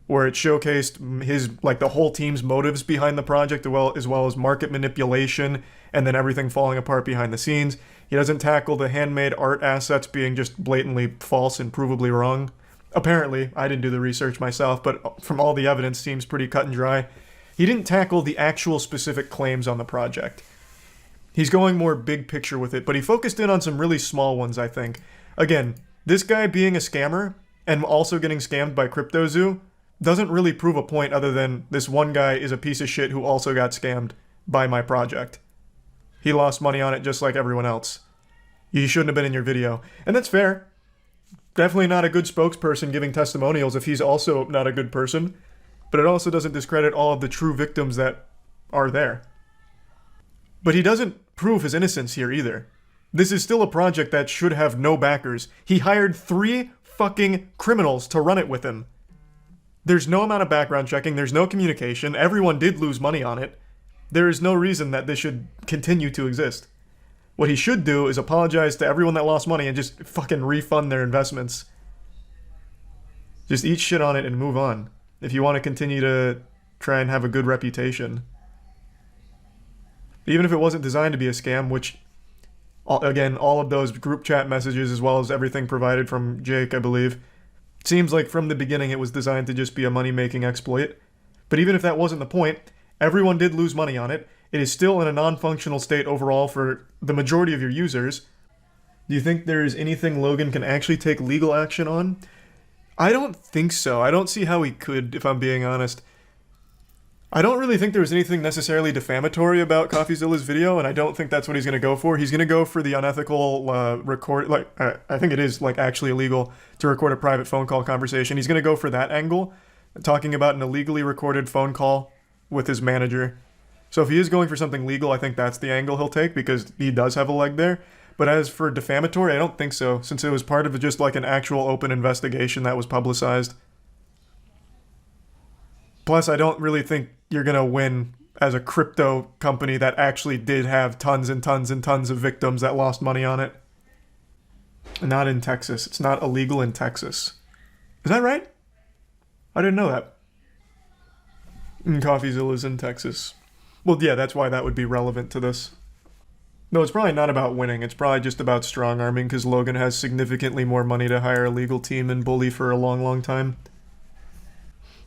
where it showcased his, like, the whole team's motives behind the project, as well as market manipulation and then everything falling apart behind the scenes. He doesn't tackle the handmade art assets being just blatantly false and provably wrong. Apparently, I didn't do the research myself, but from all the evidence, seems pretty cut and dry. He didn't tackle the actual specific claims on the project. He's going more big picture with it, but he focused in on some really small ones, I think. Again, this guy being a scammer and also getting scammed by Crypto0 doesn't really prove a point other than this one guy is a piece of shit who also got scammed by my project. He lost money on it just like everyone else. You shouldn't have been in your video. And that's fair. Definitely not a good spokesperson giving testimonials if he's also not a good person. But it also doesn't discredit all of the true victims that are there. But he doesn't prove his innocence here either. This is still a project that should have no backers. He hired 3 fucking criminals to run it with him. There's no amount of background checking, there's no communication, everyone did lose money on it. There is no reason that this should continue to exist. What he should do is apologize to everyone that lost money and just fucking refund their investments. Just eat shit on it and move on, if you want to continue to try and have a good reputation. Even if it wasn't designed to be a scam, which, again, all of those group chat messages as well as everything provided from Jake, I believe, seems like from the beginning it was designed to just be a money-making exploit. But even if that wasn't the point, everyone did lose money on it. It is still in a non-functional state overall for the majority of your users. Do you think there is anything Logan can actually take legal action on? I don't think so. I don't see how he could, if I'm being honest. I don't really think there was anything necessarily defamatory about CoffeeZilla's video, and I don't think that's what he's going to go for. He's going to go for the unethical record, like, I think it is, like, actually illegal to record a private phone call conversation. He's going to go for that angle, talking about an illegally recorded phone call with his manager. So if he is going for something legal, I think that's the angle he'll take, because he does have a leg there. But as for defamatory, I don't think so, since it was part of just like an actual open investigation that was publicized. Plus, I don't really think you're going to win as a crypto company that actually did have tons and tons and tons of victims that lost money on it. Not in Texas. It's not illegal in Texas. Is that right? I didn't know that. CoffeeZilla's in Texas. Well, yeah, that's why that would be relevant to this. No, it's probably not about winning. It's probably just about strong-arming, because Logan has significantly more money to hire a legal team and bully for a long, long time.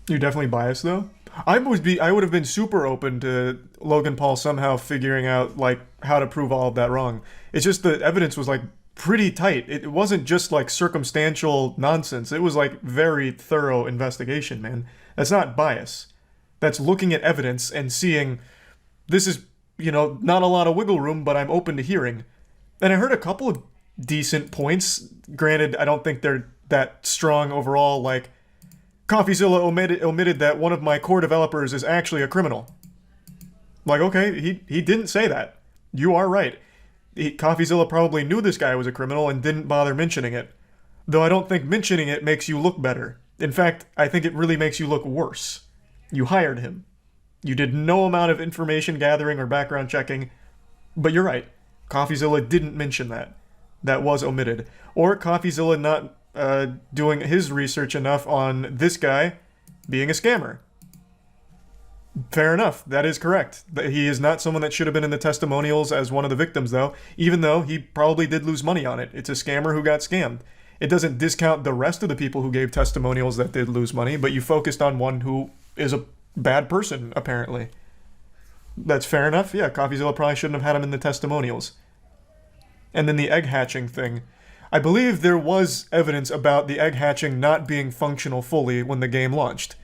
You're definitely biased, though? I would have been super open to Logan Paul somehow figuring out, like, how to prove all of that wrong. It's just the evidence was, like, pretty tight. It wasn't just, like, circumstantial nonsense. It was, like, very thorough investigation, man. That's not bias. That's looking at evidence and seeing, this is, you know, not a lot of wiggle room, but I'm open to hearing. And I heard a couple of decent points. Granted, I don't think they're that strong overall, like, CoffeeZilla omitted that one of my core developers is actually a criminal. Like, okay, he didn't say that. You are right. CoffeeZilla probably knew this guy was a criminal and didn't bother mentioning it. Though I don't think mentioning it makes you look better. In fact, I think it really makes you look worse. You hired him. You did no amount of information gathering or background checking. But you're right. CoffeeZilla didn't mention that. That was omitted. Or CoffeeZilla not doing his research enough on this guy being a scammer. Fair enough. That is correct. He is not someone that should have been in the testimonials as one of the victims, though, even though he probably did lose money on it. It's a scammer who got scammed. It doesn't discount the rest of the people who gave testimonials that did lose money, but you focused on one who is a bad person, apparently. That's fair enough. Yeah, CoffeeZilla probably shouldn't have had him in the testimonials. And then the egg hatching thing. I believe there was evidence about the egg hatching not being functional fully when the game launched.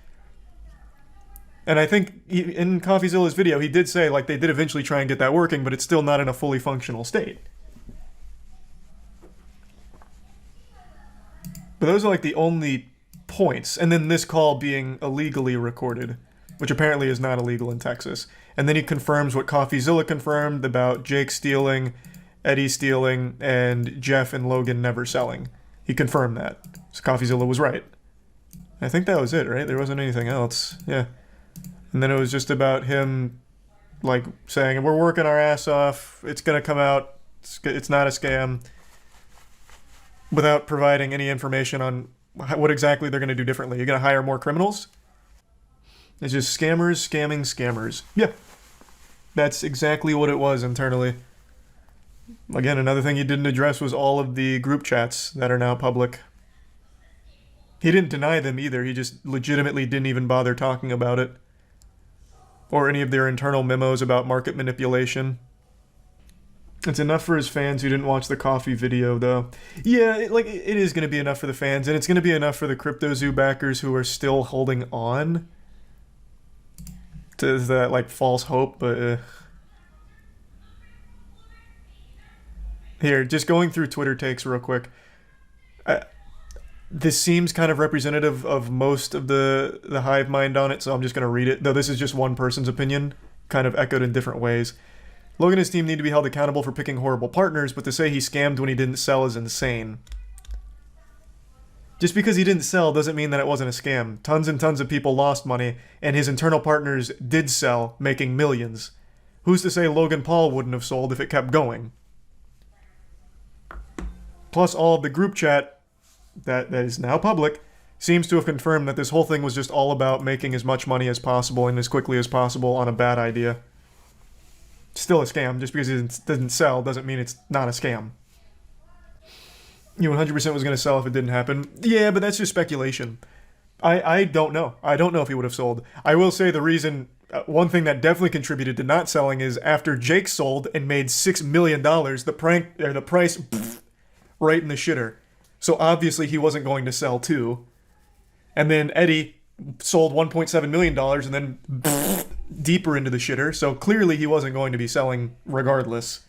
And I think in CoffeeZilla's video, he did say, like, they did eventually try and get that working, but it's still not in a fully functional state. But those are, like, the only points. And then this call being illegally recorded, which apparently is not illegal in Texas. And then he confirms what CoffeeZilla confirmed about Jake stealing, Eddie stealing, and Jeff and Logan never selling. He confirmed that. So CoffeeZilla was right. I think that was it, right? There wasn't anything else. Yeah. And then it was just about him, like, saying, we're working our ass off, it's gonna come out, it's not a scam, without providing any information on what exactly they're gonna do differently. You're gonna hire more criminals? It's just scammers scamming scammers. Yeah. That's exactly what it was internally. Again, another thing he didn't address was all of the group chats that are now public. He didn't deny them either, he just legitimately didn't even bother talking about it. Or any of their internal memos about market manipulation. It's enough for his fans who didn't watch the coffee video, though. Yeah, it is going to be enough for the fans, and it's going to be enough for the CryptoZoo backers who are still holding on to that, like, false hope, but... Here, just going through Twitter takes real quick. This seems kind of representative of most of the hive mind on it, so I'm just going to read it. Though this is just one person's opinion, kind of echoed in different ways. Logan and his team need to be held accountable for picking horrible partners, but to say he scammed when he didn't sell is insane. Just because he didn't sell doesn't mean that it wasn't a scam. Tons and tons of people lost money, and his internal partners did sell, making millions. Who's to say Logan Paul wouldn't have sold if it kept going? Plus, all of the group chat that is now public seems to have confirmed that this whole thing was just all about making as much money as possible and as quickly as possible on a bad idea. Still a scam. Just because it didn't sell doesn't mean it's not a scam. You 100% was going to sell if it didn't happen. Yeah, but that's just speculation. I don't know. I don't know if he would have sold. I will say the reason, one thing that definitely contributed to not selling is after Jake sold and made $6 million, the price right in the shitter. So obviously he wasn't going to sell too. And then Eddie sold $1.7 million and then deeper into the shitter. So clearly he wasn't going to be selling regardless.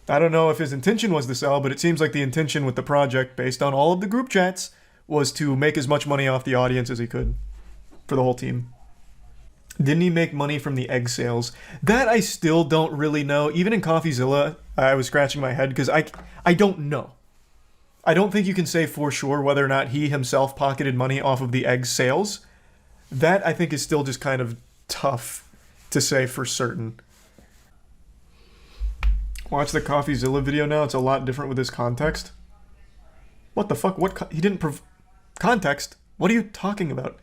I don't know if his intention was to sell, but it seems like the intention with the project, based on all of the group chats, was to make as much money off the audience as he could for the whole team. Didn't he make money from the egg sales? That I still don't really know. Even in CoffeeZilla, I was scratching my head because I don't know. I don't think you can say for sure whether or not he himself pocketed money off of the egg sales. That, I think, is still just kind of tough to say for certain. Watch the CoffeeZilla video now. It's a lot different with this context. What the fuck? He didn't context? What are you talking about?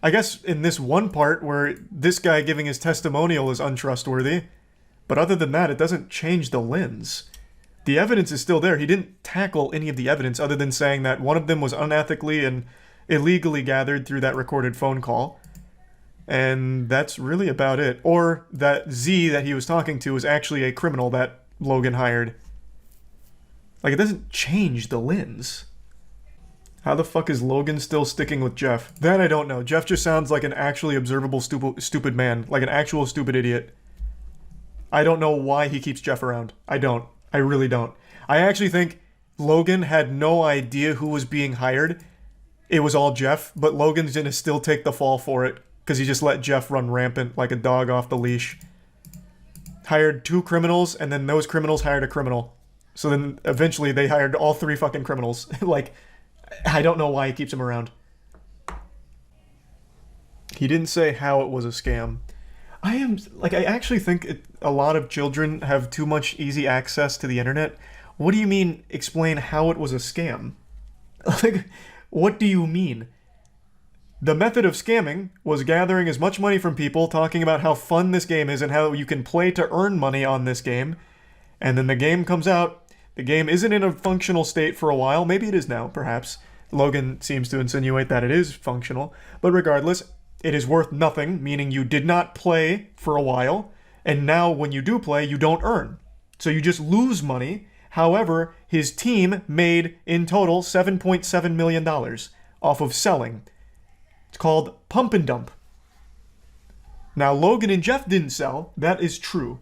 I guess in this one part where this guy giving his testimonial is untrustworthy, but other than that, it doesn't change the lens. The evidence is still there. He didn't tackle any of the evidence other than saying that one of them was unethically and illegally gathered through that recorded phone call. And that's really about it. Or that Z that he was talking to was actually a criminal that Logan hired. Like, it doesn't change the lens. How the fuck is Logan still sticking with Jeff? That I don't know. Jeff just sounds like an actually observable stupid man. Like an actual stupid idiot. I don't know why he keeps Jeff around. I don't. I really don't. I actually think Logan had no idea who was being hired. It was all Jeff, but Logan's gonna still take the fall for it because he just let Jeff run rampant like a dog off the leash. Hired 2 criminals, and then those criminals hired a criminal. So then eventually they hired all 3 fucking criminals. Like, I don't know why he keeps him around. He didn't say how it was a scam. I actually think a lot of children have too much easy access to the internet. What do you mean, explain how it was a scam? Like, what do you mean? The method of scamming was gathering as much money from people, talking about how fun this game is and how you can play to earn money on this game. And then the game comes out. The game isn't in a functional state for a while. Maybe it is now, perhaps. Logan seems to insinuate that it is functional. But regardless, it is worth nothing, meaning you did not play for a while, and now when you do play, you don't earn. So you just lose money. However, his team made, in total, $7.7 million off of selling. It's called Pump and Dump. Now, Logan and Jeff didn't sell. That is true.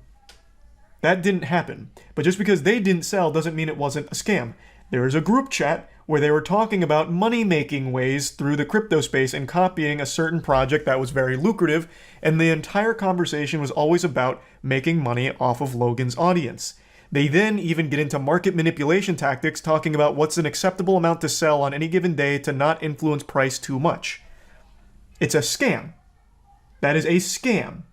That didn't happen. But just because they didn't sell doesn't mean it wasn't a scam. There is a group chat where they were talking about money-making ways through the crypto space and copying a certain project that was very lucrative, and the entire conversation was always about making money off of Logan's audience. They then even get into market manipulation tactics, talking about what's an acceptable amount to sell on any given day to not influence price too much. It's a scam. That is a scam.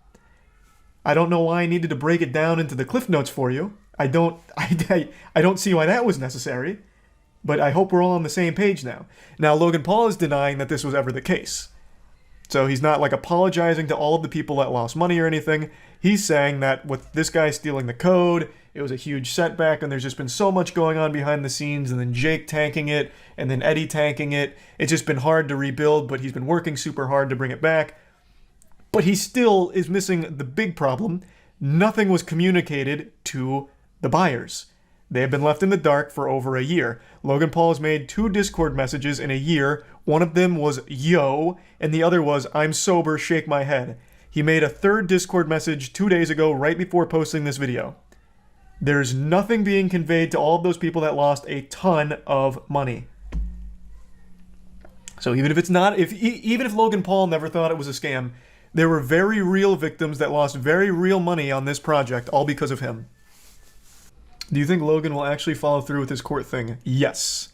I don't know why I needed to break it down into the Cliff Notes for you. I don't see why that was necessary. But I hope we're all on the same page now. Now, Logan Paul is denying that this was ever the case. So he's not like apologizing to all of the people that lost money or anything. He's saying that with this guy stealing the code, it was a huge setback, and there's just been so much going on behind the scenes, and then Jake tanking it, and then Eddie tanking it. It's just been hard to rebuild, but he's been working super hard to bring it back. But he still is missing the big problem. Nothing was communicated to the buyers. They have been left in the dark for over a year. Logan Paul has made 2 Discord messages in a year. One of them was, yo, and the other was, I'm sober, shake my head. He made a 3rd Discord message 2 days ago, right before posting this video. There's nothing being conveyed to all of those people that lost a ton of money. So even if it's not, even if Logan Paul never thought it was a scam, there were very real victims that lost very real money on this project, all because of him. Do you think Logan will actually follow through with his court thing? Yes.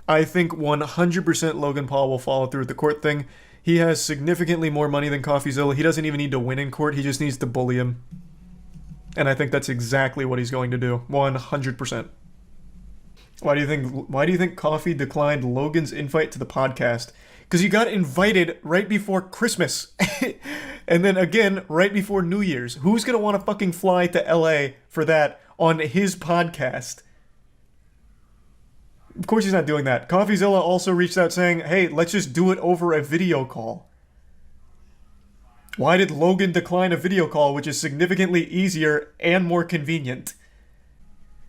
I think 100% Logan Paul will follow through with the court thing. He has significantly more money than CoffeeZilla. He doesn't even need to win in court. He just needs to bully him. And I think that's exactly what he's going to do. 100%. Why do you think Coffee declined Logan's invite to the podcast? Because you got invited right before Christmas. And then again, right before New Year's. Who's going to want to fucking fly to LA for that on his podcast? Of course he's not doing that. CoffeeZilla also reached out saying, hey, let's just do it over a video call. Why did Logan decline a video call, which is significantly easier and more convenient?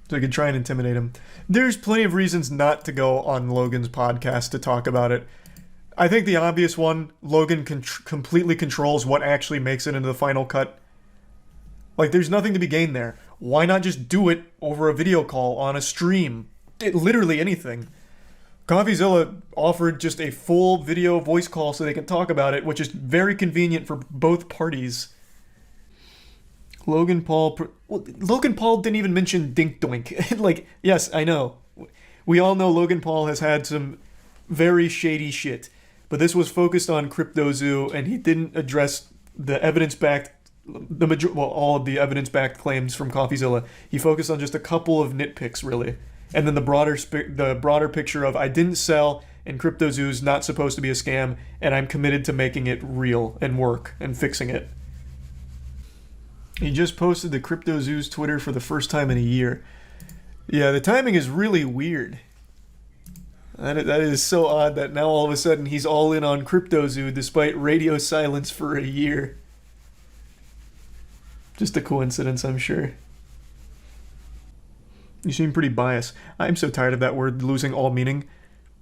So he could try and intimidate him. There's plenty of reasons not to go on Logan's podcast to talk about it. I think the obvious one, Logan completely controls what actually makes it into the final cut. Like, there's nothing to be gained there. Why not just do it over a video call on a stream? Literally anything. CoffeeZilla offered just a full video voice call so they can talk about it, which is very convenient for both parties. Logan Paul didn't even mention Dink Doink. Like, yes, I know. We all know Logan Paul has had some very shady shit, but this was focused on CryptoZoo, and he didn't address the evidence-backed, all of the evidence-backed claims from CoffeeZilla. He focused on just a couple of nitpicks, really. And then the broader picture of, I didn't sell, and CryptoZoo's not supposed to be a scam, and I'm committed to making it real and work and fixing it. He just posted the CryptoZoo's Twitter for the first time in a year. Yeah, the timing is really weird. That is so odd that now all of a sudden he's all in on CryptoZoo despite radio silence for a year. Just a coincidence, I'm sure. You seem pretty biased. I'm so tired of that word losing all meaning.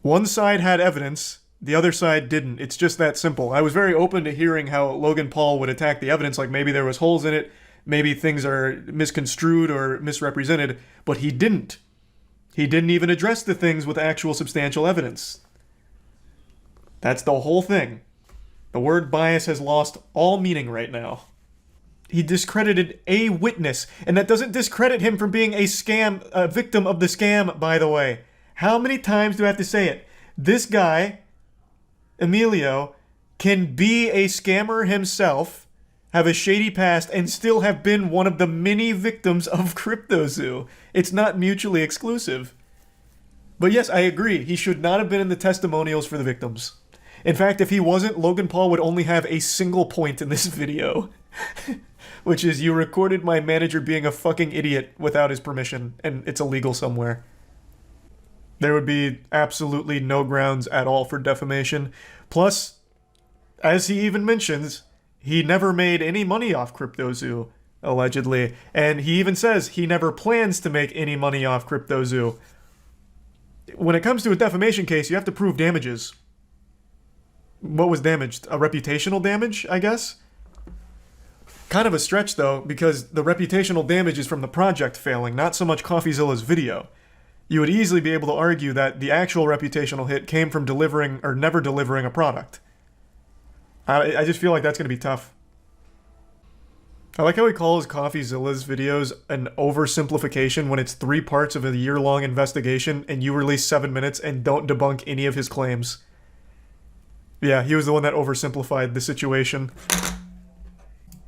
One side had evidence, the other side didn't. It's just that simple. I was very open to hearing how Logan Paul would attack the evidence, like maybe there was holes in it, maybe things are misconstrued or misrepresented, but he didn't. He didn't even address the things with actual substantial evidence. That's the whole thing. The word bias has lost all meaning right now. He discredited a witness, and that doesn't discredit him from being a victim of the scam, by the way. How many times do I have to say it? This guy, Emilio, can be a scammer himself, have a shady past, and still have been one of the many victims of CryptoZoo. It's not mutually exclusive. But yes, I agree. He should not have been in the testimonials for the victims. In fact, if he wasn't, Logan Paul would only have a single point in this video. Which is, you recorded my manager being a fucking idiot without his permission, and it's illegal somewhere. There would be absolutely no grounds at all for defamation. Plus, as he even mentions, he never made any money off CryptoZoo, allegedly. And he even says he never plans to make any money off CryptoZoo. When it comes to a defamation case, you have to prove damages. What was damaged? A reputational damage, I guess? Kind of a stretch, though, because the reputational damage is from the project failing, not so much CoffeeZilla's video. You would easily be able to argue that the actual reputational hit came from delivering or never delivering a product. I just feel like that's going to be tough. I like how he calls CoffeeZilla's videos an oversimplification when it's 3 parts of a year-long investigation and you release 7 minutes and don't debunk any of his claims. Yeah, he was the one that oversimplified the situation.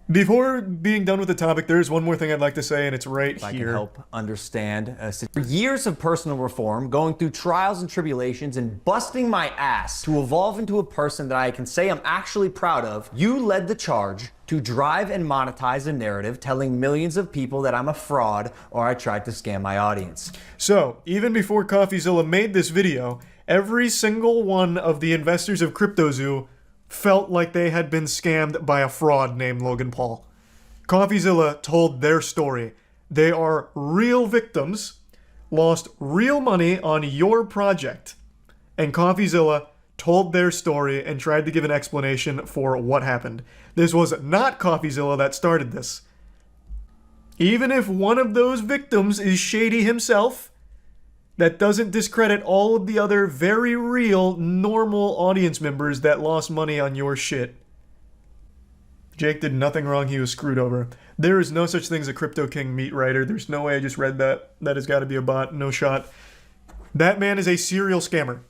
Before being done with the topic, there's one more thing I'd like to say, and it's right If I here. can help understand. For years of personal reform, going through trials and tribulations, and busting my ass to evolve into a person that I can say I'm actually proud of, you led the charge to drive and monetize a narrative telling millions of people that I'm a fraud or I tried to scam my audience. So, even before CoffeeZilla made this video, every single one of the investors of CryptoZoo felt like they had been scammed by a fraud named Logan Paul. CoffeeZilla told their story. They are real victims, lost real money on your project, and CoffeeZilla told their story and tried to give an explanation for what happened. This was not CoffeeZilla that started this. Even if one of those victims is shady himself, that doesn't discredit all of the other very real, normal audience members that lost money on your shit. Jake did nothing wrong, he was screwed over. There is no such thing as a Crypto King meat writer. There's no way I just read that. That has got to be a bot, no shot. That man is a serial scammer.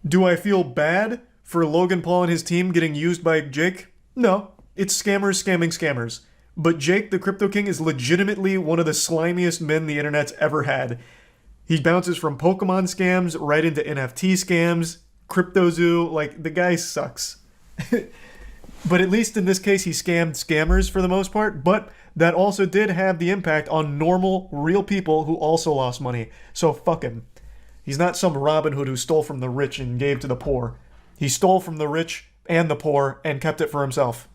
Do I feel bad for Logan Paul and his team getting used by Jake? No. It's scammers scamming scammers. But Jake, the Crypto King, is legitimately one of the slimiest men the internet's ever had. He bounces from Pokemon scams right into NFT scams, CryptoZoo, like, the guy sucks. But at least in this case, he scammed scammers for the most part, but that also did have the impact on normal, real people who also lost money. So fuck him. He's not some Robin Hood who stole from the rich and gave to the poor. He stole from the rich and the poor and kept it for himself.